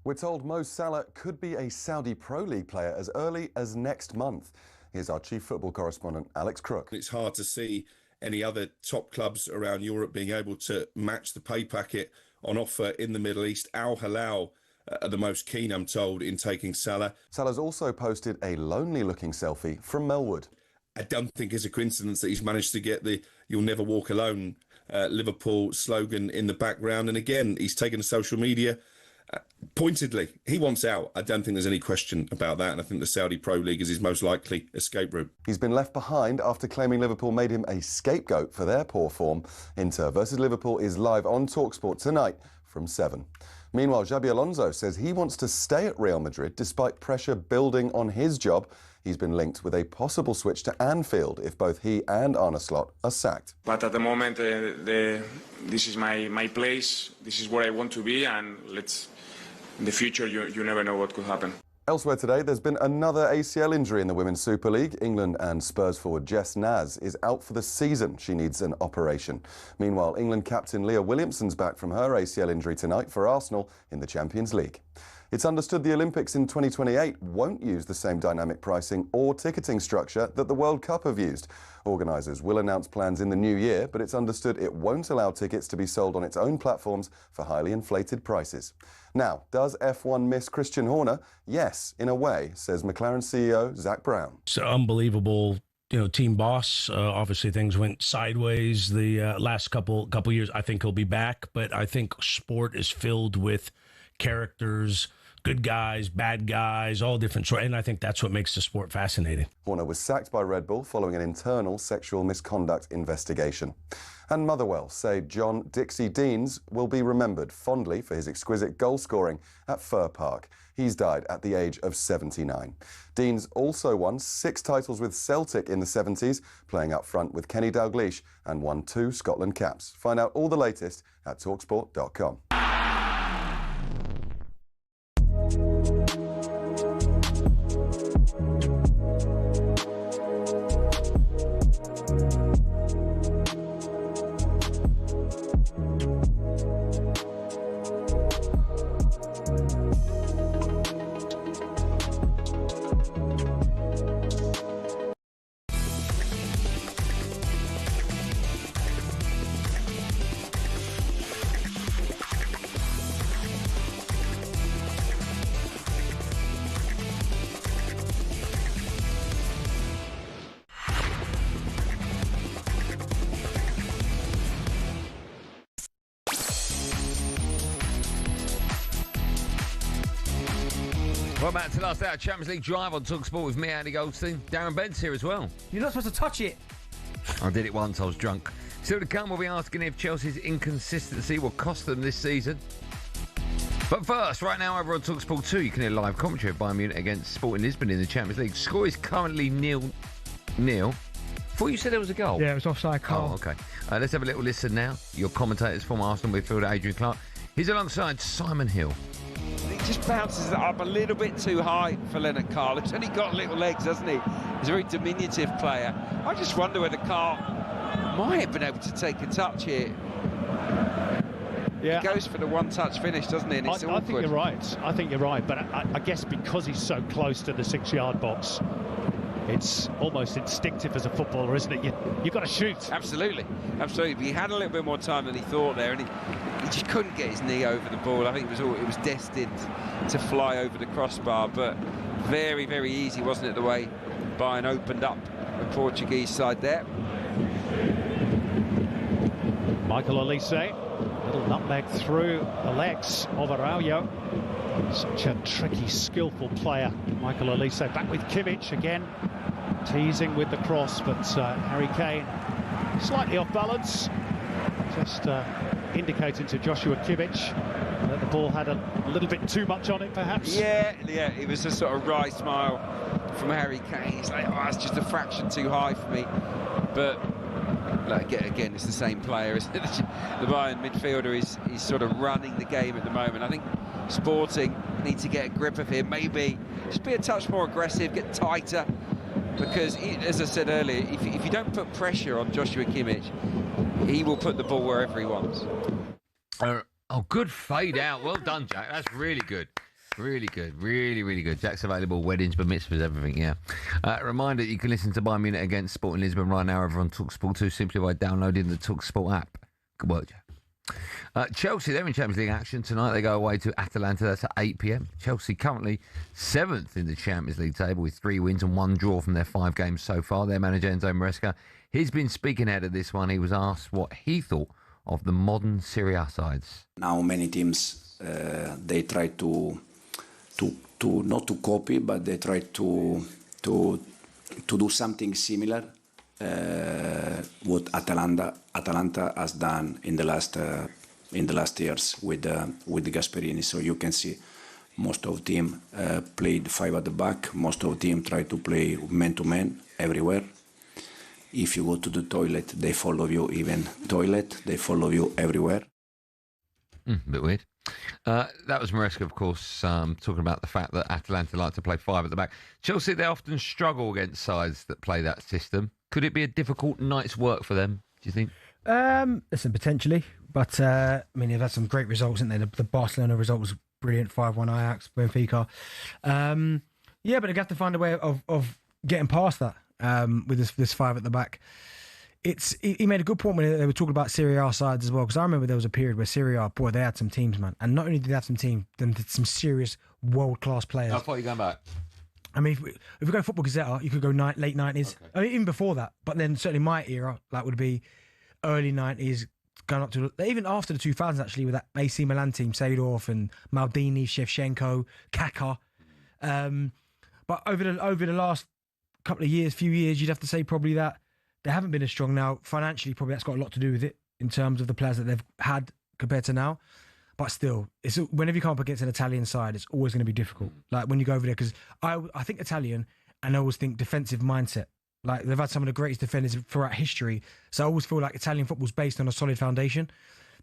We're told Mo Salah could be a Saudi Pro League player as early as next month. Here's our chief football correspondent, Alex Crook. It's hard to see any other top clubs around Europe being able to match the pay packet on offer in the Middle East. Al Hilal are the most keen, I'm told, in taking Salah. Salah's also posted a lonely-looking selfie from Melwood. I don't think it's a coincidence that he's managed to get the "You'll never walk alone" Liverpool slogan in the background. And again, he's taken to social media pointedly. He wants out. I don't think there's any question about that. And I think the Saudi Pro League is his most likely escape route. He's been left behind after claiming Liverpool made him a scapegoat for their poor form. Inter versus Liverpool is live on talkSPORT tonight from 7. Meanwhile, Xabi Alonso says he wants to stay at Real Madrid despite pressure building on his job. He's been linked with a possible switch to Anfield if both he and Arne Slot are sacked. But at the moment, this is my place. This is where I want to be, and in the future, you never know what could happen. Elsewhere today, there's been another ACL injury in the Women's Super League. England and Spurs forward Jess Naz is out for the season. She needs an operation. Meanwhile, England captain Leah Williamson's back from her ACL injury tonight for Arsenal in the Champions League. It's understood the Olympics in 2028 won't use the same dynamic pricing or ticketing structure that the World Cup have used. Organisers will announce plans in the new year, but it's understood it won't allow tickets to be sold on its own platforms for highly inflated prices. Now, does F1 miss Christian Horner? Yes, in a way, says McLaren CEO Zak Brown. It's unbelievable, team boss. Obviously, things went sideways the last couple years. I think he'll be back, but I think sport is filled with characters, good guys, bad guys, all different sorts. And I think that's what makes the sport fascinating. Horner was sacked by Red Bull following an internal sexual misconduct investigation. And Motherwell say John Dixie Deans will be remembered fondly for his exquisite goal scoring at Fir Park. He's died at the age of 79. Deans also won 6 titles with Celtic in the 70s, playing up front with Kenny Dalglish, and won 2 Scotland caps. Find out all the latest at talksport.com. Well, back to last out Champions League drive on talkSPORT with me, Andy Goldstein. Darren Bent's here as well. You're not supposed to touch it. I did it once, I was drunk. Still to come, we'll be asking if Chelsea's inconsistency will cost them this season. But first, right now over on talkSPORT 2, you can hear live commentary of Bayern Munich against Sporting Lisbon in the Champions League. Score is currently 0-0. Thought you said there was a goal. Yeah, it was offside, Carl. Oh, okay. Let's have a little listen now. Your commentators, former Arsenal midfielder Adrian Clark. He's alongside Simon Hill. He just bounces it up a little bit too high for Leonard Carl. He's only got little legs, hasn't he? He's a very diminutive player. I just wonder whether Carl might have been able to take a touch here. Yeah. He goes for the one-touch finish, doesn't he? And it's I think you're right. I think you're right. But I guess because he's so close to the 6-yard box, it's almost instinctive as a footballer, isn't it? You've got to shoot. Absolutely. Absolutely. But he had a little bit more time than he thought there, and he just couldn't get his knee over the ball. I think it was destined to fly over the crossbar, but very, very easy, wasn't it, the way Bayern opened up the Portuguese side there. Michael Olise, little nutmeg through the legs of Araujo. Such a tricky, skillful player. Michael Olise back with Kimmich again, teasing with the cross, but Harry Kane slightly off balance, just indicating to Joshua Kimmich that the ball had a little bit too much on it, perhaps. Yeah, it was a sort of wry smile from Harry Kane. He's like, oh, it's just a fraction too high for me. But again, it's the same player, isn't it? The Bayern midfielder is sort of running the game at the moment. I think Sporting need to get a grip of him, maybe just be a touch more aggressive, get tighter, because as I said earlier, if you don't put pressure on Joshua Kimmich, he will put the ball wherever he wants. Oh, good fade out. Well done, Jack. That's really good. Really good. Really, really good. Jack's available. Weddings, bar mitzvahs, everything, yeah. Reminder, you can listen to Bayern Munich against Sporting Lisbon right now over on talkSPORT 2 simply by downloading the talkSPORT app. Good work, Jack. Chelsea, they're in Champions League action tonight. They go away to Atalanta. That's at 8 p.m. Chelsea currently 7th in the Champions League table with 3 wins and 1 draw from their 5 games so far. Their manager, Enzo Maresca, he's been speaking ahead of this one. He was asked what he thought of the modern Serie A sides. Now many teams, they try to not to copy, but they try to do something similar. What Atalanta has done in the last years with the Gasperini. So you can see most of the team played 5 at the back. Most of the team try to play man to man everywhere. If you go to the toilet, they follow you. Even toilet, they follow you everywhere. A bit weird. That was Maresca, of course, talking about the fact that Atalanta like to play 5 at the back. Chelsea, they often struggle against sides that play that system. Could it be a difficult night's work for them, do you think? Listen, potentially. But, I mean, they've had some great results, haven't they? The Barcelona result was brilliant, 5-1 Ajax, Benfica. Yeah, but they have to find a way of getting past that with this 5 at the back. He made a good point when they were talking about Serie A sides as well, because I remember there was a period where Serie A, boy, they had some teams, man. And not only did they have some teams, they did some serious world-class players. I thought you were going back. I mean, if we go Football Gazette, you could go late 90s. Okay. I mean, even before that. But then certainly my era, that would be early 90s, going up to even after the 2000s, actually, with that AC Milan team, Seedorf and Maldini, Shevchenko, Kaká. But over the last few years, you'd have to say probably that they haven't been as strong now. Financially, probably that's got a lot to do with it in terms of the players that they've had compared to now. But still, whenever you come up against an Italian side, it's always going to be difficult. Like when you go over there, because I think Italian, and I always think defensive mindset. Like they've had some of the greatest defenders throughout history. So I always feel like Italian football's based on a solid foundation.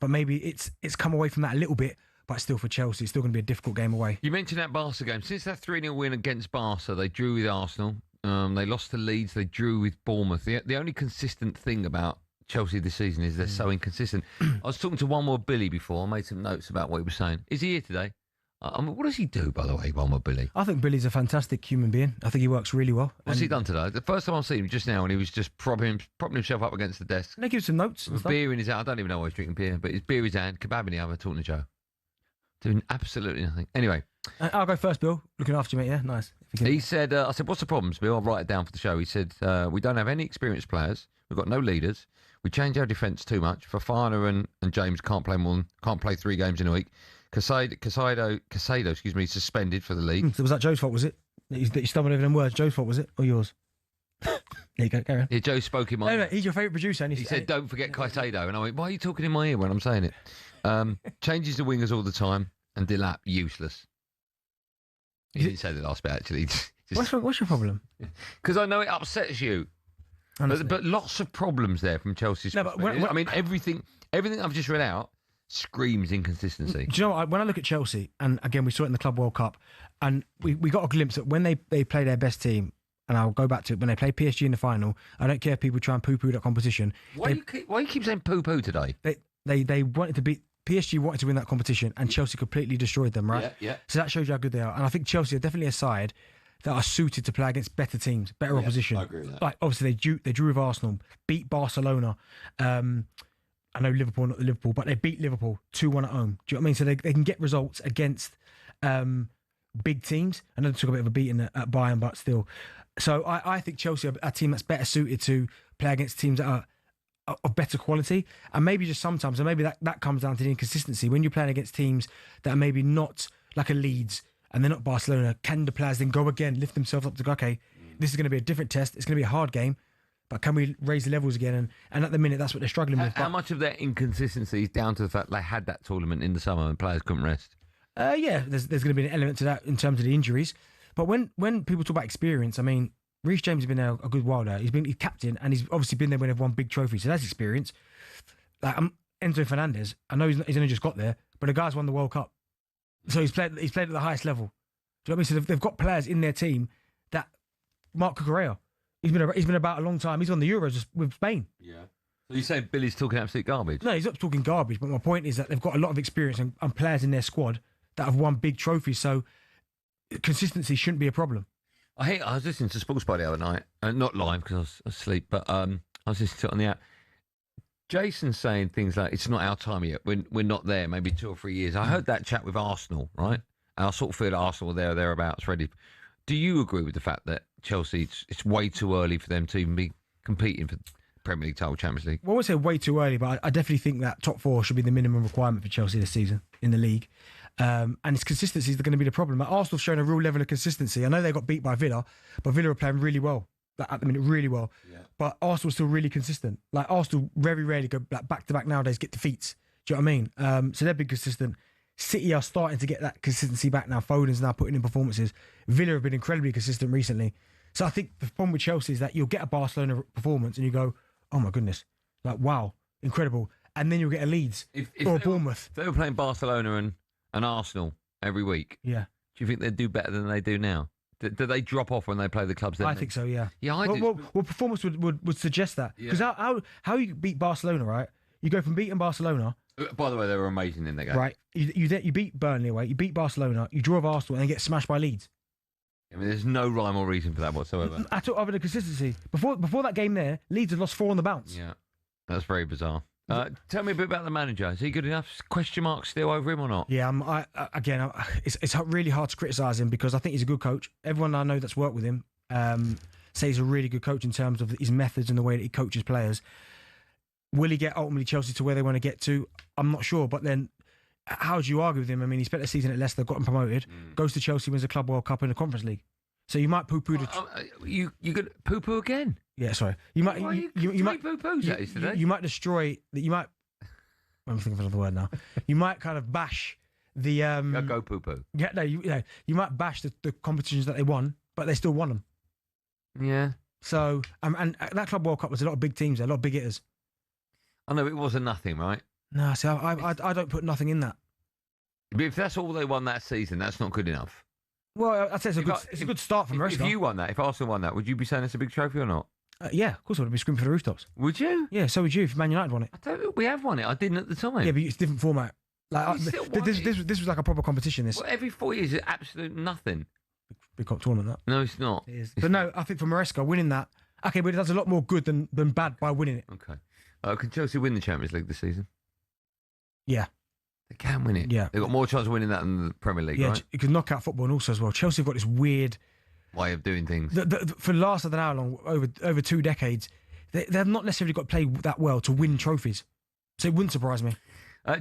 But maybe it's come away from that a little bit. But still, for Chelsea, it's still going to be a difficult game away. You mentioned that Barca game. Since that 3-0 win against Barca, they drew with Arsenal. They lost to Leeds. They drew with Bournemouth. The only consistent thing about Chelsea this season is they're so inconsistent. I was talking to One More Billy before. I made some notes about what he was saying. Is he here today? What does he do, by the way, One More Billy? I think Billy's a fantastic human being. I think he works really well. What's he done today? The first time I've seen him just now, and he was just propping himself up against the desk. Can I give some notes? With beer in his hand. I don't even know why he's drinking beer, but his beer in his hand, kebab in the other, talking to Joe. Doing absolutely nothing. Anyway. I'll go first, Bill. Looking after you, mate. Yeah, nice. He said, I said, what's the problems, Bill? I'll write it down for the show. He said, we don't have any experienced players. We've got no leaders. We change our defence too much. Fofana and James can't play 3 games in a week. Casado, suspended for the league. So was that Joe's fault, was it? That you stumbled over them words? Joe's fault, was it? Or yours? There you go, carry on. Yeah, Joe spoke in my ear. He's your favourite producer. And he said, don't forget Casado. And I went, why are you talking in my ear when I'm saying it? Changes the wingers all the time. And Delap, useless. He didn't say the last bit, actually. What's your problem? Because I know it upsets you. But lots of problems there from Chelsea's perspective. I mean, everything I've just read out screams inconsistency. Do you know what? When I look at Chelsea, and again, we saw it in the Club World Cup, and we got a glimpse that when they play their best team, and I'll go back to it, when they play PSG in the final, I don't care if people try and poo-poo that competition. Why you keep saying poo-poo today? They wanted to beat... PSG wanted to win that competition, and Chelsea completely destroyed them, right? Yeah. So that shows you how good they are. And I think Chelsea are definitely a side that are suited to play against better teams, better opposition. I agree with that. Like, obviously, they drew with Arsenal, beat Barcelona. I know Liverpool, not Liverpool, but they beat Liverpool 2-1 at home. Do you know what I mean? So they can get results against big teams. I know they took a bit of a beating at Bayern, but still. So I think Chelsea are a team that's better suited to play against teams that are of better quality, and maybe just sometimes, and maybe that comes down to the inconsistency when you're playing against teams that are maybe not like a Leeds and they're not Barcelona. Can the players then go again, lift themselves up to go, okay, this is going to be a different test, it's going to be a hard game, but can we raise the levels again? And at the minute, that's what they're struggling with. How much of their inconsistency is down to the fact they had that tournament in the summer and players couldn't rest? Yeah, there's going to be an element to that in terms of the injuries, but when people talk about experience, I mean, Reece James has been there a good while now. He's captain, and he's obviously been there when they've won big trophies. So that's experience. Like Enzo Fernandez, I know he's only just got there, but the guy's won the World Cup, so he's played at the highest level. Do you know what I mean? So they've got players in their team that Marc Cucurella, he's been about a long time. He's won the Euros with Spain. Yeah. So you say Billy's talking absolute garbage? No, he's not talking garbage. But my point is that they've got a lot of experience and players in their squad that have won big trophies. So consistency shouldn't be a problem. I was listening to Sports Bar the other night, not live because I was asleep, but I was listening to it on the app. Jason's saying things like, it's not our time yet. We're not there, maybe 2 or 3 years. I heard that chat with Arsenal, right? And I sort of feel that Arsenal are there or thereabouts ready. Do you agree with the fact that Chelsea, it's way too early for them to even be competing for Premier League title, Champions League? Well, I would say way too early, but I definitely think that top 4 should be the minimum requirement for Chelsea this season in the league. And its consistency is going to be the problem. Like, Arsenal have shown a real level of consistency. I know they got beat by Villa, but Villa are playing really well. Like, at the minute, really well. Yeah. But Arsenal's still really consistent. Like, Arsenal very rarely go back-to-back nowadays, get defeats. Do you know what I mean? So they've been consistent. City are starting to get that consistency back now. Foden's now putting in performances. Villa have been incredibly consistent recently. So I think the problem with Chelsea is that you'll get a Barcelona performance and you go, oh my goodness, like, wow, incredible. And then you'll get a Leeds or a Bournemouth. If they were playing Barcelona and Arsenal every week, yeah, do you think they'd do better than they do now? Do they drop off when they play the clubs? I think so, yeah. Yeah, I do. Well, performance would suggest that. Because how you beat Barcelona, right? You go from beating Barcelona. By the way, they were amazing in their game. Right. You beat Burnley away, you beat Barcelona, you draw with Arsenal, and then get smashed by Leeds. I mean, there's no rhyme or reason for that whatsoever. At all, other than consistency. Before that game there, Leeds had lost 4 on the bounce. Yeah, that's very bizarre. Tell me a bit about the manager. Is he good enough? Question mark still over him or not? Yeah, it's really hard to criticise him because I think he's a good coach. Everyone I know that's worked with him say he's a really good coach in terms of his methods and the way that he coaches players. Will he get ultimately Chelsea to where they want to get to? I'm not sure. But then, how do you argue with him? I mean, he spent the season at Leicester, got him promoted, goes to Chelsea, wins the Club World Cup and the Conference League. So you might poo-poo the... You could poo-poo again? Yeah, sorry. You might... You might poo-poos that is today. You might destroy... You might... I'm thinking of another word now. You might kind of bash the... Go poo-poo. Yeah, no, you might bash the competitions that they won, but they still won them. Yeah. So, and that Club World Cup was a lot of big teams there, a lot of big hitters. I know, it wasn't nothing, right? No, see, I don't put nothing in that. But if that's all they won that season, that's not good enough. Well, I'd say it's a good start from Maresca. If you won that, if Arsenal won that, would you be saying it's a big trophy or not? Yeah, of course I would be screaming for the rooftops. Would you? Yeah, so would you if Man United won it. I don't think we have won it. I didn't at the time. Yeah, but it's a different format. Like this was like a proper competition. This every 4 years is absolute nothing. Big cup tournament, that. No, it's not. It is. But no, I think for Maresca winning that, okay, but it does a lot more good than bad by winning it. Okay. Can Chelsea win the Champions League this season? Yeah. They can win it. Yeah. They've got more chance of winning that than the Premier League, yeah, right? You can knock out football and also as well. Chelsea have got this weird way of doing things. For the last, I don't know how long, over 2 decades, they have not necessarily got to play that well to win trophies. So it wouldn't surprise me.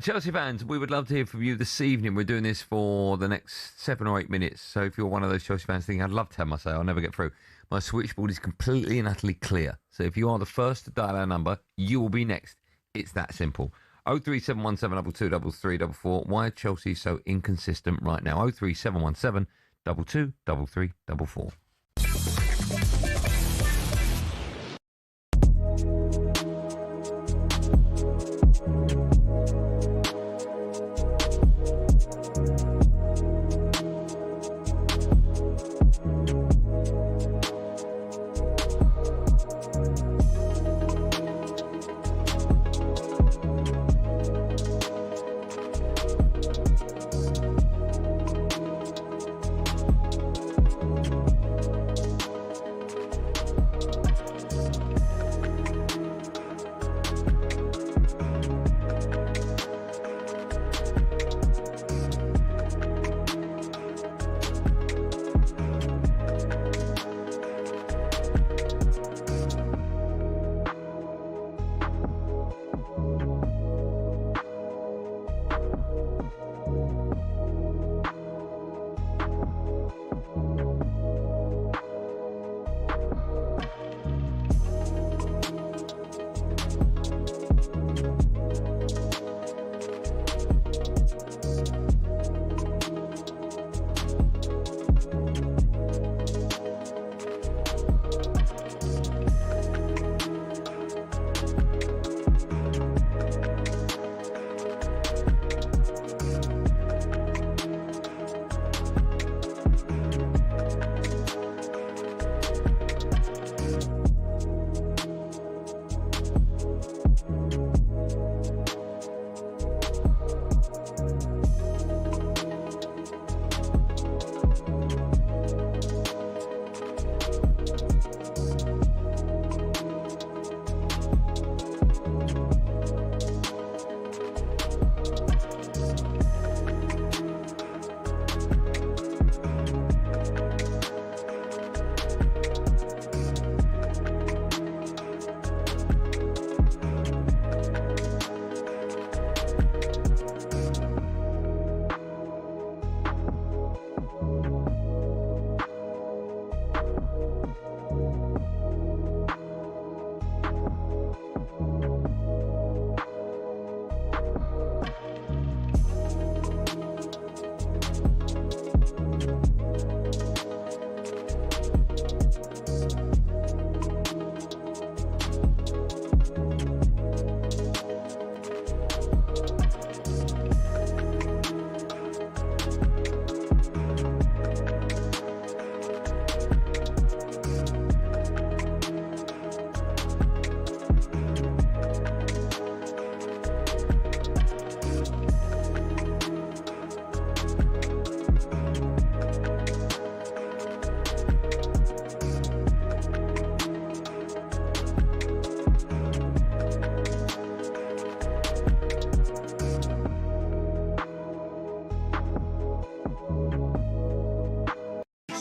Chelsea fans, we would love to hear from you this evening. We're doing this for the next 7 or 8 minutes. So if you're one of those Chelsea fans thinking, I'd love to have my say, I'll never get through. My switchboard is completely and utterly clear. So if you are the first to dial our number, you will be next. It's that simple. 03717 223344. Why are Chelsea so inconsistent right now? 03717 223344.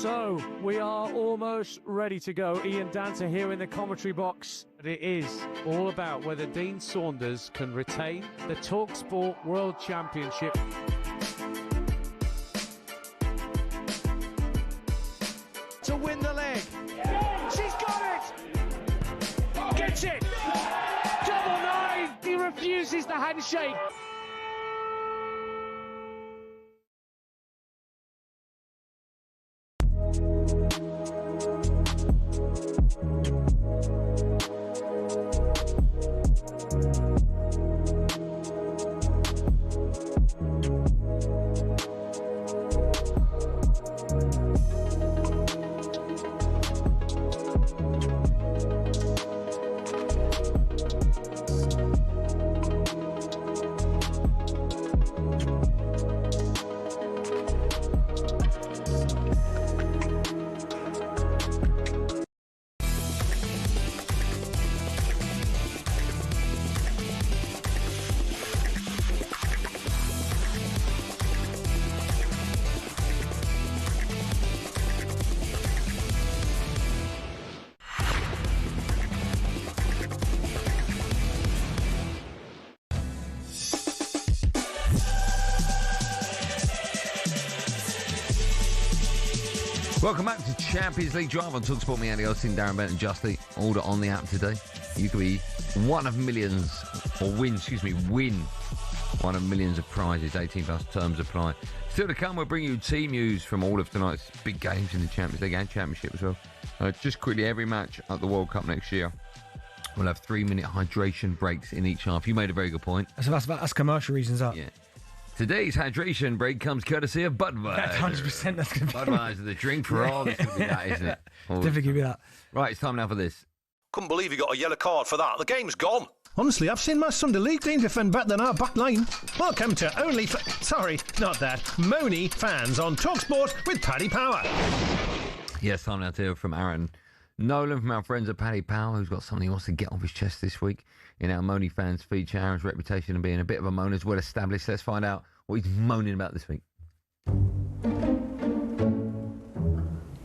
So we are almost ready to go. Ian Danter here in the commentary box. But it is all about whether Dean Saunders can retain the talkSPORT World Championship. To win the leg. She's got it! Gets it! Double nine! He refuses the handshake. Welcome back to Champions League Drive on talkSPORT. Me, Andy Goldstein Darren Bent and Justy. Order on the app today. You could be one of millions, or win one of millions of prizes. 18 plus terms apply. Still to come, we'll bring you team news from all of tonight's big games in the Champions League and Championship as well. Just quickly, every match at the World Cup next year will have 3-minute hydration breaks in each half. You made a very good point. That's commercial reasons up. Yeah. Today's hydration break comes courtesy of Budweiser. 100% that's going to be Budweiser, the drink for all. This could be that, isn't it? Definitely give you that. Right, it's time now for this. Couldn't believe you got a yellow card for that. The game's gone. Honestly, I've seen my Sunday League team defend better than our back line. Welcome to Moaning fans on talkSPORT with Paddy Power. Yes, time now to hear from Aaron Nolan from our friends at Paddy Power, who's got something he wants to get off his chest this week. In our Moaning fans feature, Aaron's reputation of being a bit of a moaner is well established. Let's find out what he's moaning about this week.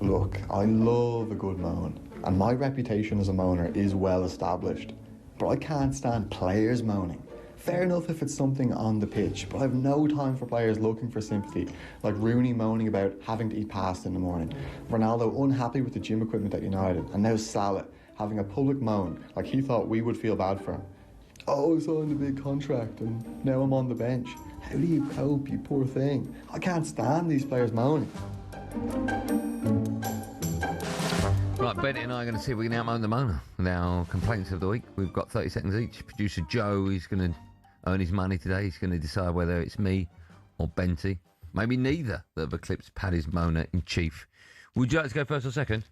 Look, I love a good moan, and my reputation as a moaner is well established. But I can't stand players moaning. Fair enough if it's something on the pitch, but I have no time for players looking for sympathy, like Rooney moaning about having to eat pasta in the morning, Ronaldo unhappy with the gym equipment at United, and now Salah having a public moan like he thought we would feel bad for him. Oh, I signed a big contract and now I'm on the bench. How do you cope, you poor thing? I can't stand these players moaning. Right, Bennett and I are going to see if we can outmoan the moaner with our complaints of the week. We've got 30 seconds each. Producer Joe is going to earn his money today. He's going to decide whether it's me or Benty. Maybe neither that have eclipsed Paddy's moaner in chief. Would you like to go first or second?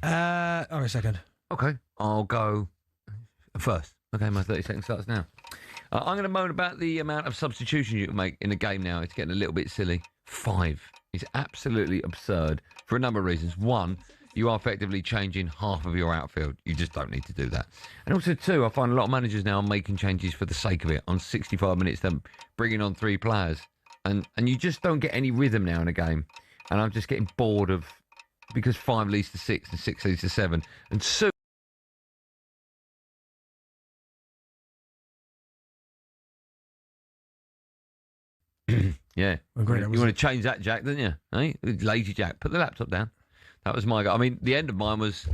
A second. Okay, I'll go first. Okay, my 30 seconds starts now. I'm going to moan about the amount of substitutions you can make in a game now. It's getting a little bit silly. 5 is absolutely absurd for a number of reasons. 1, you are effectively changing half of your outfield. You just don't need to do that. And also 2, I find a lot of managers now are making changes for the sake of it. On 65 minutes, they're bringing on 3 players. And you just don't get any rhythm now in a game. And I'm just getting bored of, because 5 leads to 6 and 6 leads to 7. And soon, yeah. You want to change that, Jack, didn't you? Eh? Lazy Jack. Put the laptop down. That was my go. I mean, the end of mine was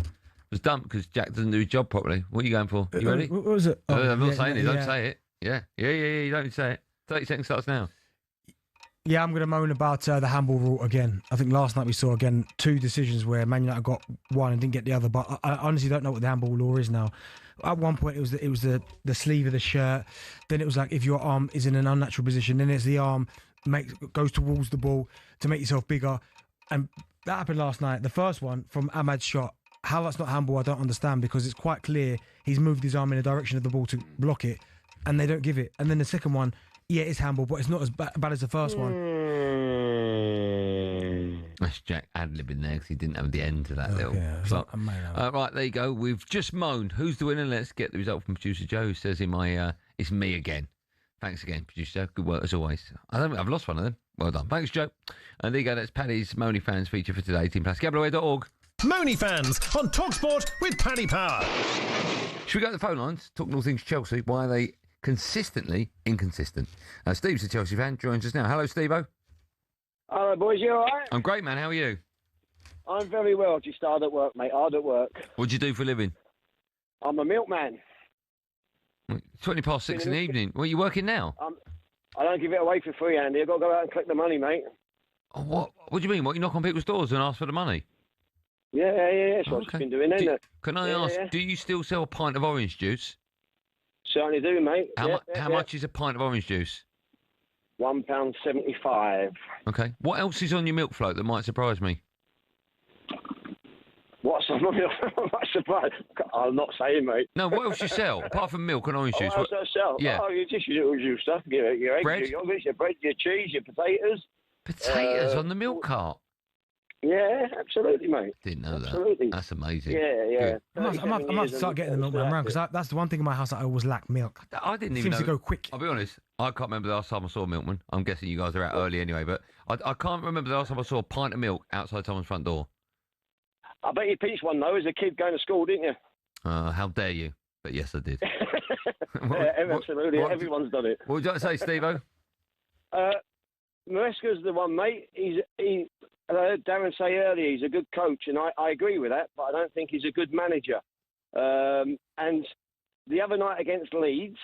was dumped because Jack doesn't do his job properly. What are you going for? You ready? What was it? I'm not saying it. Don't say it. Yeah. You don't say it. 30 seconds starts now. Yeah, I'm going to moan about the handball rule again. I think last night we saw, again, 2 decisions where Man United got one and didn't get the other, but I honestly don't know what the handball law is now. At one point, it was the sleeve of the shirt. Then it was like if your arm is in an unnatural position, then it's the arm goes towards the ball to make yourself bigger. And that happened last night. The first one from Ahmad's shot, how that's not handball, I don't understand, because it's quite clear he's moved his arm in the direction of the ball to block it, and they don't give it. And then the second one, yeah, it's handball, but it's not as bad as the first one. That's Jack ad-libbing there because he didn't have the end to that little plot. Right, there you go. We've just moaned. Who's the winner? Let's get the result from Producer Joe, who says in my, it's me again. Thanks again, Producer Joe. Good work as always. I've lost one of them. Well done. Thanks, Joe. And there you go. That's Paddy's Moaning Fans feature for today. Team Plus. Gabbleway.org. Moaning Fans on talkSPORT with Paddy Power. Should we go to the phone lines? Talking all things Chelsea. Why are they consistently inconsistent? Steve's a Chelsea fan. Joins us now. Hello, Steve-O. Hello, boys. You all right? I'm great, man. How are you? I'm very well. Just hard at work, mate. Hard at work. What do you do for a living? I'm a milkman. 20 past 6 in the evening. Well, you working now? I don't give it away for free, Andy. I've got to go out and collect the money, mate. Oh, what do you mean? What, you knock on people's doors and ask for the money? Yeah. That's what I've been doing, isn't it? Can I ask, do you still sell a pint of orange juice? Certainly do, mate. How much is a pint of orange juice? £1.75. Okay. What else is on your milk float that might surprise me? What's on my milk? What surprise? I'm not saying, mate. No, what else you sell apart from milk and orange juice? What else I sell? Yeah. Oh, you just your usual stuff. Your eggs, bread? your yogurt, your bread, your cheese, your potatoes. Potatoes on the milk cart? Yeah, absolutely, mate. Didn't know absolutely. That. That's amazing. Yeah. I must start getting the milkman round, because that's the one thing in my house that I always lack milk. I didn't even Seems know. to go quick. I'll be honest, I can't remember the last time I saw a milkman. I'm guessing you guys are out early anyway, but I can't remember the last time I saw a pint of milk outside someone's front door. I bet you pinched one, though, as a kid going to school, didn't you? How dare you? But yes, I did. Absolutely. Everyone's done it. What would you like to say, Steve-O? Maresca's the one, mate. I heard Darren say earlier he's a good coach, and I agree with that, but I don't think he's a good manager. And the other night against Leeds,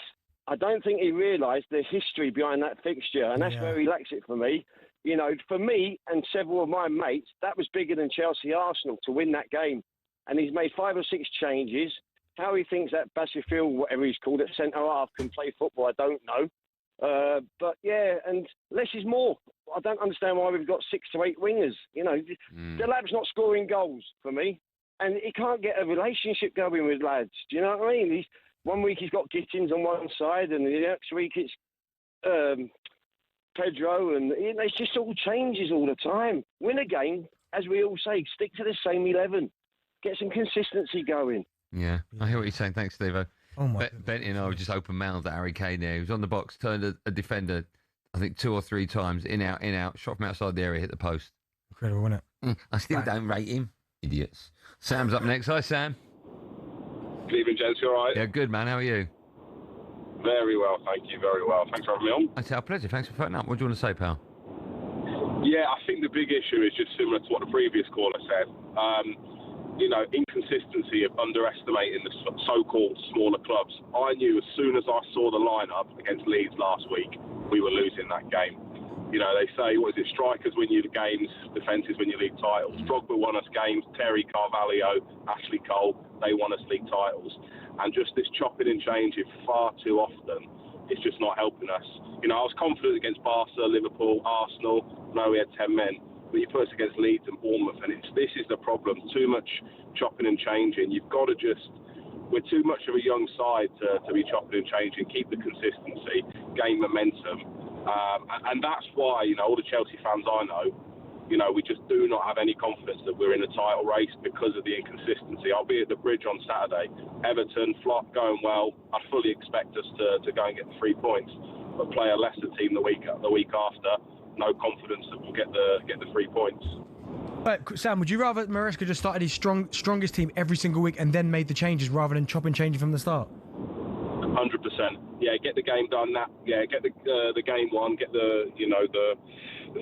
I don't think he realised the history behind that fixture, and that's where he lacks it for me. You know, for me and several of my mates, that was bigger than Chelsea-Arsenal to win that game. And he's made 5 or 6 changes. How he thinks that Bassfield, whatever he's called at centre-half, can play football, I don't know. But, yeah, and less is more. I don't understand why we've got 6 to 8 wingers. You know, the lad's not scoring goals for me. And he can't get a relationship going with lads. Do you know what I mean? One week he's got Gittins on one side, and the next week it's Pedro, and it's just all changes all the time. Win a game, as we all say, stick to the same 11. Get some consistency going. Yeah, I hear what you're saying. Thanks, Steve-O. Oh, my Benty and I were just open mouthed at Harry Kane there. He was on the box, turned a defender, I think 2 or 3 times, in, out, shot from outside the area, hit the post. Incredible, wasn't it? I still don't rate him. Idiots. Sam's up next. Hi, Sam. Good evening, gents. You all right? Yeah, good, man. How are you? Very well, thank you. Very well. Thanks for having me on. It's our pleasure. Thanks for phoning up. What do you want to say, pal? Yeah, I think the big issue is just similar to what the previous caller said. You know, inconsistency of underestimating the so-called smaller clubs. I knew as soon as I saw the lineup against Leeds last week, we were losing that game. You know, they say, what is it, strikers win you the games, defences win you league titles. Drogba won us games, Terry, Carvalho, Ashley Cole, they won us league titles. And just this chopping and changing far too often, it's just not helping us. You know, I was confident against Barca, Liverpool, Arsenal. No, we had 10 men. But you put us against Leeds and Bournemouth, and this is the problem. Too much chopping and changing. You've got to we're too much of a young side to be chopping and changing, keep the consistency, gain momentum. And that's why, you know, all the Chelsea fans I know, you know, we just do not have any confidence that we're in a title race because of the inconsistency. I'll be at the Bridge on Saturday. Everton, flop, going well. I fully expect us to go and get the 3 points, but play a lesser team the week after. No confidence that we'll get the 3 points. Sam, would you rather Maresca just started his strongest team every single week and then made the changes rather than chop and changing from the start? 100%. Yeah, get the game done. Get the game won. Get the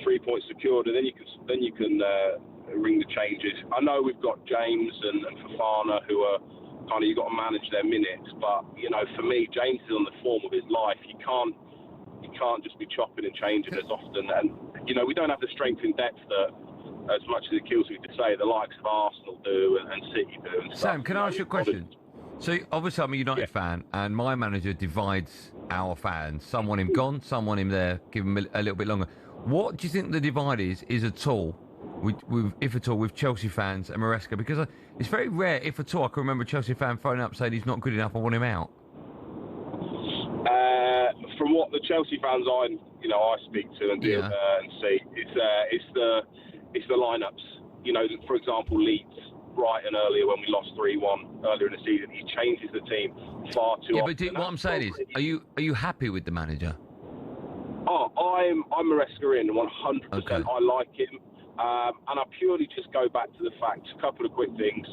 3 points secured, and then you can ring the changes. I know we've got James and Fofana who are kind of, you've got to manage their minutes, but for me, James is on the form of his life. You can't just be chopping and changing as often, and we don't have the strength in depth that, as much as it kills me to say, the likes of Arsenal do and City do. And Sam, can I ask you a question? So obviously I'm a United fan, and my manager divides our fans. Some want him gone, some want him there. Give him a little bit longer. What do you think the divide is at all, if at all, with Chelsea fans and Maresca? Because it's very rare, if at all. I can remember a Chelsea fan phoning up saying he's not good enough, I want him out. From what the Chelsea fans I speak to and deal and see, it's the lineups. For example, Leeds, Brighton earlier when we lost 3-1 earlier in the season, he changes the team far too often. Yeah, but what I'm saying is, are you happy with the manager? Oh, I'm Maresca in 100%. Okay. I like him, and I purely just go back to the fact. A couple of quick things.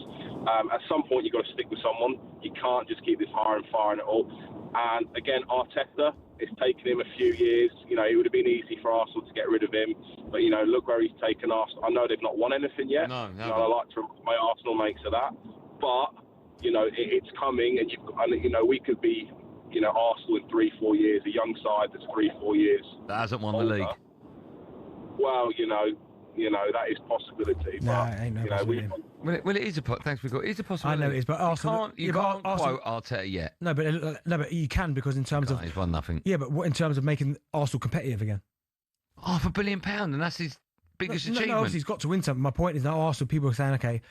At some point, you've got to stick with someone. You can't just keep this hiring and firing it all. And again, Arteta, it's taken him a few years. It would have been easy for Arsenal to get rid of him, but look where he's taken Arsenal. I know they've not won anything yet. No. I like to my Arsenal makes of that, but it's coming, and we could be. Arsenal in 3-4 years, a young side that's 3-4 years. That hasn't won the league. Well, that is possibility. Nah, but, ain't no possibility. Well, it is a thanks for it is a possibility. I know it is, but Arsenal you can't quote Arteta yet. No, but you can, because in terms of he's won nothing. Yeah, but what in terms of making Arsenal competitive again? £500 million, and that's his biggest achievement. No, obviously he's got to win something. My point is that Arsenal people are saying, okay,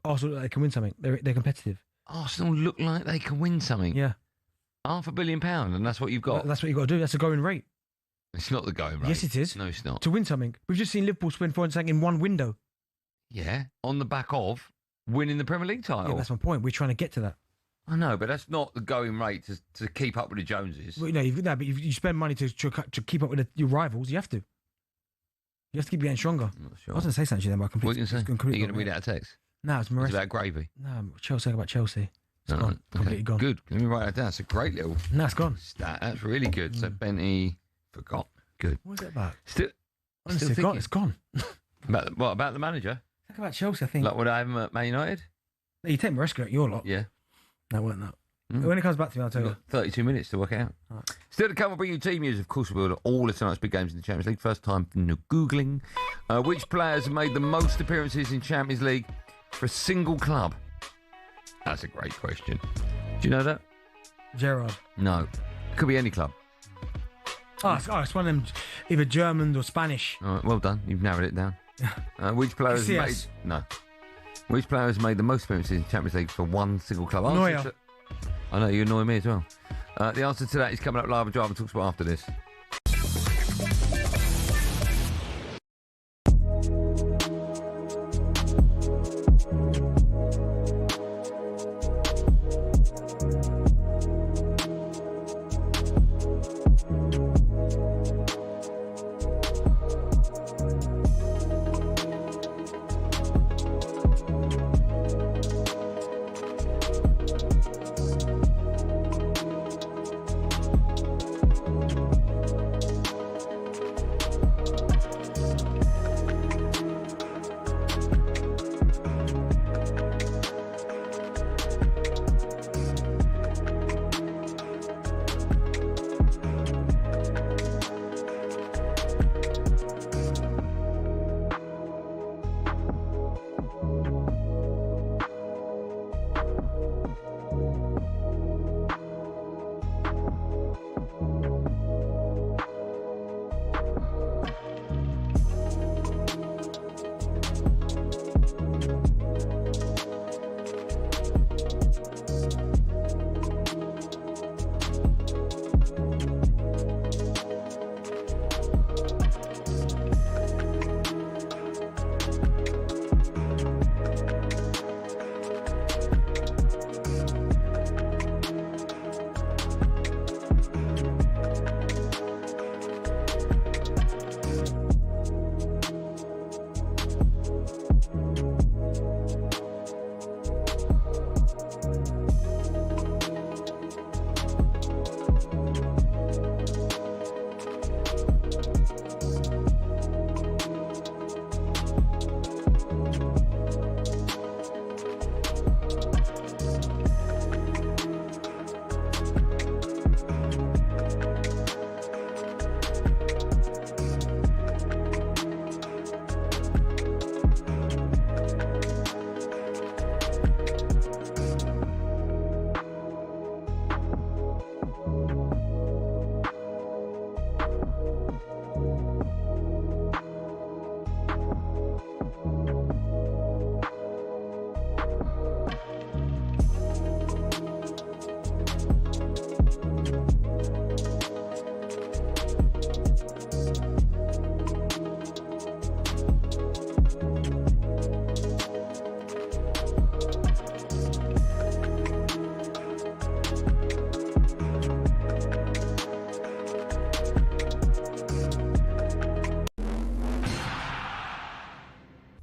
Arsenal, they can win something. They're competitive. Arsenal look like they can win something. Yeah. £500 million, and that's what you've got. That's what you've got to do. That's a going rate. It's not the going rate. Yes, it is. No, it's not. To win something. We've just seen Liverpool spend something in one window. Yeah, on the back of winning the Premier League title. Yeah, that's my point. We're trying to get to that. I know, but that's not the going rate to keep up with the Joneses. Well, but you spend money to keep up with your rivals. You have to. You have to keep getting stronger. I'm not sure. I was going to say something to them, but I completely... What are you going to say? Are you going to read out a text? No, it's Maresca. It's about gravy. No, Chelsea about Chelsea. It's gone. Completely gone. Good. Let me write that down. It's a great little... No, it's gone. Stat. That's really good. So Benty forgot. Good. What is it about? Still thinking. It's gone. About the manager? Talk about Chelsea, I think. Like what I have at Man United? You take Maresca at your lot. Yeah. No, weren't that. When it comes back to me, I'll tell you. 32 minutes to work out. Right. Still to come, we'll bring you team news. Of course, we'll do all of tonight's big games in the Champions League. First time no Googling. Which players have made the most appearances in Champions League for a single club? That's a great question. Do you know that? Gerrard. No. It could be any club. It's one of them, either German or Spanish. All right, well done. You've narrowed it down. Which players made... No. Which players made the most appearances in Champions League for one single club? Neuer. I know, you annoy me as well. The answer to that is coming up live on Drive and TalkSPORT after this.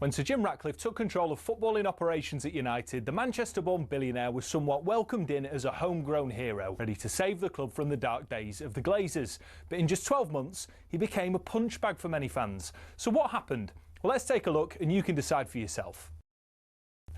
When Sir Jim Ratcliffe took control of footballing operations at United, the Manchester-born billionaire was somewhat welcomed in as a homegrown hero, ready to save the club from the dark days of the Glazers. But in just 12 months, he became a punchbag for many fans. So what happened? Well, let's take a look and you can decide for yourself.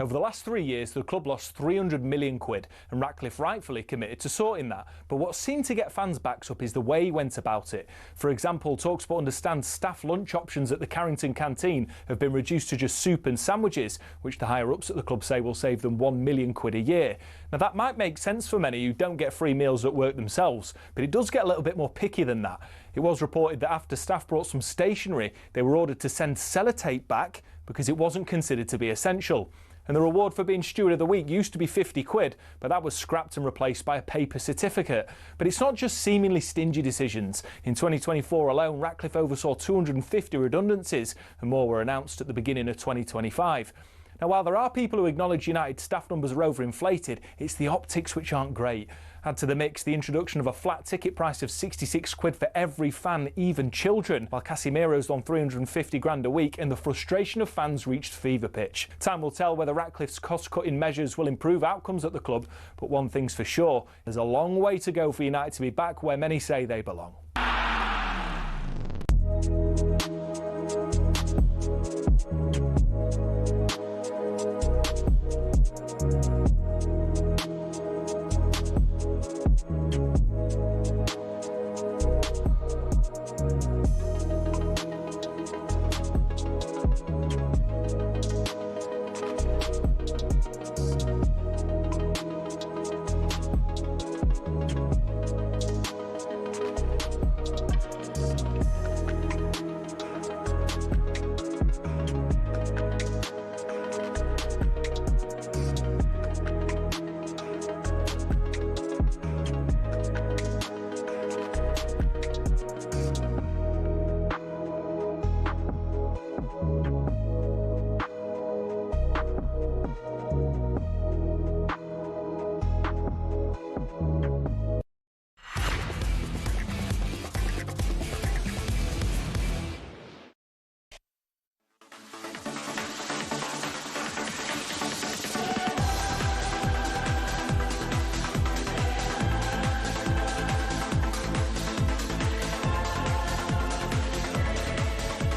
Over the last 3 years, the club lost 300 million quid, and Ratcliffe rightfully committed to sorting that. But what seemed to get fans' backs up is the way he went about it. For example, talkSPORT understands staff lunch options at the Carrington canteen have been reduced to just soup and sandwiches, which the higher-ups at the club say will save them 1 million quid a year. Now, that might make sense for many who don't get free meals at work themselves, but it does get a little bit more picky than that. It was reported that after staff brought some stationery, they were ordered to send sellotape back because it wasn't considered to be essential. And the reward for being Steward of the Week used to be 50 quid, but that was scrapped and replaced by a paper certificate. But it's not just seemingly stingy decisions. In 2024 alone, Ratcliffe oversaw 250 redundancies, and more were announced at the beginning of 2025. Now, while there are people who acknowledge United's staff numbers are overinflated, it's the optics which aren't great. Add to the mix the introduction of a flat ticket price of 66 quid for every fan, even children, while Casemiro's on 350 grand a week, and the frustration of fans reached fever pitch. Time will tell whether Ratcliffe's cost-cutting measures will improve outcomes at the club, but one thing's for sure, there's a long way to go for United to be back where many say they belong.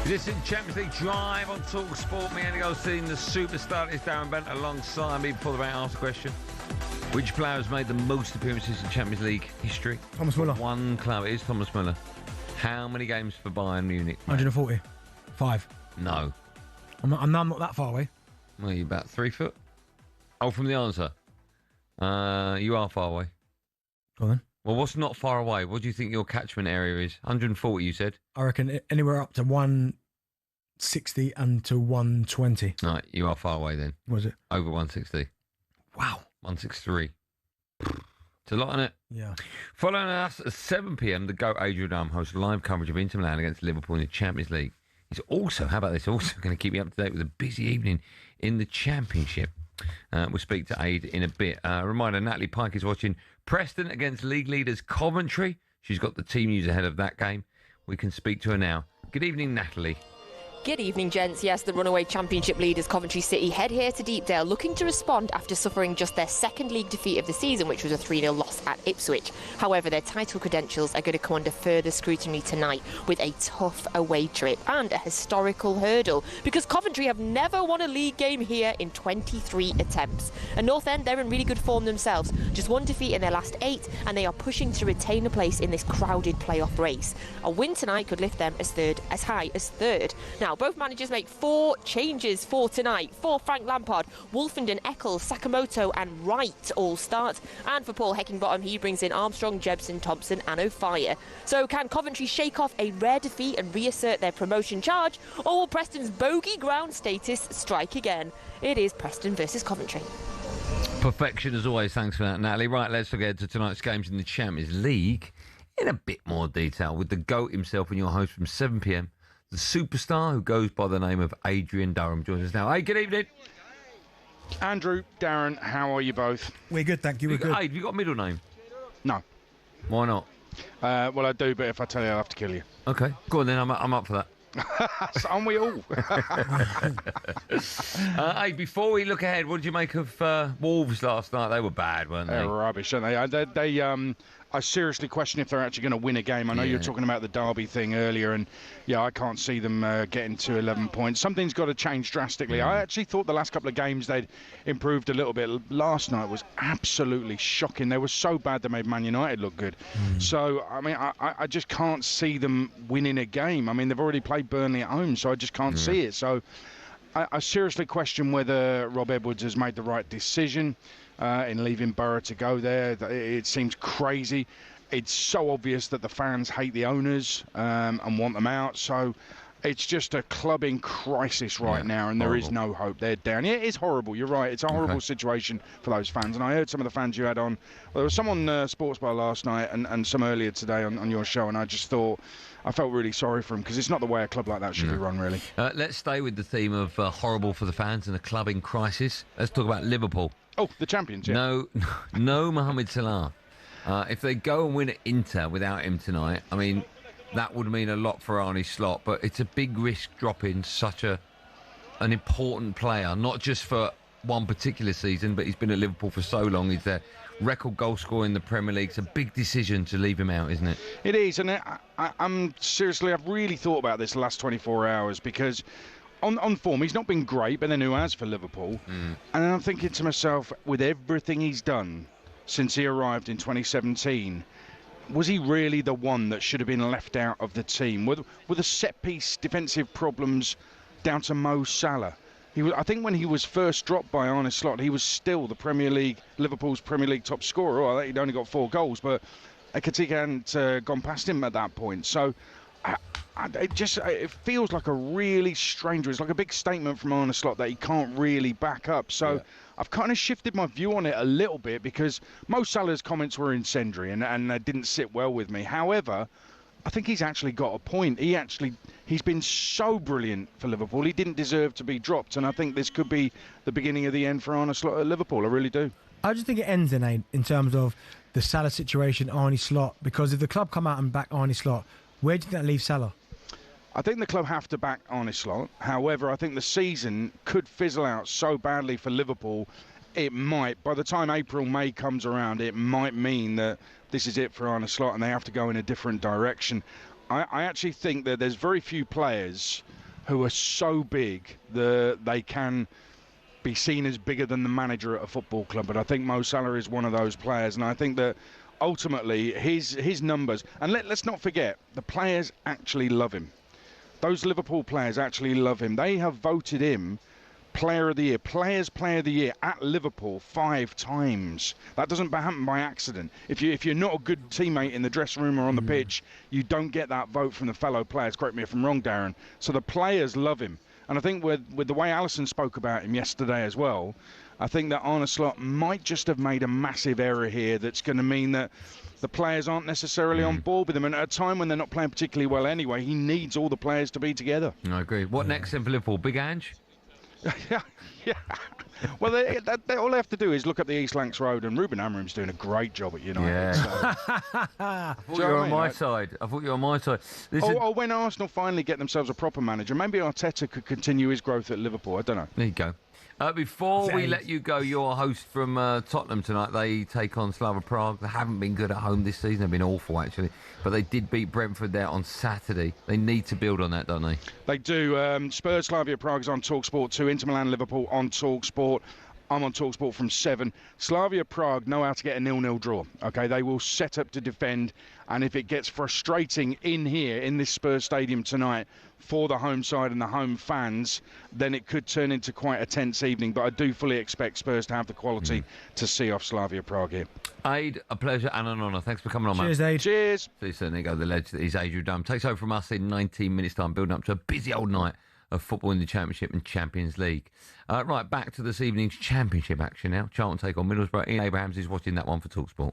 This is Champions League Drive on talkSPORT. Me, Andy Goldstein, the superstar is Darren Bent alongside me. Before the break, asked a question. Which player has made the most appearances in Champions League history? Thomas Müller. One club. It is Thomas Müller. How many games for Bayern Munich? 140. 5. No. I'm not that far away. Well, you're about 3 foot. Oh, from the answer. You are far away. Go on then. Well, what's not far away? What do you think your catchment area is? 140, you said? I reckon anywhere up to 160 and to 120. Right, you are far away then. Was it? Over 160. Wow. 163. It's a lot, isn't it? Yeah. Following us at 7 p.m, the GOAT Adrian Dunham hosts live coverage of Inter Milan against Liverpool in the Champions League. He's also, how about this, also going to keep you up to date with a busy evening in the Championship. We'll speak to Aid in a bit. Reminder, Natalie Pike is watching Preston against league leaders Coventry. She's got the team news ahead of that game. We can speak to her now. Good evening, Natalie. Good evening, gents. Yes, the runaway Championship leaders Coventry City head here to Deepdale looking to respond after suffering just their second league defeat of the season, which was a 3-0 loss at Ipswich. However, their title credentials are going to come under further scrutiny tonight with a tough away trip and a historical hurdle, because Coventry have never won a league game here in 23 attempts. And North End, they're in really good form themselves. Just one defeat in their last 8, and they are pushing to retain a place in this crowded playoff race. A win tonight could lift them as high as third. Now, both managers make 4 changes for tonight. For Frank Lampard, Wolfenden, Eccles, Sakamoto and Wright all start. And for Paul Heckingbottom, he brings in Armstrong, Jebson, Thompson and O'Fire. So can Coventry shake off a rare defeat and reassert their promotion charge? Or will Preston's bogey ground status strike again? It is Preston versus Coventry. Perfection as always. Thanks for that, Natalie. Right, let's look ahead to tonight's games in the Champions League in a bit more detail with the GOAT himself and your host from 7 p.m. The superstar who goes by the name of Adrian Durham joins us now. Hey, good evening. Andrew, Darren, how are you both? We're good, thank you. We're good. Hey, have you got a middle name? No. Why not? Well, I do, but if I tell you, I'll have to kill you. Okay, go on then. I'm up for that. Aren't we all? Hey, before we look ahead, what did you make of Wolves last night? They were bad, weren't they? They're rubbish, aren't they? I seriously question if they're actually going to win a game. I know you were talking about the Derby thing earlier, and I can't see them getting to 11 points. Something's got to change drastically. I actually thought the last couple of games they'd improved a little bit. Last night was absolutely shocking. They were so bad they made Man United look good. So, I mean, I just can't see them winning a game. I mean, they've already played Burnley at home, so I just can't see it. So I seriously question whether Rob Edwards has made the right decision in leaving Borough to go there. It seems crazy. It's so obvious that the fans hate the owners and want them out. So it's just a club in crisis right now, and there is no hope. They're down. Yeah, it is horrible. You're right. It's a horrible situation for those fans. And I heard some of the fans you had on. Well, there was some on Sports Bar last night and some earlier today on your show, and I just thought I felt really sorry for them because it's not the way a club like that should be run, really. Let's stay with the theme of horrible for the fans and a club in crisis. Let's talk about Liverpool. Oh, the champions, yeah. No Mohamed Salah. If they go and win at Inter without him tonight, I mean, that would mean a lot for Arne Slot, but it's a big risk dropping such an important player, not just for one particular season, but he's been at Liverpool for so long. He's their record goal scorer in the Premier League. It's a big decision to leave him out, isn't it? It is, and I'm seriously, I've really thought about this the last 24 hours because on form, he's not been great, but then who has for Liverpool? And I'm thinking to myself, with everything he's done since he arrived in 2017, was he really the one that should have been left out of the team? Were the set-piece defensive problems down to Mo Salah? I think when he was first dropped by Arne Slot, he was still the Liverpool's Premier League top scorer. I think he'd only got 4 goals, but Ekitike hadn't gone past him at that point. So it feels like a really strange. It's like a big statement from Arne Slot that he can't really back up. So I've kind of shifted my view on it a little bit because Mo Salah's comments were incendiary and didn't sit well with me. However, I think he's actually got a point. He's been so brilliant for Liverpool. He didn't deserve to be dropped, and I think this could be the beginning of the end for Arne Slot at Liverpool. I really do. I just think it ends in terms of the Salah situation, Arne Slot, because if the club come out and back Arne Slot, where do you think that leaves Salah? I think the club have to back Arne Slot. However, I think the season could fizzle out so badly for Liverpool, it might, by the time April, May comes around, it might mean that this is it for Arne Slot and they have to go in a different direction. I actually think that there's very few players who are so big that they can be seen as bigger than the manager at a football club. But I think Mo Salah is one of those players, and I think that ultimately his numbers, and let's not forget, the players actually love him. Those Liverpool players actually love him. They have voted him Player of the Year, Players Player of the Year at Liverpool 5 times. That doesn't happen by accident. If you're not a good teammate in the dressing room or on the pitch, you don't get that vote from the fellow players. Correct me if I'm wrong, Darren. So the players love him. And I think with the way Alisson spoke about him yesterday as well, I think that Arne Slot might just have made a massive error here that's going to mean that the players aren't necessarily on board with him. And at a time when they're not playing particularly well anyway, he needs all the players to be together. I agree. What next then for Liverpool? Big Ange? Yeah. Well, they all they have to do is look up the East Lancs Road, and Ruben Amorim's doing a great job at United. Yeah. So. I thought you were on my side. When Arsenal finally get themselves a proper manager, maybe Arteta could continue his growth at Liverpool. I don't know. There you go. Before we let you go, your host from Tottenham tonight, they take on Slavia Prague. They haven't been good at home this season. They've been awful, actually. But they did beat Brentford there on Saturday. They need to build on that, don't they? They do. Spurs Slavia Prague is on talkSPORT 2. Inter Milan Liverpool on talkSPORT. I'm on talkSPORT from 7. Slavia Prague know how to get a 0-0 draw. Okay, they will set up to defend. And if it gets frustrating in here, in this Spurs stadium tonight, for the home side and the home fans, then it could turn into quite a tense evening. But I do fully expect Spurs to have the quality to see off Slavia Prague here. Aid, a pleasure and an honour. Thanks for coming on, mate. Cheers, Aid. Cheers. So there you go, the legend that is Adrian Dunn. Takes over from us in 19 minutes' time, building up to a busy old night of football in the Championship and Champions League. Right, back to this evening's Championship action now. Charlton take on Middlesbrough. Ian Abrahams is watching that one for talkSPORT.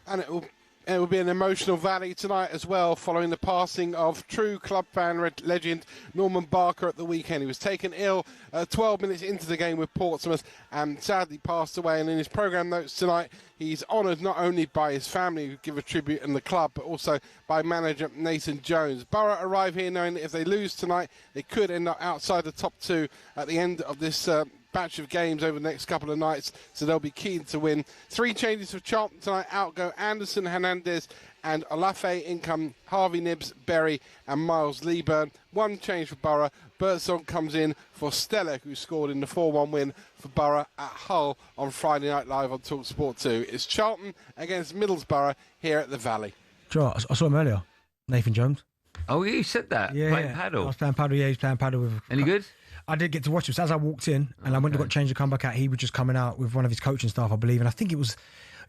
And it will It will be an emotional valley tonight as well, following the passing of true club fan legend Norman Barker at the weekend. He was taken ill 12 minutes into the game with Portsmouth and sadly passed away. And in his programme notes tonight, he's honoured not only by his family who give a tribute in the club, but also by manager Nathan Jones. Borough arrive here knowing that if they lose tonight, they could end up outside the top 2 at the end of this batch of games over the next couple of nights, so they'll be keen to win. 3 changes for Charlton tonight. Out go Anderson, Hernandez and Olafe. In come Harvey Nibbs, Berry and Miles Leeburn. 1 change for Borough. Birdsong comes in for Stella, who scored in the 4-1 win for Borough at Hull on Friday Night Live on talkSPORT 2. It's Charlton against Middlesbrough here at the Valley. Sure, I saw him earlier, Nathan Jones. Oh, you said that? Yeah, Playing paddle? I was playing paddle, yeah, he was playing paddle with... Any good? I did get to watch him. So as I walked in and I went to got changed to come back out, he was just coming out with one of his coaching staff, I believe, and I think it was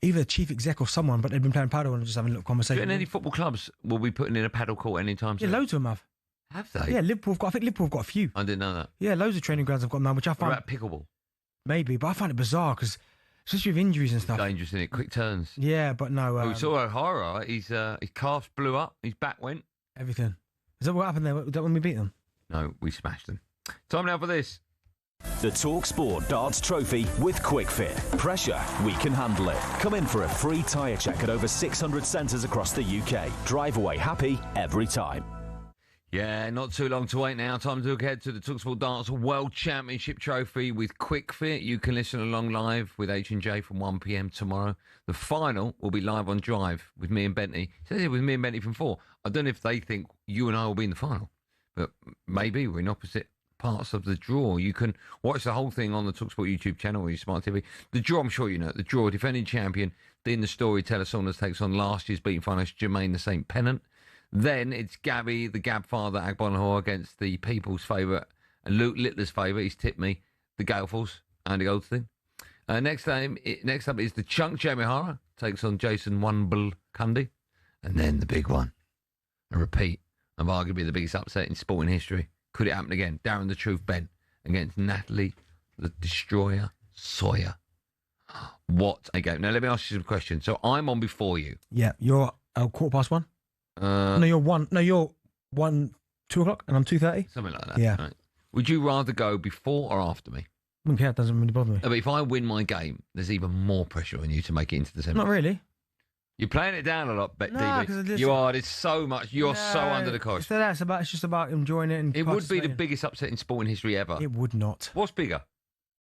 either chief exec or someone, but they'd been playing paddle and just having a little conversation. Do you know any football clubs will be putting in a paddle court anytime soon? Yeah, loads of them have. Have they? Yeah, I think Liverpool have got a few. I didn't know that. Yeah, loads of training grounds have got them now, which I find... What about pickleball? Maybe, but I find it bizarre because, especially with injuries and stuff. Dangerous, isn't it? Quick turns. Yeah, but no... we saw O'Hara, his calves blew up, his back went. Everything. Is that what happened there? Was that when we beat them? No, we smashed them. Time now for this. The talkSPORT Darts Trophy with QuickFit. Pressure, we can handle it. Come in for a free tyre check at over 600 centres across the UK. Drive away happy every time. Yeah, not too long to wait now. Time to look ahead to the talkSPORT Darts World Championship Trophy with QuickFit. You can listen along live with H&J from 1 p.m. tomorrow. The final will be live on Drive with me and Bentley. It says here with me and Bentley from 4. I don't know if they think you and I will be in the final, but maybe we're in opposite parts of the draw. You can watch the whole thing on the talkSPORT YouTube channel or your smart TV. The draw, I'm sure you know, the draw, defending champion, Dean the Storyteller Saunders takes on last year's beating finalist Jermaine the Saint Pennant. Then it's Gabby, the Gab father, Agbonahor against the people's favourite and Luke Littler's favourite. He's tipped me, the Galefuls, Andy Goldstein. Next up is the Chunk Jamie Hara takes on Jason Wumble Cundy. And then the big one, a repeat of arguably the biggest upset in sporting history. Could it happen again? Darren the Truth Bent against Natalie the Destroyer Sawyer. What a game. Now, let me ask you some questions. So I'm on before you. Yeah, you're 1:15. No, you're 1. No, you're 2 o'clock, and I'm 2:30. Something like that. Yeah. Right. Would you rather go before or after me? Yeah, it doesn't really bother me. No, but if I win my game, there's even more pressure on you to make it into the semi. Not really. You're playing it down a lot, No, DB. You are. There's so much. You're so under the cosh. It's just about enjoying it. And it would be the biggest upset in sporting history ever. It would not. What's bigger?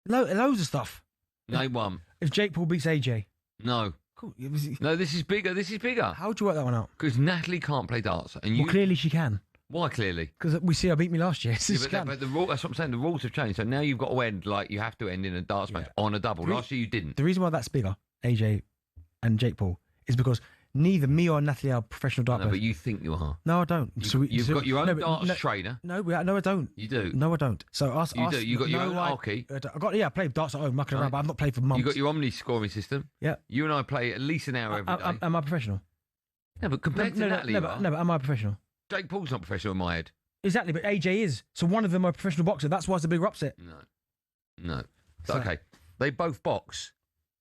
Loads of stuff. Name one. If Jake Paul beats AJ. No. Cool. No, this is bigger. This is bigger. How would you work that one out? Because Natalie can't play darts, and you. Well, clearly she can. Why clearly? Because we see her beat me last year. But the rule, that's what I'm saying. The rules have changed, so now you've got to end like you have to end in a darts match on a double. Last year you didn't. The reason why that's bigger, AJ and Jake Paul, is because neither me or Natalie are professional dart players. But you think you are. No, I don't. You've got your own darts trainer. No, I don't. You do. No, I don't. So you do. You got your own hockey. I play darts at home, mucking around, but I've not played for months. You got your Omni scoring system. Yeah. You and I play at least an hour every day. Am I professional? No, but compared to Natalie, no, but am I professional? Jake Paul's not professional in my head. Exactly, but AJ is. So one of them are a professional boxer. That's why it's a bigger upset. No. Okay. They both box.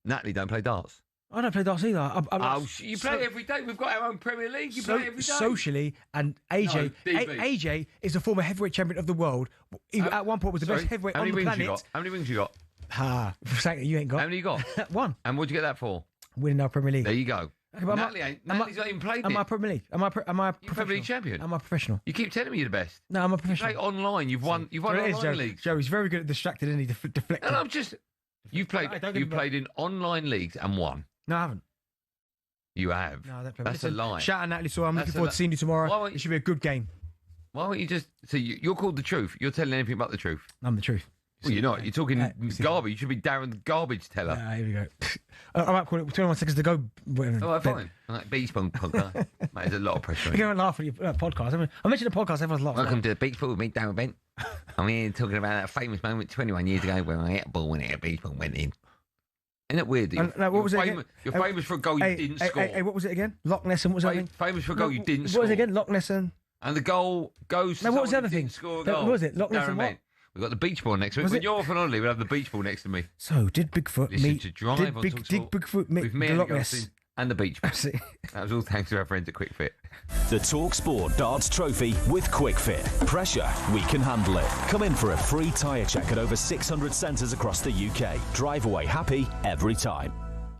Natalie don't play darts. I don't play darts either. You play every day. We've got our own Premier League. You play every day. Socially, and AJ, AJ is the former heavyweight champion of the world. He, at one point, was the best heavyweight on the planet. How many rings you got? You ain't got. How many you got? 1. And what'd you get that for? Winning our Premier League. There you go. Okay, Natalie's not even played it. Am I Premier League? Am I You're Premier League champion. Am I professional? You keep telling me you're the best. No, I'm a professional. You play online. You've won online leagues. Joe, he's very good at distracting, isn't he? Deflecting. And I'm just... You've played in online leagues and won. No, I haven't. You have. No, I don't play. That's a lie. Shout out Natalie, so I'm looking forward to seeing you tomorrow. It should be a good game. Why won't you just... So you're called the truth. You're telling anything but the truth. I'm the truth. Well, you're not. You're talking garbage. You should be Darren the Garbage Teller. Here we go. I might call it 21 seconds to go. Whatever. Oh, fine. Like Beach Pong podcast. Mate, there's a lot of pressure. You're going to laugh at your podcast. I mentioned the podcast, everyone's laughing. Welcome to the Beach Pool with me, Darren Bent. I'm here talking about that famous moment 21 years ago when I hit a ball when a beach ball went in. Isn't it weird? What was it again? You're famous for a goal you didn't score. Hey, what was it again? Loch Ness and what was it? Famous for a goal you didn't score. What was it again? Loch Ness and... And the goal goes to what was the other thing? Score a What goal. was it? Loch Ness and what? We've got the beach ball next to me. When you're off on holiday, we'll have the beach ball next to me. So, did Bigfoot Listen to Drive on Bigfoot meet with me the and Loch Ness? And the beach. That was all thanks to our friends at QuickFit. The talkSPORT Darts Trophy with QuickFit. Pressure, we can handle it. Come in for a free tyre check at over 600 centres across the UK. Drive away happy every time.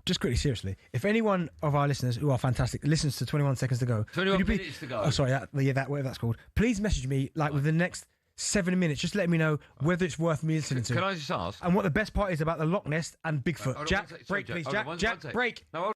Just quickly, seriously, if anyone of our listeners who are fantastic listens to 21 seconds to go, 21 minutes to go. Oh, sorry, that whatever that's called. Please message me within the next 7 minutes. Just let me know whether it's worth me listening to. Can I just ask? And what the best part is about the Loch Ness and Bigfoot. Jack, break, please. Jack, break. No,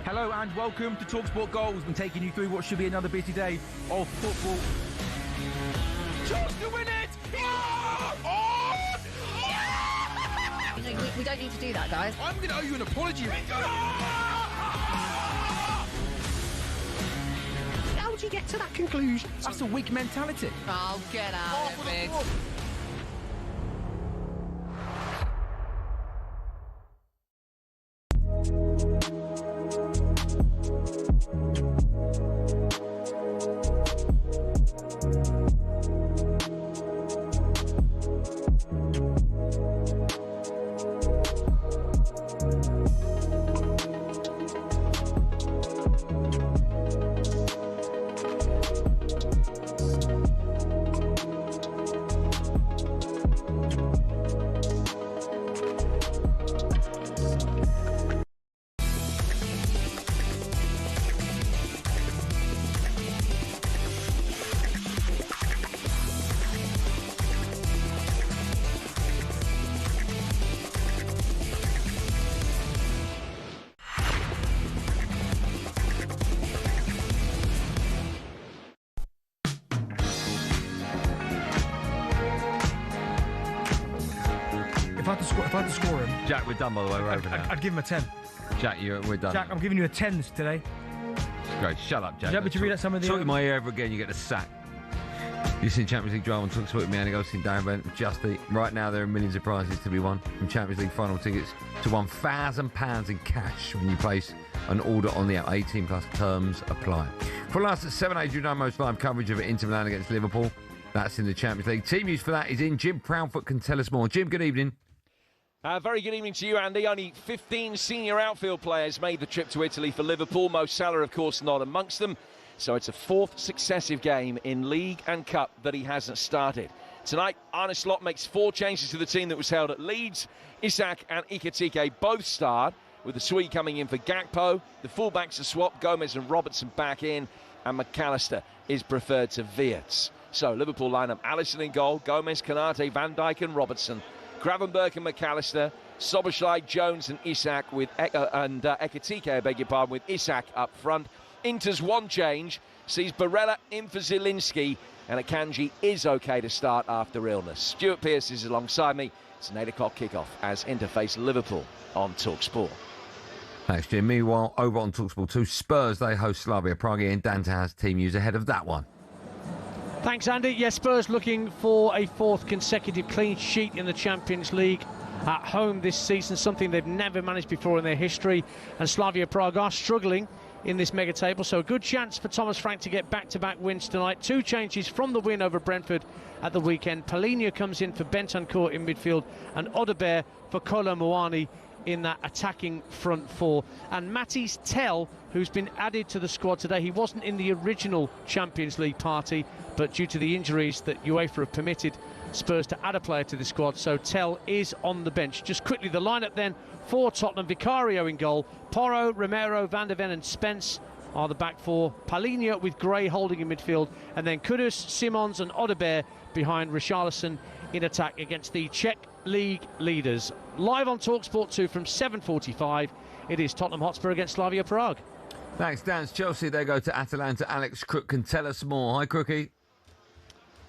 Hello and welcome to talkSPORT Goals. Been taking you through what should be another busy day of football. Chance to win it! We don't need to do that, guys. I'm going to owe you an apology. How would you get to that conclusion? That's a weak mentality. Oh, get out of it. If I had to score him... Jack, we're done, by the way. We're over now. I'd give him a 10. Jack, we're done. Jack, I'm giving you a 10 today. Great. Shut up, Jack. Would you like me to read out some of the... Talk in my ear ever again, you get the sack. You've seen Champions League Drive on talkSPORT with me, Andy Goldstein Darren Bent, Justy. Right now, there are millions of prizes to be won, from Champions League final tickets to £1,000 in cash when you place an order on the app. 18 plus terms apply. For the last 7 days, you've done most live coverage of Inter Milan against Liverpool. That's in the Champions League. Team news for that is in. Jim Proudfoot can tell us more. Jim, good evening. Very good evening to you, Andy. Only 15 senior outfield players made the trip to Italy for Liverpool. Mo Salah, of course, not amongst them. So it's a fourth successive game in League and Cup that he hasn't started. Tonight, Arne Slot makes 4 changes to the team that was held at Leeds. Isak and Iketike both start, with the Swede coming in for Gakpo. The fullbacks are swapped, Gomez and Robertson back in, and McAllister is preferred to Wirtz. So Liverpool lineup: Alisson in goal, Gomez, Konate, Van Dijk and Robertson. Gravenberch and McAllister, Szoboszlai, Jones and Isak with Ekitike, I beg your pardon, with Isak up front. Inter's one change sees Barella in for Zielinski, and Akanji is okay to start after illness. Stuart Pearce is alongside me. It's an 8 o'clock kickoff as Inter face Liverpool on talkSPORT. Thanks, Jim. Meanwhile, over on talkSPORT 2, Spurs, they host Slavia Prague, and Dante has team news ahead of that one. Thanks, Andy. Yes, Spurs looking for a 4th consecutive clean sheet in the Champions League at home this season, something they've never managed before in their history. And Slavia Prague are struggling in this mega table, so a good chance for Thomas Frank to get back-to-back wins tonight. 2 changes from the win over Brentford at the weekend. Palhinha comes in for Bentancur in midfield, and Odobert for Kolo Muani in that attacking front 4. And Matthijs Tel, who's been added to the squad today, he wasn't in the original Champions League party, but due to the injuries that UEFA have permitted Spurs to add a player to the squad, so Tel is on the bench. Just quickly, the lineup then for Tottenham: Vicario in goal, Porro, Romero, Van der Ven and Spence are the back 4. Palhinha with Gray holding in midfield, and then Kudus, Simons and Odobert behind Richarlison in attack against the Czech League leaders. Live on talkSPORT 2 from 7:45, it is Tottenham Hotspur against Slavia Prague. Thanks, Dan. Chelsea, they go to Atalanta. Alex Crook can tell us more. Hi, Crookie.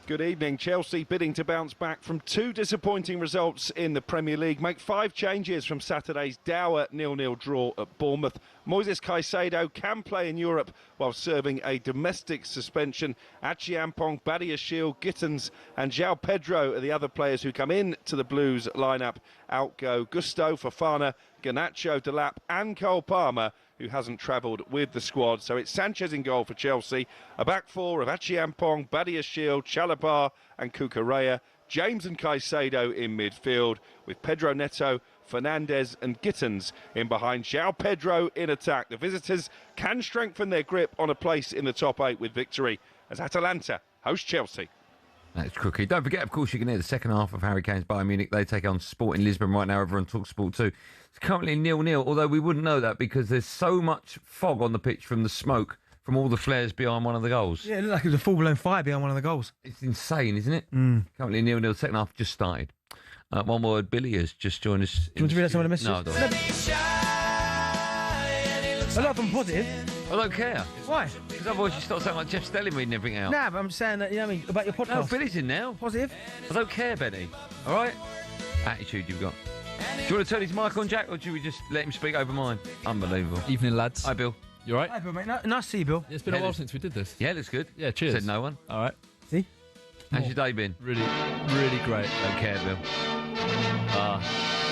Good evening. Chelsea bidding to bounce back from 2 disappointing results in the Premier League. Make 5 changes from Saturday's dour 0-0 draw at Bournemouth. Moises Caicedo can play in Europe while serving a domestic suspension. Achiampong, Badiashile, Gittins and João Pedro are the other players who come in to the Blues lineup. Out go Gusto, Fofana, Garnacho, Delap and Cole Palmer, who hasn't travelled with the squad. So it's Sanchez in goal for Chelsea. A back 4 of Achiampong, Badiashile, Chalobah and Cucurella. James and Caicedo in midfield, with Pedro Neto, Fernandes and Gittins in behind. João Pedro in attack. The visitors can strengthen their grip on a place in the top 8 with victory as Atalanta host Chelsea. That's Crookie. Don't forget, of course, you can hear the second half of Harry Kane's Bayern Munich. They take on Sporting Lisbon right now over on talkSPORT 2. It's currently 0-0, although we wouldn't know that because there's so much fog on the pitch from the smoke from all the flares behind one of the goals. Yeah, it looked like it was a full-blown fire behind one of the goals. It's insane, isn't it? Mm. Currently 0-0, second half just started. One word, Billy has just joined us. Do you want to read out some of the messages? No, I don't. A lot of them positive. I don't care. Why? Because otherwise you start sounding like Jeff Stelling reading everything out. Nah, but I'm saying that, you know what I mean, about your podcast. No, Billy's in now. Positive. I don't care, Benny. All right? Attitude you've got. Do you want to turn his mic on, Jack, or should we just let him speak over mine? Unbelievable. Evening, lads. Hi, Bill. You all right? Hi, Bill, mate. Nice to see you, Bill. Yeah, it's been a while since we did this. Yeah, looks good. Yeah, cheers. Said no one. All right. See? How's your day been? Really, really great. Don't care, Bill.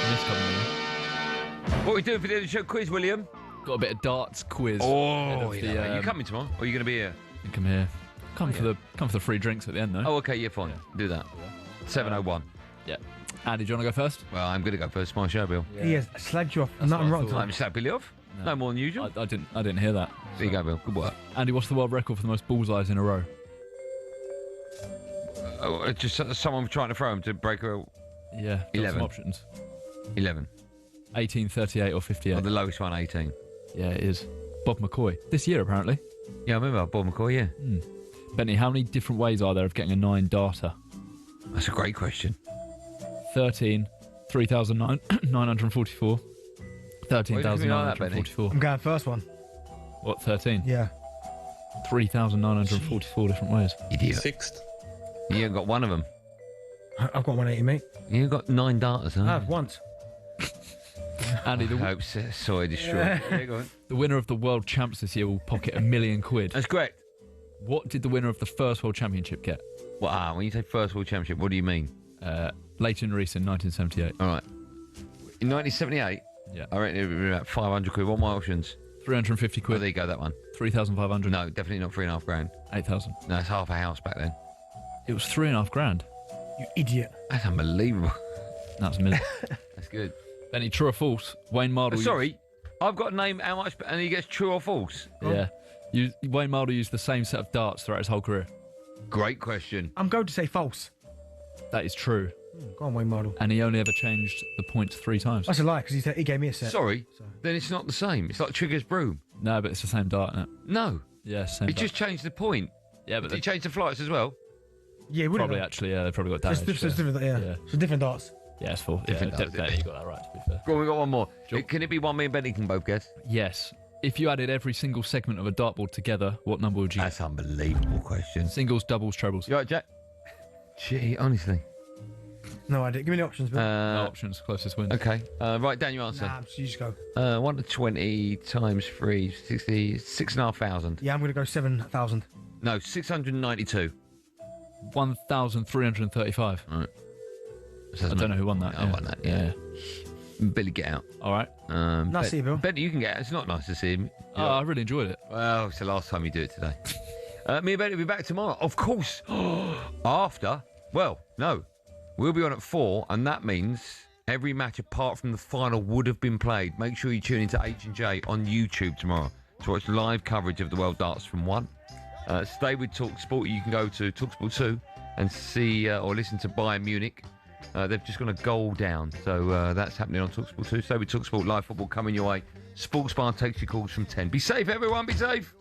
Miss coming in. What are we doing for the end of the show? Quiz, William? Got a bit of darts quiz. Oh, yeah. You coming tomorrow? Or are you going to be here? I think I'm here. Come for the free drinks at the end, though. Oh, okay, yeah, fine. Do that. 7:01. Yeah. Andy, do you want to go first? Well, I'm going to go first. My show, Bill. Yeah. He has slagged you off. That's Nothing what I wrong. thought. I'm slagged Billy off. No more than usual. I didn't hear that. There you go, Bill. Good work. Andy, what's the world record for the most bullseyes in a row? Just someone trying to throw him to break a... Yeah. 11. Some options. 11. 18, 38 or 58. Oh, the lowest one, 18. Yeah, it is. Bob McCoy. This year, apparently. Yeah, I remember Bob McCoy, yeah. Benny, how many different ways are there of getting a 9 darter? That's a great question. 13, 3,944. 13,944. I'm going first one. What, 13? Yeah. 3,944 different ways. Idiot. Sixth. You ain't got one of them. I've got 180, mate. You got 9 darters, huh? I have once. Andy, I hope so. Destroyed. Yeah, go on. The winner of the World Champs this year will pocket £1 million. That's correct. What did the winner of the first World Championship get? Well, when you say first World Championship, what do you mean? Leighton Rees in 1978. All right. In 1978? Yeah. I reckon it would be about 500 quid. What are my options? 350 quid. Oh, there you go, that one. 3,500. No, definitely not 3.5 grand. 8,000. No, it's half a house back then. It was $3,500. You idiot. That's unbelievable. That's a million. That's good. Benny, true or false? Wayne Mardle. Sorry, I've got to name how much, and he gets true or false. Yeah. Wayne Mardle used the same set of darts throughout his whole career. Great question. I'm going to say false. That is true. Go on, Wayne Mardle. And he only ever changed the points 3 times. That's a lie, because he gave me a set. Sorry, then it's not the same. It's like Trigger's broom. No, but it's the same dart, isn't it? No. Yeah, same He dart. just changed the point. Yeah, but Did he change the flights as well? Yeah, would probably actually. Yeah, they probably got damaged. It's different, yeah. So different darts. Yeah, it's full. Different darts, Yeah, you got that right, to be fair. Go on, we got one more. Can it be one me and Benny can both guess? Yes. If you added every single segment of a dartboard together, what number would you That's unbelievable question. Singles, doubles, trebles. You right, Jack? Gee, honestly. No idea. Give me the options, Bill. No options, closest wins. Okay. Right down your answer. Nah, you just go. 1 to 20 times 3, 60, 6,500. Yeah, I'm going to go 7,000. No, 692. 1,335. Right. I don't know who won that. I won that, yeah. Billy, get out. All right. Nice to see you, Bill. Benny, you can get out. It's not nice to see him. Oh, I really enjoyed it. Well, it's the last time you do it today. Me and Benny will be back tomorrow. Of course. After. Well, no. We'll be on at 4, and that means every match apart from the final would have been played. Make sure you tune into H&J on YouTube tomorrow to watch live coverage of the World Darts from 1. Stay with talkSPORT. You can go to talkSPORT 2 and see or listen to Bayern Munich. They've just gone a goal down, so that's happening on talkSPORT 2. Stay with talkSPORT. Live football coming your way. Sports Bar takes your calls from 10. Be safe, everyone. Be safe.